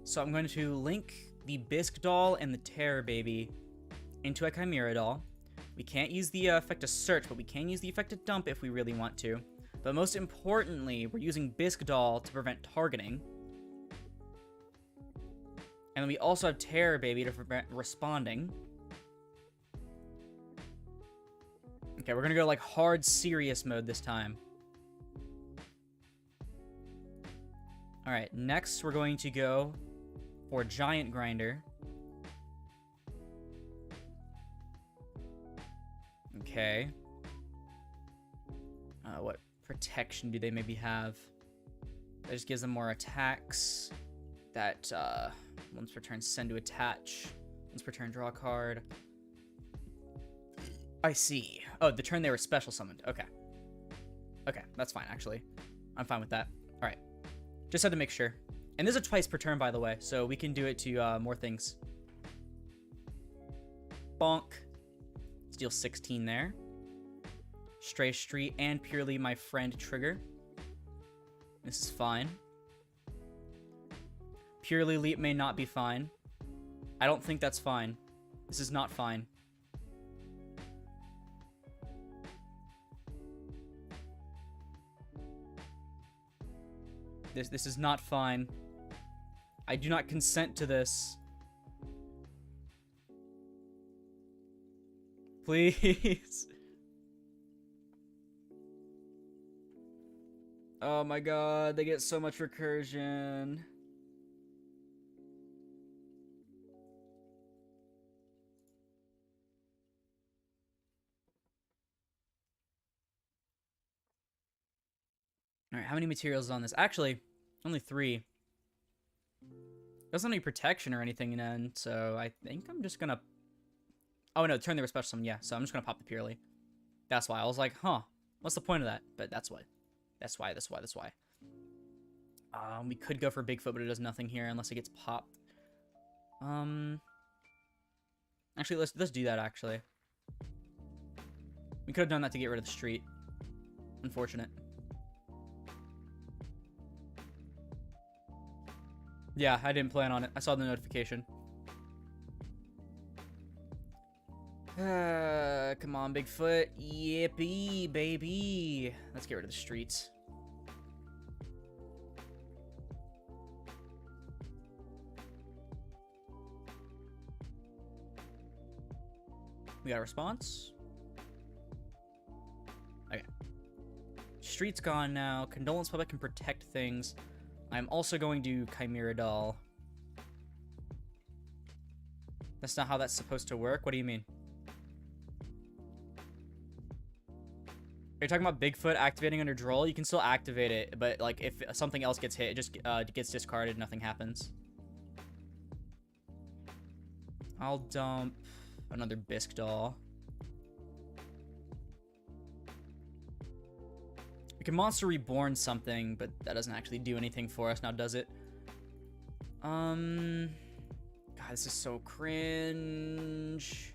So I'm going to link the Bisque doll and the Terror Baby into a Chimera doll. We can't use the effect to search, but we can use the effect to dump if we really want to. But most importantly, we're using Bisque doll to prevent targeting. And then we also have Terror Baby to prevent responding. Okay, we're gonna go like hard serious mode this time. Alright, next we're going to go for Giant Grinder. Okay. What protection do they maybe have? That just gives them more attacks. That, once per turn, send to attach. Once per turn, draw a card. I see. Oh, the turn they were special summoned. Okay. Okay, that's fine, actually. I'm fine with that. Alright. Just had to make sure. And this is twice per turn, by the way, so we can do it to more things. Bonk. Steal 16 there. Stray Street and Purely My Friend trigger. This is fine. Purely Leap may not be fine. I don't think that's fine. This is not fine. This is not fine. I do not consent to this. Please. Oh my god, they get so much recursion. Alright, how many materials is on this? Actually, only 3. Doesn't have any protection or anything in end, so I think I'm just gonna... Oh no, turn they were special summon, yeah, so I'm just gonna pop the Purely. That's why. I was like, huh, what's the point of that? But that's why. That's why. We could go for Bigfoot, but it does nothing here unless it gets popped. Actually, let's do that, actually. We could have done that to get rid of the street. Unfortunate. Yeah, I didn't plan on it. I saw the notification. Come on, Bigfoot. Yippee, baby. Let's get rid of the streets. We got a response. Okay. Street's gone now. Condolence Puppet can protect things. I'm also going to Chimera Doll. That's not how that's supposed to work? What do you mean? Are you talking about Bigfoot activating under Droll? You can still activate it, but like if something else gets hit, it just gets discarded, nothing happens. I'll dump another Bisque doll. We can Monster Reborn something, but that doesn't actually do anything for us now, does it? God, this is so cringe.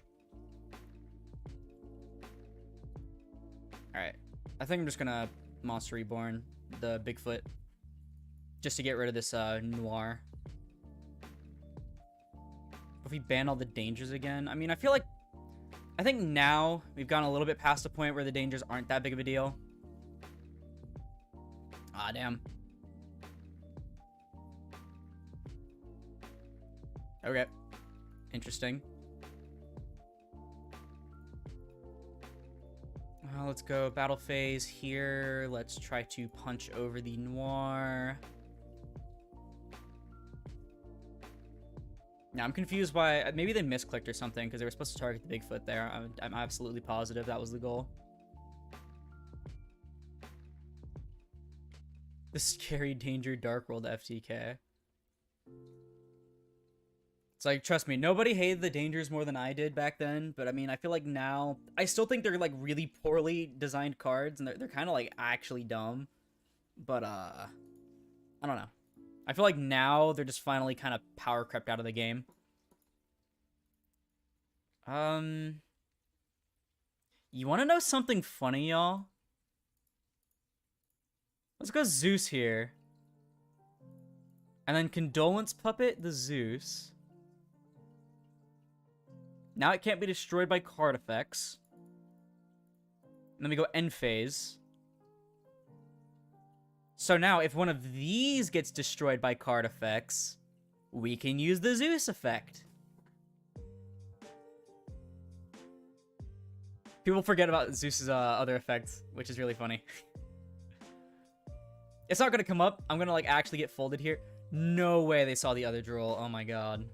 Alright. I think I'm just gonna Monster Reborn the Bigfoot. Just to get rid of this Noir. If we ban all the dangers again, I mean, I think now we've gone a little bit past the point where the dangers aren't that big of a deal. Ah, damn. Okay. Interesting. Let's go battle phase here. Let's try to punch over the Noir. Now, I'm confused why... Maybe they misclicked or something, because they were supposed to target the Bigfoot there. I'm absolutely positive that was the goal. The Scary Danger Dark World FTK. It's like, trust me, nobody hated the dangers more than I did back then, but I mean, I feel like now... I still think they're, like, really poorly designed cards, and they're kind of, like, actually dumb. But, I don't know. I feel like now they're just finally kind of power crept out of the game. You want to know something funny, y'all? Let's go Zeus here. And then Condolence Puppet the Zeus. Now it can't be destroyed by card effects. And then we go end phase. So now if one of these gets destroyed by card effects, we can use the Zeus effect. People forget about Zeus's other effects, which is really funny. It's not gonna come up. I'm gonna like actually get folded here. No way they saw the other drool. Oh my god.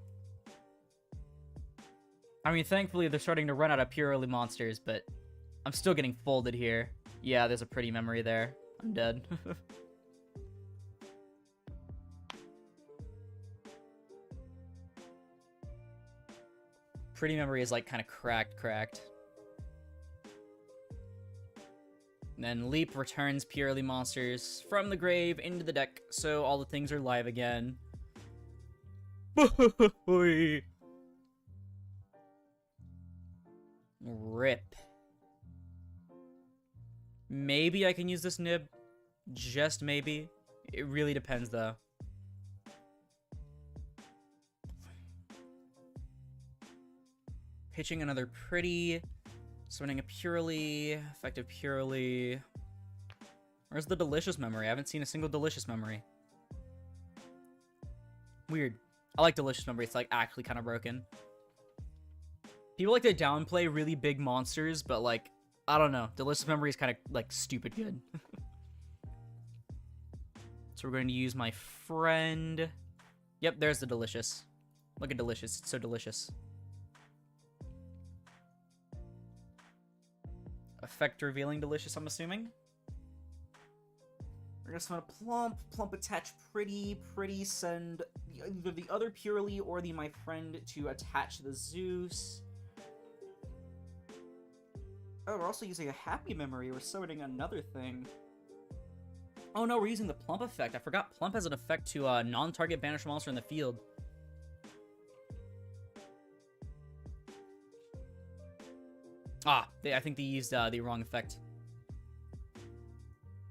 I mean, thankfully they're starting to run out of purely monsters, but I'm still getting folded here. Yeah, there's a pretty memory there. I'm dead. Pretty memory is like kind of cracked. And then Leap returns purely monsters from the grave into the deck, so all the things are live again. Rip. Maybe I can use this nib. Just maybe. It really depends, though. Pitching another pretty. Summoning a purely. Effective purely. Where's the delicious memory? I haven't seen a single delicious memory. Weird. I like delicious memory. It's like actually kind of broken. People like to downplay really big monsters, but like, I don't know. Delicious memory is kind of like stupid good. So we're going to use my friend. Yep, there's the delicious. Look at delicious. It's so delicious. Effect revealing delicious, I'm assuming. We're gonna summon a plump attach pretty, send either the other purely or the my friend to attach the Zeus. Oh, we're also using a happy memory. We're summoning another thing. Oh no, we're using the plump effect. I forgot plump has an effect to non-target banish monster in the field. Ah, I think they used the wrong effect.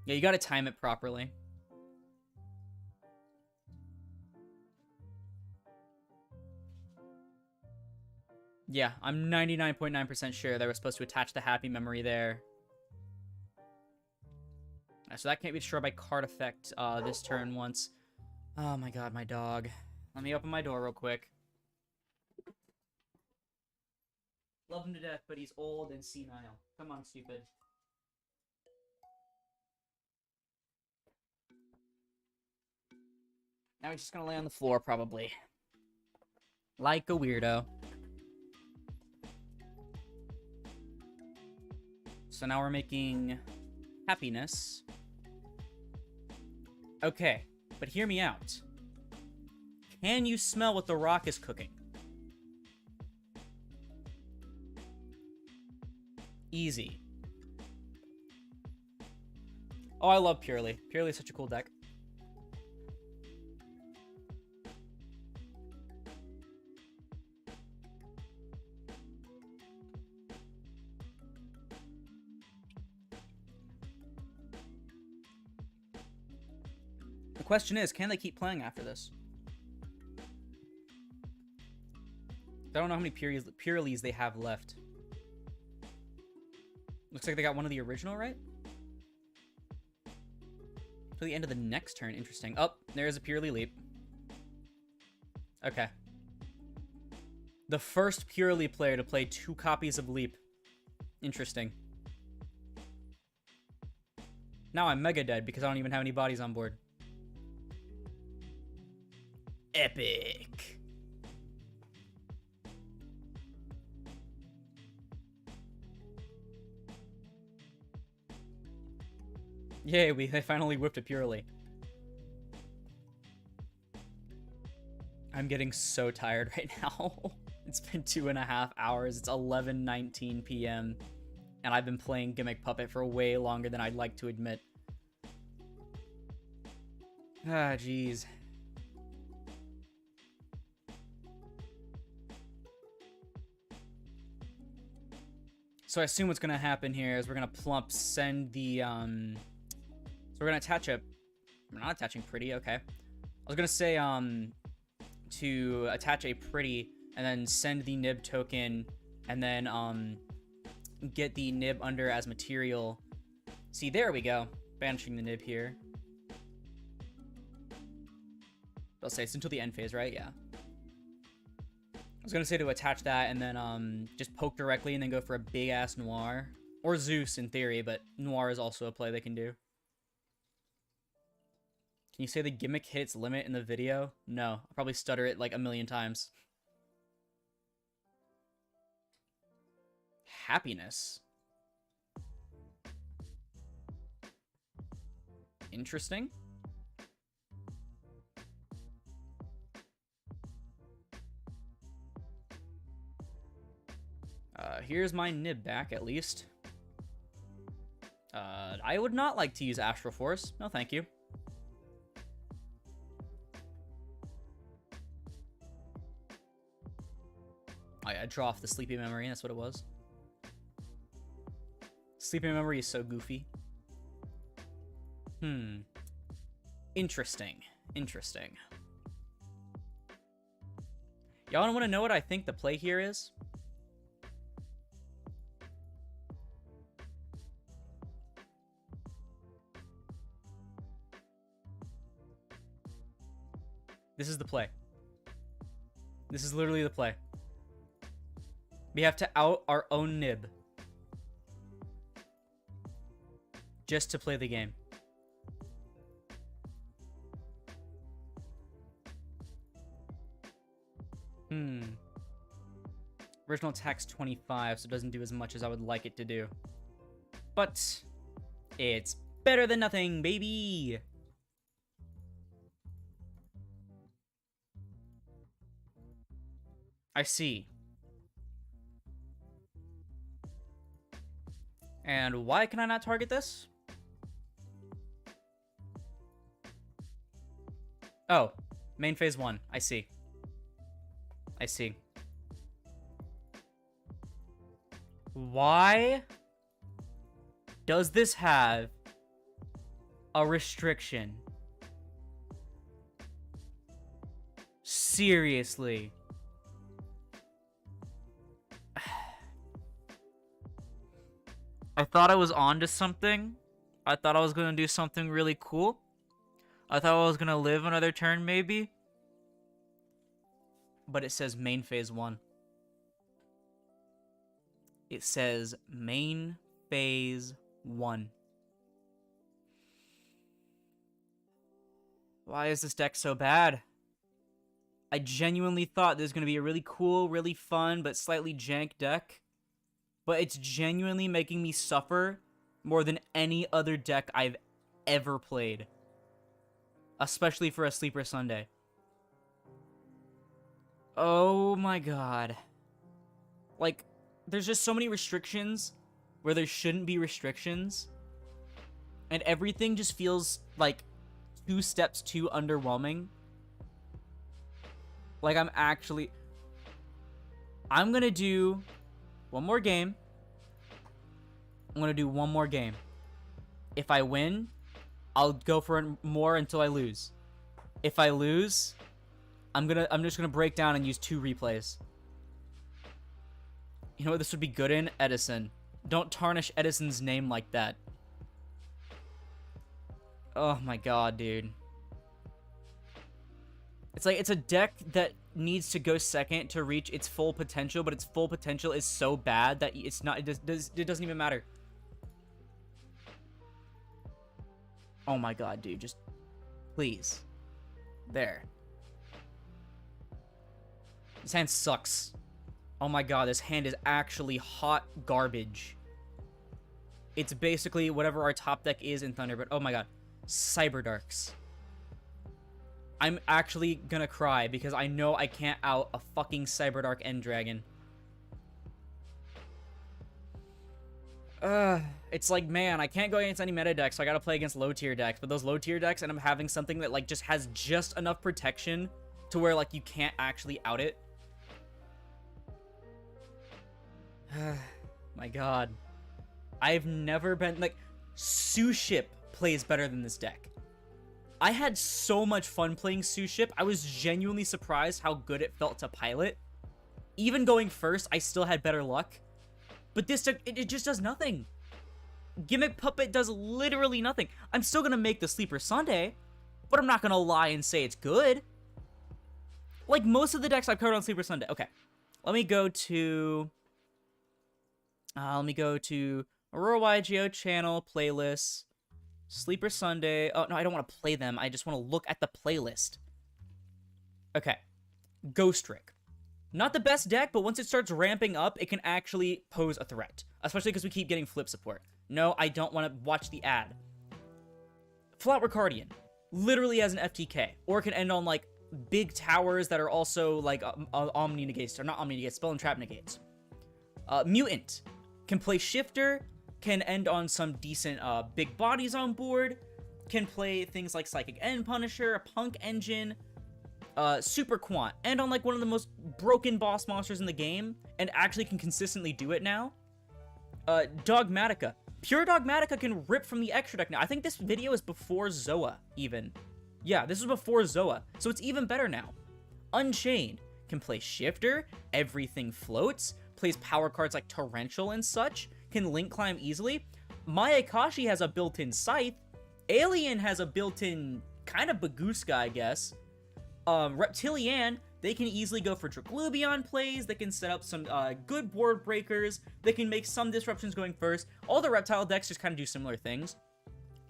Yeah, you gotta time it properly. Yeah, I'm 99.9% sure they were supposed to attach the happy memory there. So that can't be destroyed by card effect this turn once. Oh my god, my dog. Let me open my door real quick. Love him to death, but he's old and senile. Come on, stupid. Now he's just gonna lay on the floor, probably. Like a weirdo. So now we're making happiness. Okay, but hear me out. Can you smell what the rock is cooking? Easy. Oh, I love Purely. Purely is such a cool deck. The question is, can they keep playing after this? I don't know how many Purelies they have left. Looks like they got one of the original, right? To the end of the next turn. Interesting. Oh, there's a Purely Leap. Okay. The first Purely player to play 2 copies of Leap. Interesting. Now I'm mega dead because I don't even have any bodies on board. Epic. Yay, they finally whipped a Purely. I'm getting so tired right now. It's been 2.5 hours. It's 11:19 p.m. And I've been playing Gimmick Puppet for way longer than I'd like to admit. Ah, jeez. So I assume what's gonna happen here is we're gonna plump, send the so we're gonna attach a... We're not attaching pretty, okay. I was gonna say, to attach a pretty, and then send the nib token, and then, get the nib under as material. See, there we go. Banishing the nib here. I'll say it's until the end phase, right? Yeah. I was gonna say to attach that and then just poke directly and then go for a big ass Noir. Or Zeus in theory, but Noir is also a play they can do. Can you say the gimmick hit its limit in the video? No. I'll probably stutter it like a million times. Happiness. Interesting. Here's my nib back, at least. I would not like to use Astral Force. No, thank you. Oh, yeah, draw off the Sleepy Memory. That's what it was. Sleepy Memory is so goofy. Interesting. Interesting. Y'all want to know what I think the play here is? This is the play. This is literally the play. We have to out our own nib. Just to play the game. Original attack's 25, so it doesn't do as much as I would like it to do. But it's better than nothing, baby! I see. And why can I not target this? Oh, main phase 1. I see. I see. Why does this have a restriction? Seriously. I thought I was onto something. I thought I was gonna do something really cool. I thought I was gonna live another turn, maybe. But it says main phase 1. It says main phase 1. Why is this deck so bad? I genuinely thought this was gonna be a really cool, really fun, but slightly jank deck. But it's genuinely making me suffer more than any other deck I've ever played. Especially for a Sleeper Sunday. Oh my god. Like, there's just so many restrictions where there shouldn't be restrictions. And everything just feels like 2 steps too underwhelming. Like, I'm gonna do one more game. I'm gonna do one more game. If I win, I'll go for more until I lose. If I lose, I'm just gonna break down and use 2 replays. You know what this would be good in? Edison. Don't tarnish Edison's name like that. Oh my god, dude. It's like, it's a deck that needs to go second to reach its full potential, but its full potential is so bad that it's not, it doesn't even matter. Oh my god, dude, just please. There. This hand sucks. Oh my god, this hand is actually hot garbage. It's basically whatever our top deck is in Thunder, but oh my god. Cyberdarks. I'm actually gonna cry because I know I can't out a fucking Cyberdark End Dragon. It's like, man, I can't go against any meta decks, so I gotta play against low tier decks. But those low tier decks, and I'm having something that like just has just enough protection to where like you can't actually out it. My god. I've never been like Suship plays better than this deck. I had so much fun playing Suship. I was genuinely surprised how good it felt to pilot. Even going first, I still had better luck. But this deck, it just does nothing. Gimmick Puppet does literally nothing. I'm still going to make the Sleeper Sunday, but I'm not going to lie and say it's good. Like most of the decks I've covered on Sleeper Sunday. Okay, let me go to Aurora YGO channel, playlists, Sleeper Sunday. Oh, no, I don't want to play them. I just want to look at the playlist. Okay, Ghost Trick. Not the best deck, but once it starts ramping up, it can actually pose a threat. Especially because we keep getting flip support. No, I don't want to watch the ad. Flower Guardian. Literally as an FTK. Or it can end on, like, big towers that are also, like, Omni negates. Or not Omni negates, Spell and Trap negates. Mutant. Can play Shifter. Can end on some decent big bodies on board. Can play things like Psychic End Punisher, Punk Engine, Super Quant, and on like one of the most broken boss monsters in the game, and actually can consistently do it now. Dogmatica. Pure Dogmatica can rip from the extra deck now. I think this video is before Zoa, even. Yeah, this was before Zoa, so it's even better now. Unchained. Can play Shifter, Everything Floats, plays power cards like Torrential and such, can link climb easily. Mayakashi has a built-in Scythe. Alien has a built-in kind of Bagooska, I guess. Reptilian, they can easily go for Draglubion plays, they can set up some good board breakers, they can make some disruptions going first. All the Reptile decks just kind of do similar things.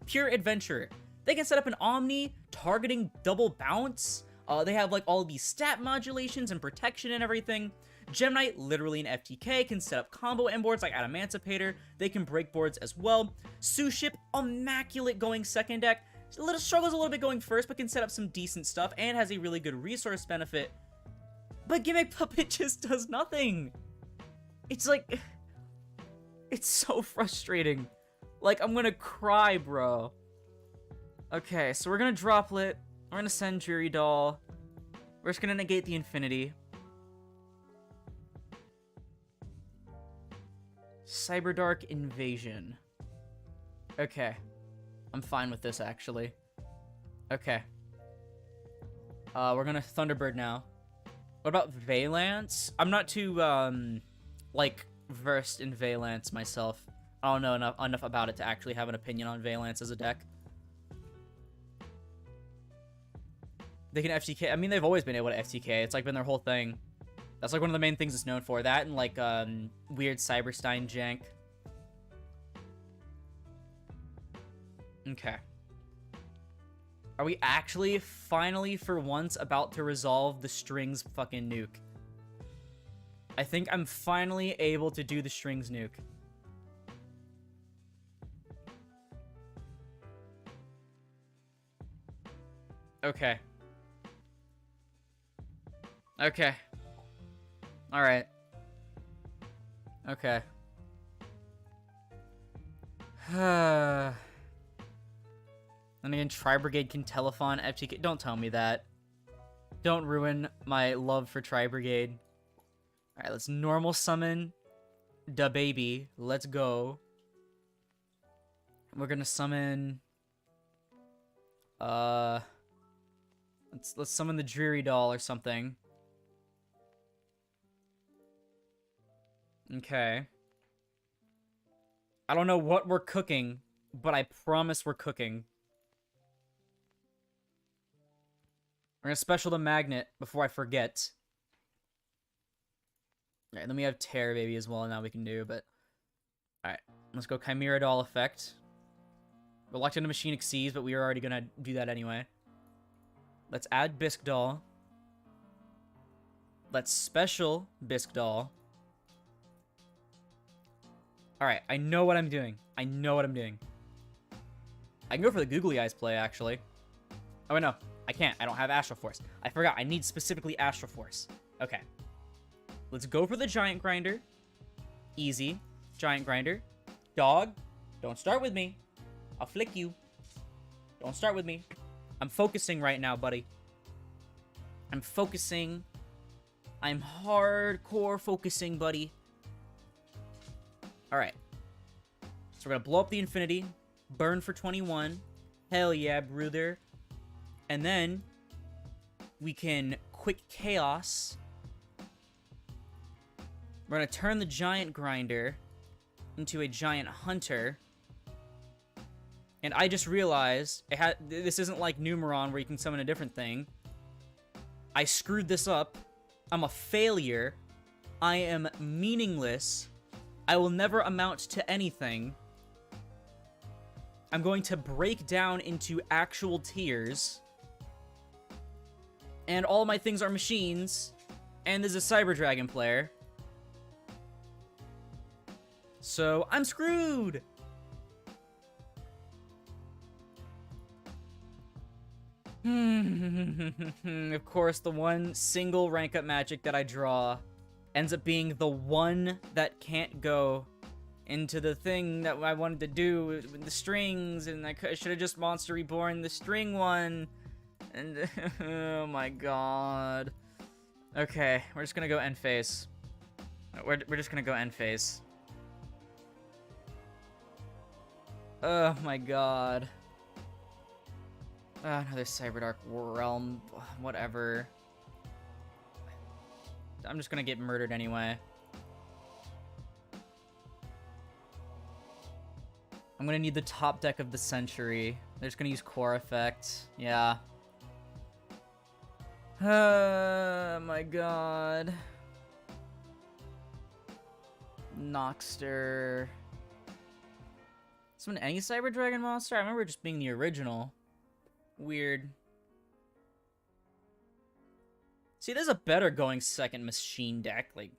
Pure Adventurer, they can set up an Omni, targeting double bounce, they have like all of these stat modulations and protection and everything. Gemini, literally an FTK, can set up combo end boards like Adamancipator, they can break boards as well. Suship, immaculate going second deck, struggles a little bit going first, but can set up some decent stuff, and has a really good resource benefit. But Gimmick Puppet just does nothing. It's like, it's so frustrating. Like, I'm gonna cry, bro. Okay, so we're gonna Droplet, we're gonna send Jury Doll, we're just gonna negate the Infinity. Cyberdark Invasion. Okay. I'm fine with this, actually. Okay. We're gonna Thunderbird now. What about Valance? I'm not too, like, versed in Valance myself. I don't know enough about it to actually have an opinion on Valance as a deck. They can FTK. I mean, they've always been able to FTK. It's, like, been their whole thing. That's, like, one of the main things it's known for. That and, like, weird Cyberstein jank. Okay. Are we actually, finally, for once, about to resolve the strings fucking nuke? I think I'm finally able to do the strings nuke. Okay. Okay. Alright. Okay. And again, Tri-Brigade can Telephone FTK. Don't tell me that. Don't ruin my love for Tri-Brigade. Alright, let's normal summon da baby. Let's go. We're gonna summon... Let's summon the Dreary Doll or something. Okay. I don't know what we're cooking, but I promise we're cooking. We're gonna special the Magnet before I forget. Alright, then we have Terror Baby as well, now we can do, but... Alright, let's go Chimera Doll effect. Reluctant to Machine Exceeds, but we are already gonna do that anyway. Let's add Bisque Doll. Let's special Bisque Doll. Alright, I know what I'm doing. I know what I'm doing. I can go for the Googly Eyes play, actually. Oh, wait, no. I can't. I don't have Astral Force. I forgot. I need specifically Astral Force. Okay. Let's go for the Giant Grinder. Easy. Giant Grinder. Dog, don't start with me. I'll flick you. Don't start with me. I'm focusing right now, buddy. I'm focusing. I'm hardcore focusing, buddy. Alright. So we're going to blow up the Infinity. Burn for 21. Hell yeah, brother. And then we can quick chaos. We're going to turn the giant grinder into a giant hunter. And I just realized this isn't like Numeron where you can summon a different thing. I screwed this up. I'm a failure. I am meaningless. I will never amount to anything. I'm going to break down into actual tiers. And all my things are machines. And there's a Cyber Dragon player. So I'm screwed! Of course, the one single rank up magic that I draw ends up being the one that can't go into the thing that I wanted to do with the strings, and I should have just Monster Reborn the string one. And oh my god. Okay, we're just gonna go end phase. We're just gonna go end phase. Oh my god. Another Cyberdark Realm. Whatever. I'm just gonna get murdered anyway. I'm gonna need the top deck of the century. They're just gonna use Core Effect. Yeah. Oh my god. Noxter. Summon any Cyber Dragon monster? I remember it just being the original. Weird. See, there's a better going second machine deck. Like,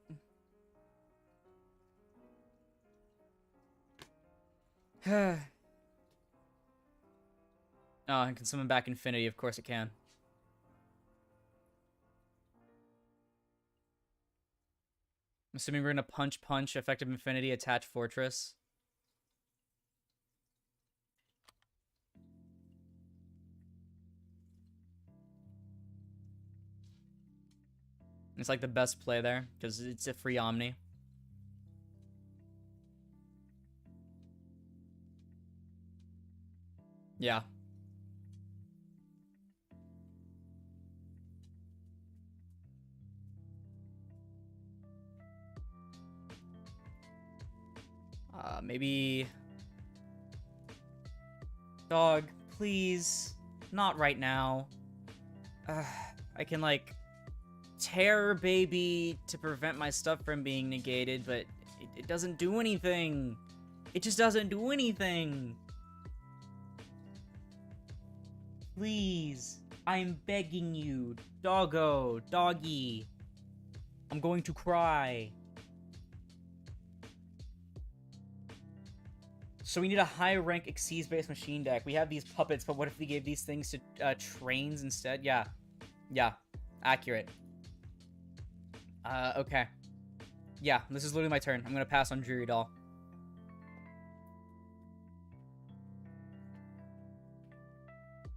oh, I can summon back Infinity. Of course it can. I'm assuming we're gonna punch, effective Infinity, attach Fortress. It's like the best play there, because it's a free Omni. Yeah. Maybe... Dog, please. Not right now. I can, like, Terror Baby to prevent my stuff from being negated, but it doesn't do anything. It just doesn't do anything. Please. I'm begging you. Doggo. Doggy. I'm going to cry. So we need a high rank Xyz-based machine deck. We have these puppets, but what if we gave these things to trains instead? Yeah. Yeah. Accurate. Okay. Yeah, this is literally my turn. I'm gonna pass on Jury Doll.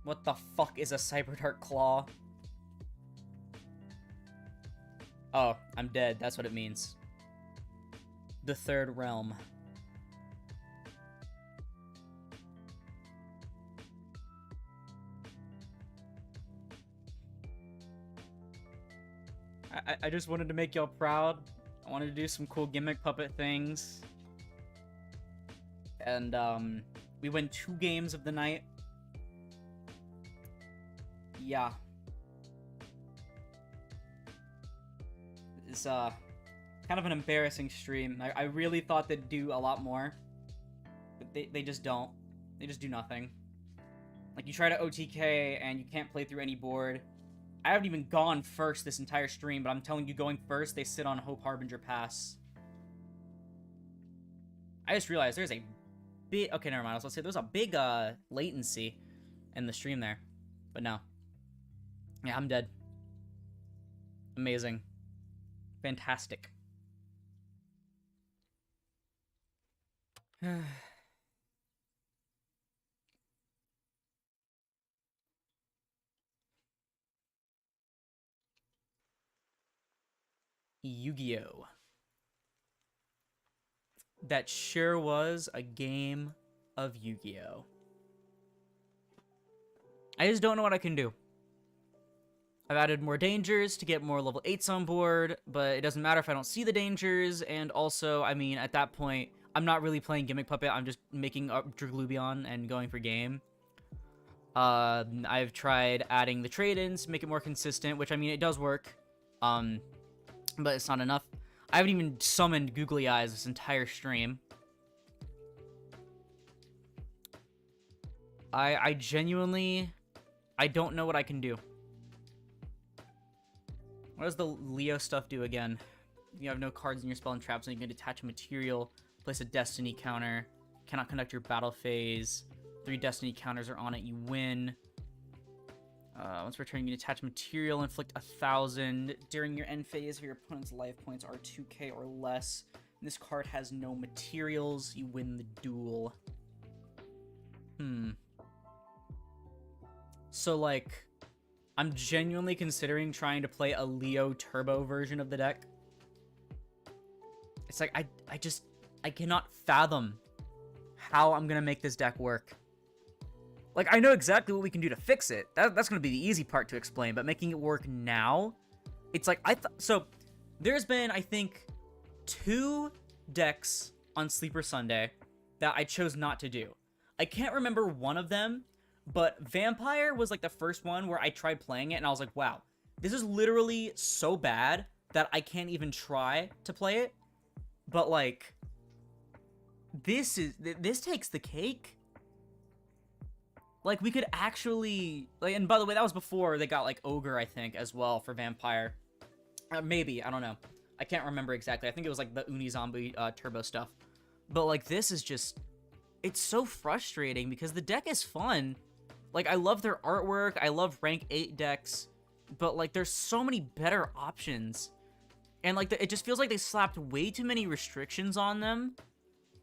What the fuck is a Cyberdark Claw? Oh, I'm dead. That's what it means. The Third Realm. I just wanted to make y'all proud. I wanted to do some cool Gimmick Puppet things. And, we win 2 games of the night. Yeah. It's, kind of an embarrassing stream. I really thought they'd do a lot more. But they just don't. They just do nothing. Like, you try to OTK and you can't play through any board. I haven't even gone first this entire stream, but I'm telling you, going first, they sit on Hope Harbinger Pass. I just realized there's a big... Okay, never mind. I was going to say, there's a big latency in the stream there. But no. Yeah, I'm dead. Amazing. Fantastic. Yu-Gi-Oh! That sure was a game of Yu-Gi-Oh! I just don't know what I can do. I've added more dangers to get more level 8s on board, but it doesn't matter if I don't see the dangers, and also, I mean, at that point, I'm not really playing Gimmick Puppet, I'm just making up Draglubion and going for game. I've tried adding the trade-ins to make it more consistent, which, I mean, it does work, but it's not enough. I haven't even summoned Googly Eyes this entire stream. I genuinely, I don't know what I can do. What does the Leo stuff do again? You have no cards in your spell and traps, and you can detach a material, place a destiny counter, cannot conduct your battle phase. 3 destiny counters are on it, you win. Once returning, you can attach material, inflict 1,000. During your end phase, if your opponent's life points are 2k or less, and this card has no materials, you win the duel. So, like, I'm genuinely considering trying to play a Leo Turbo version of the deck. It's like, I cannot fathom how I'm gonna make this deck work. Like, I know exactly what we can do to fix it. That's gonna be the easy part to explain, but making it work now, it's like, so, there's been, I think, 2 decks on Sleeper Sunday that I chose not to do. I can't remember one of them, but Vampire was, like, the first one where I tried playing it, and I was like, wow, this is literally so bad that I can't even try to play it. But, like, this takes the cake. Like, we could actually, like, and by the way, that was before they got, like, Ogre, I think, as well for Vampire. Maybe, I don't know. I can't remember exactly. I think it was, like, the Unizombie Turbo stuff. But, like, this is just, it's so frustrating because the deck is fun. Like, I love their artwork. I love rank 8 decks. But, like, there's so many better options. And, like, it just feels like they slapped way too many restrictions on them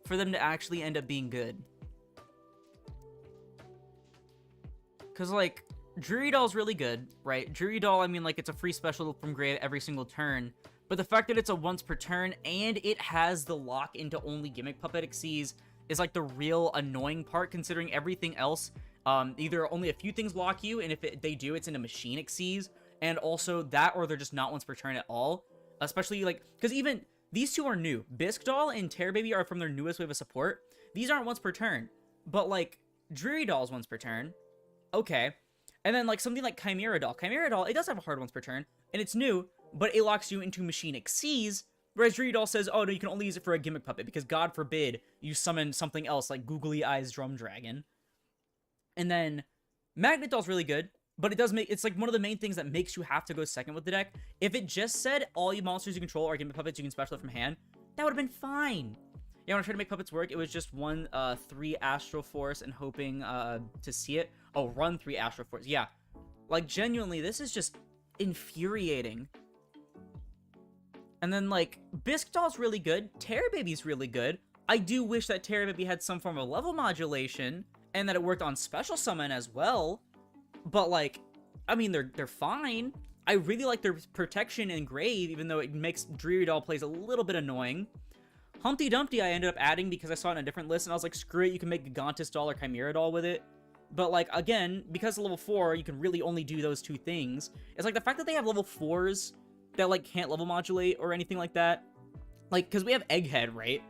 for them to actually end up being good. Because, like, Drury Doll's really good, right? Drury Doll, I mean, like, it's a free special from grave every single turn. But the fact that it's a once per turn and it has the lock into only Gimmick Puppet Xyz is, like, the real annoying part, considering everything else, either only a few things lock you, and if they do, it's into Machine Xyz, and also that, or they're just not once per turn at all. Especially, like, because even these 2 are new. Bisque Doll and Terror Baby are from their newest wave of support. These aren't once per turn, but, like, Drury Doll's once per turn. Okay. And then, like, something like Chimera Doll. Chimera Doll, it does have a hard once per turn, and it's new, but it locks you into Machine Xyz, whereas Drury Doll says, oh, no, you can only use it for a Gimmick Puppet, because God forbid you summon something else, like Googly Eyes Drum Dragon. And then Magnet Doll's really good, but it does make, it's, like, one of the main things that makes you have to go second with the deck. If it just said all you monsters you control are Gimmick Puppets you can special it from hand, that would have been fine. Yeah, when I tried to make puppets work, it was just 3 Astral Force and hoping to see it. Oh, run 3 Astral Force. Yeah. Like, genuinely, this is just infuriating. And then, like, Bisque Doll's really good. Terror Baby's really good. I do wish that Terror Baby had some form of level modulation and that it worked on Special Summon as well. But, like, I mean, they're fine. I really like their protection in Grave, even though it makes Drury Doll plays a little bit annoying. Humpty Dumpty I ended up adding because I saw it in a different list, and I was like, screw it, you can make Gigantus Doll or Chimera Doll with it. But, like, again, because it's level 4, you can really only do those 2 things. It's like the fact that they have level 4s that, like, can't level modulate or anything like that. Like, because we have Egghead, right?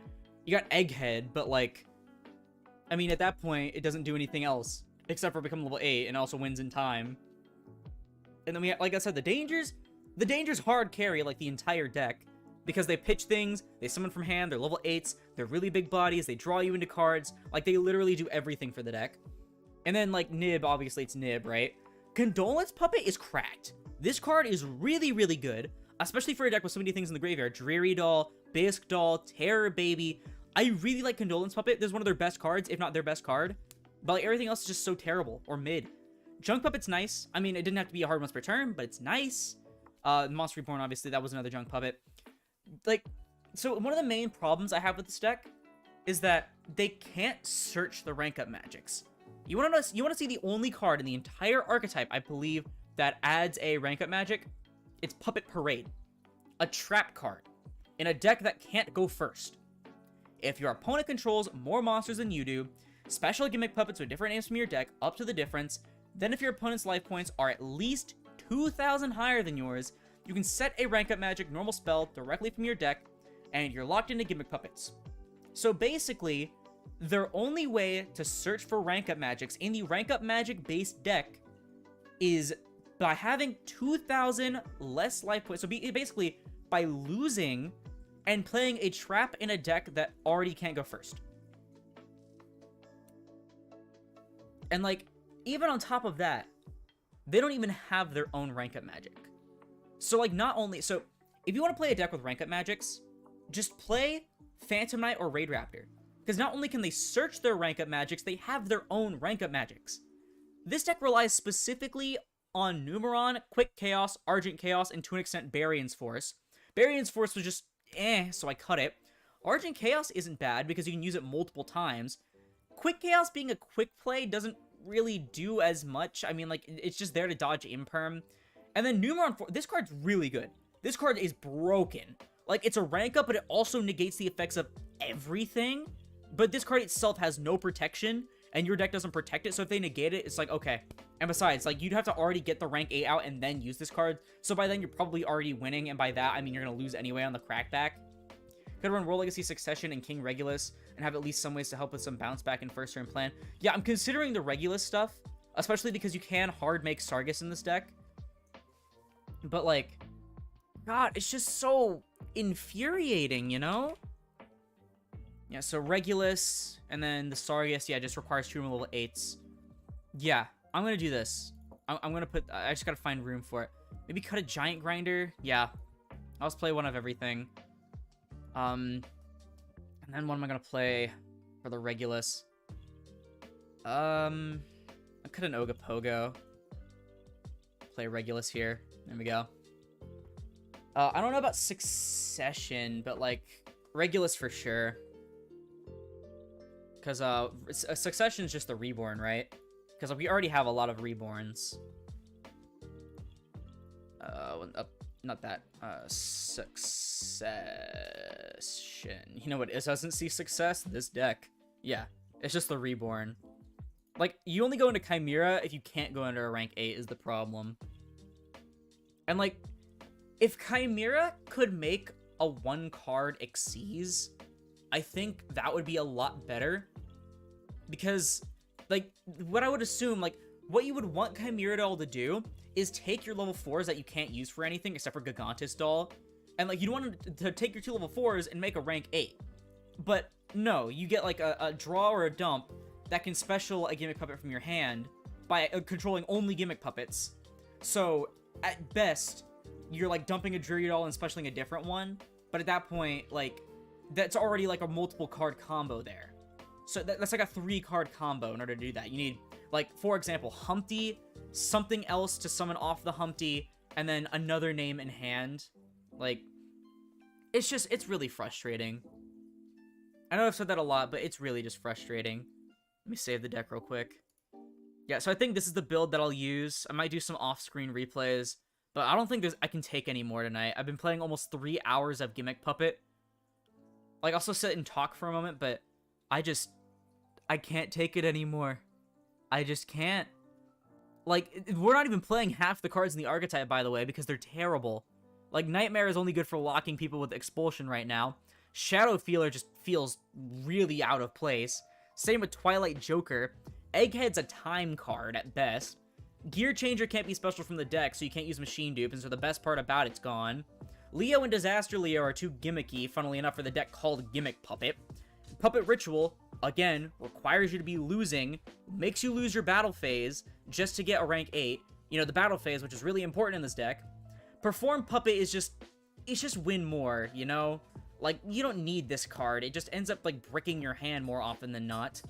You got Egghead, but, like, I mean, at that point, it doesn't do anything else except for become level 8 and also wins in time. And then we have, like I said, the Dangers hard carry, like, the entire deck. Because they pitch things, they summon from hand, they're level 8s, they're really big bodies, they draw you into cards. Like, they literally do everything for the deck. And then, like, Nib, obviously it's Nib, right? Condolence Puppet is cracked. This card is really, really good, especially for a deck with so many things in the graveyard. Dreary Doll, Bisque Doll, Terror Baby. I really like Condolence Puppet. This is one of their best cards, if not their best card. But, like, everything else is just so terrible, or mid. Junk Puppet's nice. I mean, it didn't have to be a hard once per turn, but it's nice. Monster Reborn, obviously, that was another Junk Puppet. Like, so one of the main problems I have with this deck is that they can't search the rank up magics. You want to see the only card in the entire archetype, I believe, that adds a rank up magic? It's Puppet Parade, a trap card in a deck that can't go first. If your opponent controls more monsters than you do, Special Gimmick Puppets with different names from your deck up to the difference. Then if your opponent's life points are at least 2,000 higher than yours, you can set a rank up magic normal spell directly from your deck, and you're locked into Gimmick Puppets. So basically, their only way to search for rank up magics in the rank up magic based deck is by having 2,000 less life points. So basically, by losing and playing a trap in a deck that already can't go first. And like, even on top of that, they don't even have their own rank up magic. So like, not only, so if you want to play a deck with rank up magics, just play Phantom Knight or Raid Raptor. Because not only can they search their rank up magics, they have their own rank up magics. This deck relies specifically on Numeron, Quick Chaos, Argent Chaos, and to an extent Barion's Force. Barion's Force was just so I cut it. Argent Chaos isn't bad because you can use it multiple times. Quick Chaos being a quick play doesn't really do as much. I mean, like, it's just there to dodge Imperm. And then Numeron, this card's really good. This card is broken. Like, it's a rank up, but it also negates the effects of everything. But this card itself has no protection, and your deck doesn't protect it, so if they negate it, it's like, okay. And besides, like, you'd have to already get the rank 8 out and then use this card, so by then you're probably already winning, and by that, I mean you're going to lose anyway on the crackback. Could run World Legacy Succession and King Regulus, and have at least some ways to help with some bounce back and first turn plan. Yeah, I'm considering the Regulus stuff, especially because you can hard make Sargus in this deck. But, like, God, it's just so infuriating, you know? Yeah, so Regulus, and then the Sargus, yeah, just requires 2 level 8s. Yeah, I'm gonna do this. I'm gonna put, I just gotta find room for it. Maybe cut a Giant Grinder? Yeah. I'll just play one of everything. And then what am I gonna play for the Regulus? I'll cut an Ogopogo. Play Regulus here. There we go. I don't know about Succession, but, like, Regulus for sure. Because, Succession is just the Reborn, right? Because we already have a lot of Reborns. Not that. Succession. You know what doesn't see success? This deck. Yeah, it's just the Reborn. Like, you only go into Chimera if you can't go under a rank 8 is the problem. And, like, if Chimera could make a 1-card Xyz, I think that would be a lot better. Because, like, what I would assume, like, what you would want Chimera Doll to do is take your level 4s that you can't use for anything except for Gigantus Doll, and, like, you'd want to take your 2 level 4s and make a rank 8. But, no, you get, like, a draw or a dump that can special a Gimmick Puppet from your hand by controlling only Gimmick Puppets. So, at best, you're, like, dumping a Dreary Doll and specialing a different one, but at that point, like, that's already, like, a multiple card combo there. So that's like a 3-card combo in order to do that. You need, like, for example, Humpty, something else to summon off the Humpty, and then another name in hand. Like, it's really frustrating. I know I've said that a lot, but it's really just frustrating. Let me save the deck real quick. Yeah, so I think this is the build that I'll use. I might do some off-screen replays, but I don't think I can take any more tonight. I've been playing almost 3 hours of Gimmick Puppet. Like, I'll still sit and talk for a moment, but I can't take it anymore. I just can't. Like, we're not even playing half the cards in the archetype, by the way, because they're terrible. Like, Nightmare is only good for locking people with Expulsion right now. Shadow Feeler just feels really out of place. Same with Twilight Joker. Egghead's a time card at best. Gear Changer can't be special from the deck, so you can't use Machine Dupe, and so the best part about it's gone. Leo and Disaster Leo are too gimmicky, funnily enough, for the deck called Gimmick Puppet. Puppet Ritual, again, requires you to be losing, makes you lose your battle phase just to get a rank 8. You know, the battle phase, which is really important in this deck. Perform Puppet is it's just win more, you know? Like, you don't need this card. It just ends up, like, bricking your hand more often than not.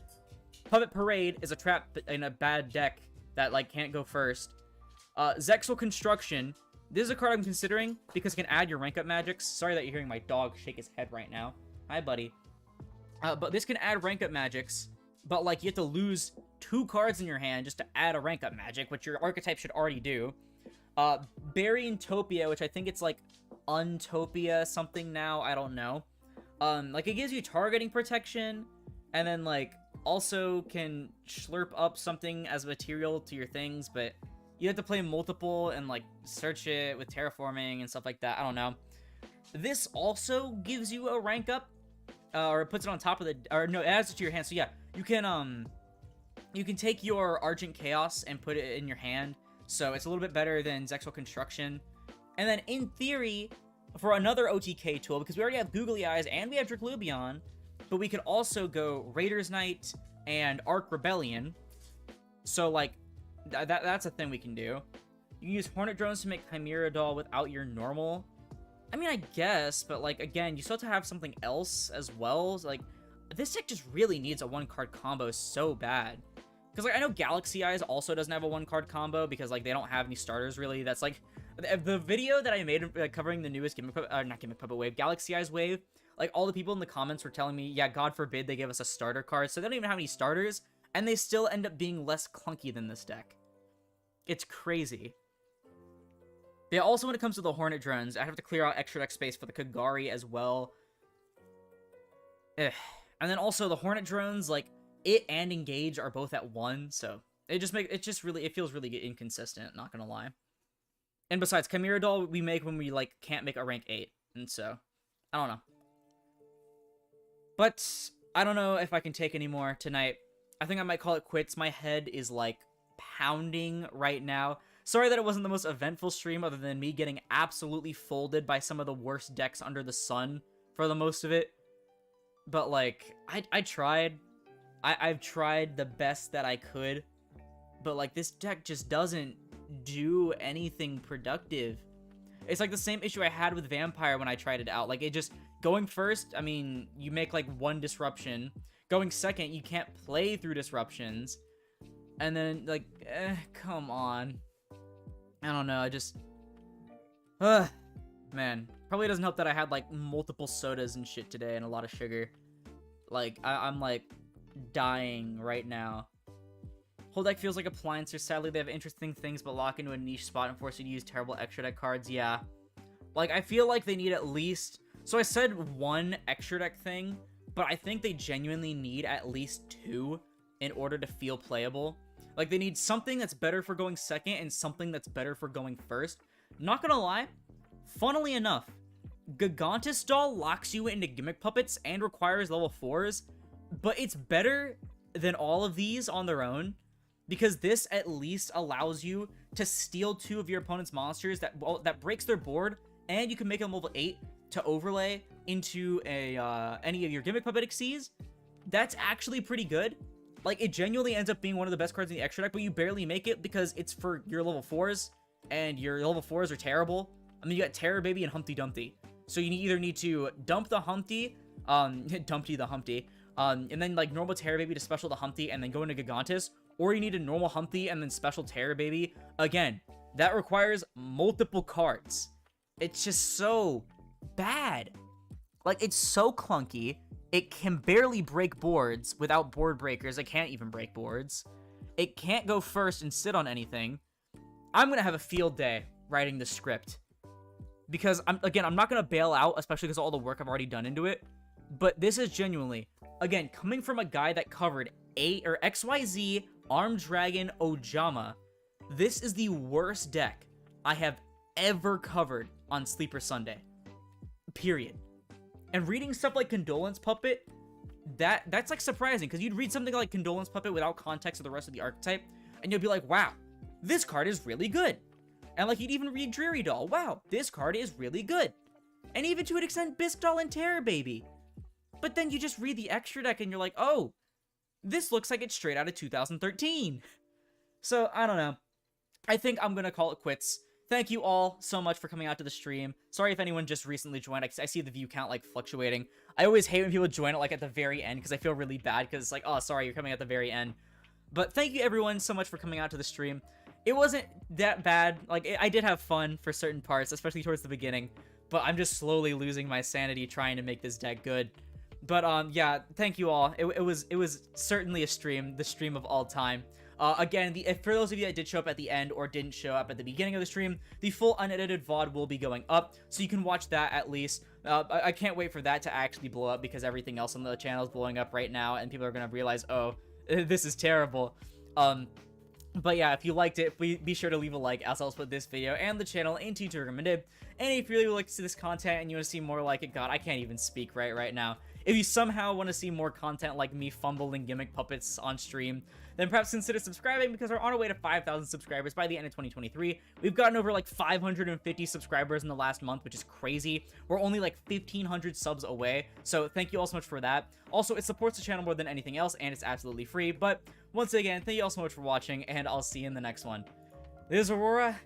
Puppet Parade is a trap in a bad deck that, like, can't go first. Zexal Construction. This is a card I'm considering because it can add your rank up magics. Sorry that you're hearing my dog shake his head right now. Hi, buddy. But this can add rank up magics, but, like, you have to lose 2 cards in your hand just to add a rank up magic, which your archetype should already do. Buryingtopia, which I think it's, like, Untopia something now, I don't know. Like, it gives you targeting protection, and then, like, also can slurp up something as material to your things, but you have to play multiple and like search it with terraforming and stuff like that. I don't know. This also gives you a rank up, or it puts it on top of the, or no, it adds it to your hand. So yeah, you can take your Argent Chaos and put it in your hand. So it's a little bit better than Zexal Construction. And then in theory, for another OTK tool, because we already have Googly Eyes and we have Dracolubion, but we could also go Raider's Knight and Arc Rebellion. So like, that's a thing we can do. You can use Hornet Drones to make Chimera Doll without your normal. I mean, I guess, but like, again, you still have to have something else as well. So, like, this deck just really needs a one-card combo so bad. Because, like, I know Galaxy Eyes also doesn't have a one-card combo because, like, they don't have any starters, really. That's, like, the video that I made covering the newest Gimmick Puppet, not Gimmick Puppet wave, Galaxy Eyes wave, like, all the people in the comments were telling me, yeah, God forbid they give us a starter card, so they don't even have any starters, and they still end up being less clunky than this deck. It's crazy. Yeah, also when it comes to the Hornet Drones, I have to clear out extra deck space for the Kagari as well. Ugh. And then also the Hornet Drones, like, it and Engage are both at 1, so it feels really inconsistent, not gonna lie. And besides, Chimera Doll we make when we, like, can't make a rank 8, and so, I don't know. But, I don't know if I can take any more tonight. I think I might call it quits. My head is, like, pounding right now. Sorry that it wasn't the most eventful stream other than me getting absolutely folded by some of the worst decks under the sun for the most of it. But, like, I tried. I've tried the best that I could. But, like, this deck just doesn't do anything productive. It's like the same issue I had with Vampire when I tried it out. Like, it just, going first, I mean, you make, like, 1 disruption. Going second, you can't play through disruptions. And then, like, come on. I don't know, I just... man. Probably doesn't help that I had, like, multiple sodas and shit today and a lot of sugar. Like, I'm, like, dying right now. Whole deck feels like Appliancer. Sadly, they have interesting things, but lock into a niche spot and force you to use terrible extra deck cards. Yeah. Like, I feel like they need at least... So I said 1 extra deck thing, but I think they genuinely need at least 2 in order to feel playable. Like, they need something that's better for going second and something that's better for going first. Not gonna lie, funnily enough, Gigantus Doll locks you into Gimmick Puppets and requires level 4s, but it's better than all of these on their own, because this at least allows you to steal 2 of your opponent's monsters that breaks their board, and you can make them level 8 to overlay into any of your Gimmick Puppet Xyz. That's actually pretty good. Like, it genuinely ends up being one of the best cards in the extra deck, but you barely make it because it's for your level 4s, and your level 4s are terrible. I mean, you got Terror Baby and Humpty Dumpty. So you either need to dump the Humpty, Dumpty the Humpty, and then, like, normal Terror Baby to special the Humpty, and then go into Gigantus, or you need a normal Humpty and then special Terror Baby. Again, that requires multiple cards. It's just so bad. Like, it's so clunky. It can barely break boards without board breakers. It can't even break boards. It can't go first and sit on anything. I'm going to have a field day writing the script. Because, I'm not going to bail out, especially because of all the work I've already done into it. But this is genuinely, again, coming from a guy that covered XYZ, Armed Dragon, Ojama, this is the worst deck I have ever covered on Sleeper Sunday. Period. And reading stuff like Condolence Puppet, that's like surprising, because you'd read something like Condolence Puppet without context of the rest of the archetype, and you'll be like, wow, this card is really good. And like, you'd even read Dreary Doll, wow, this card is really good. And even to an extent, Bisque Doll and Terror Baby. But then you just read the extra deck and you're like, oh, this looks like it's straight out of 2013. So, I don't know. I think I'm gonna call it quits. Thank you all so much for coming out to the stream. Sorry if anyone just recently joined. I see the view count, like, fluctuating. I always hate when people join it, like, at the very end, because I feel really bad, because it's like, oh, sorry, you're coming at the very end. But thank you, everyone, so much for coming out to the stream. It wasn't that bad. Like, I did have fun for certain parts, especially towards the beginning. But I'm just slowly losing my sanity trying to make this deck good. But, yeah, thank you all. It was certainly a stream, the stream of all time. Again, for those of you that did show up at the end or didn't show up at the beginning of the stream, the full unedited VOD will be going up, so you can watch that at least. I can't wait for that to actually blow up, because everything else on the channel is blowing up right now, and people are going to realize, oh, this is terrible. But yeah, if you liked it, be sure to leave a like, as I'll put this video and the channel into YouTube recommended. And if you really would like to see this content and you want to see more like it, God, I can't even speak right now. If you somehow want to see more content like me fumbling gimmick puppets on stream, then perhaps consider subscribing, because we're on our way to 5,000 subscribers by the end of 2023. We've gotten over like 550 subscribers in the last month, which is crazy. We're only like 1,500 subs away, so thank you all so much for that. Also, it supports the channel more than anything else, and it's absolutely free. But once again, thank you all so much for watching, and I'll see you in the next one. This is Aurora,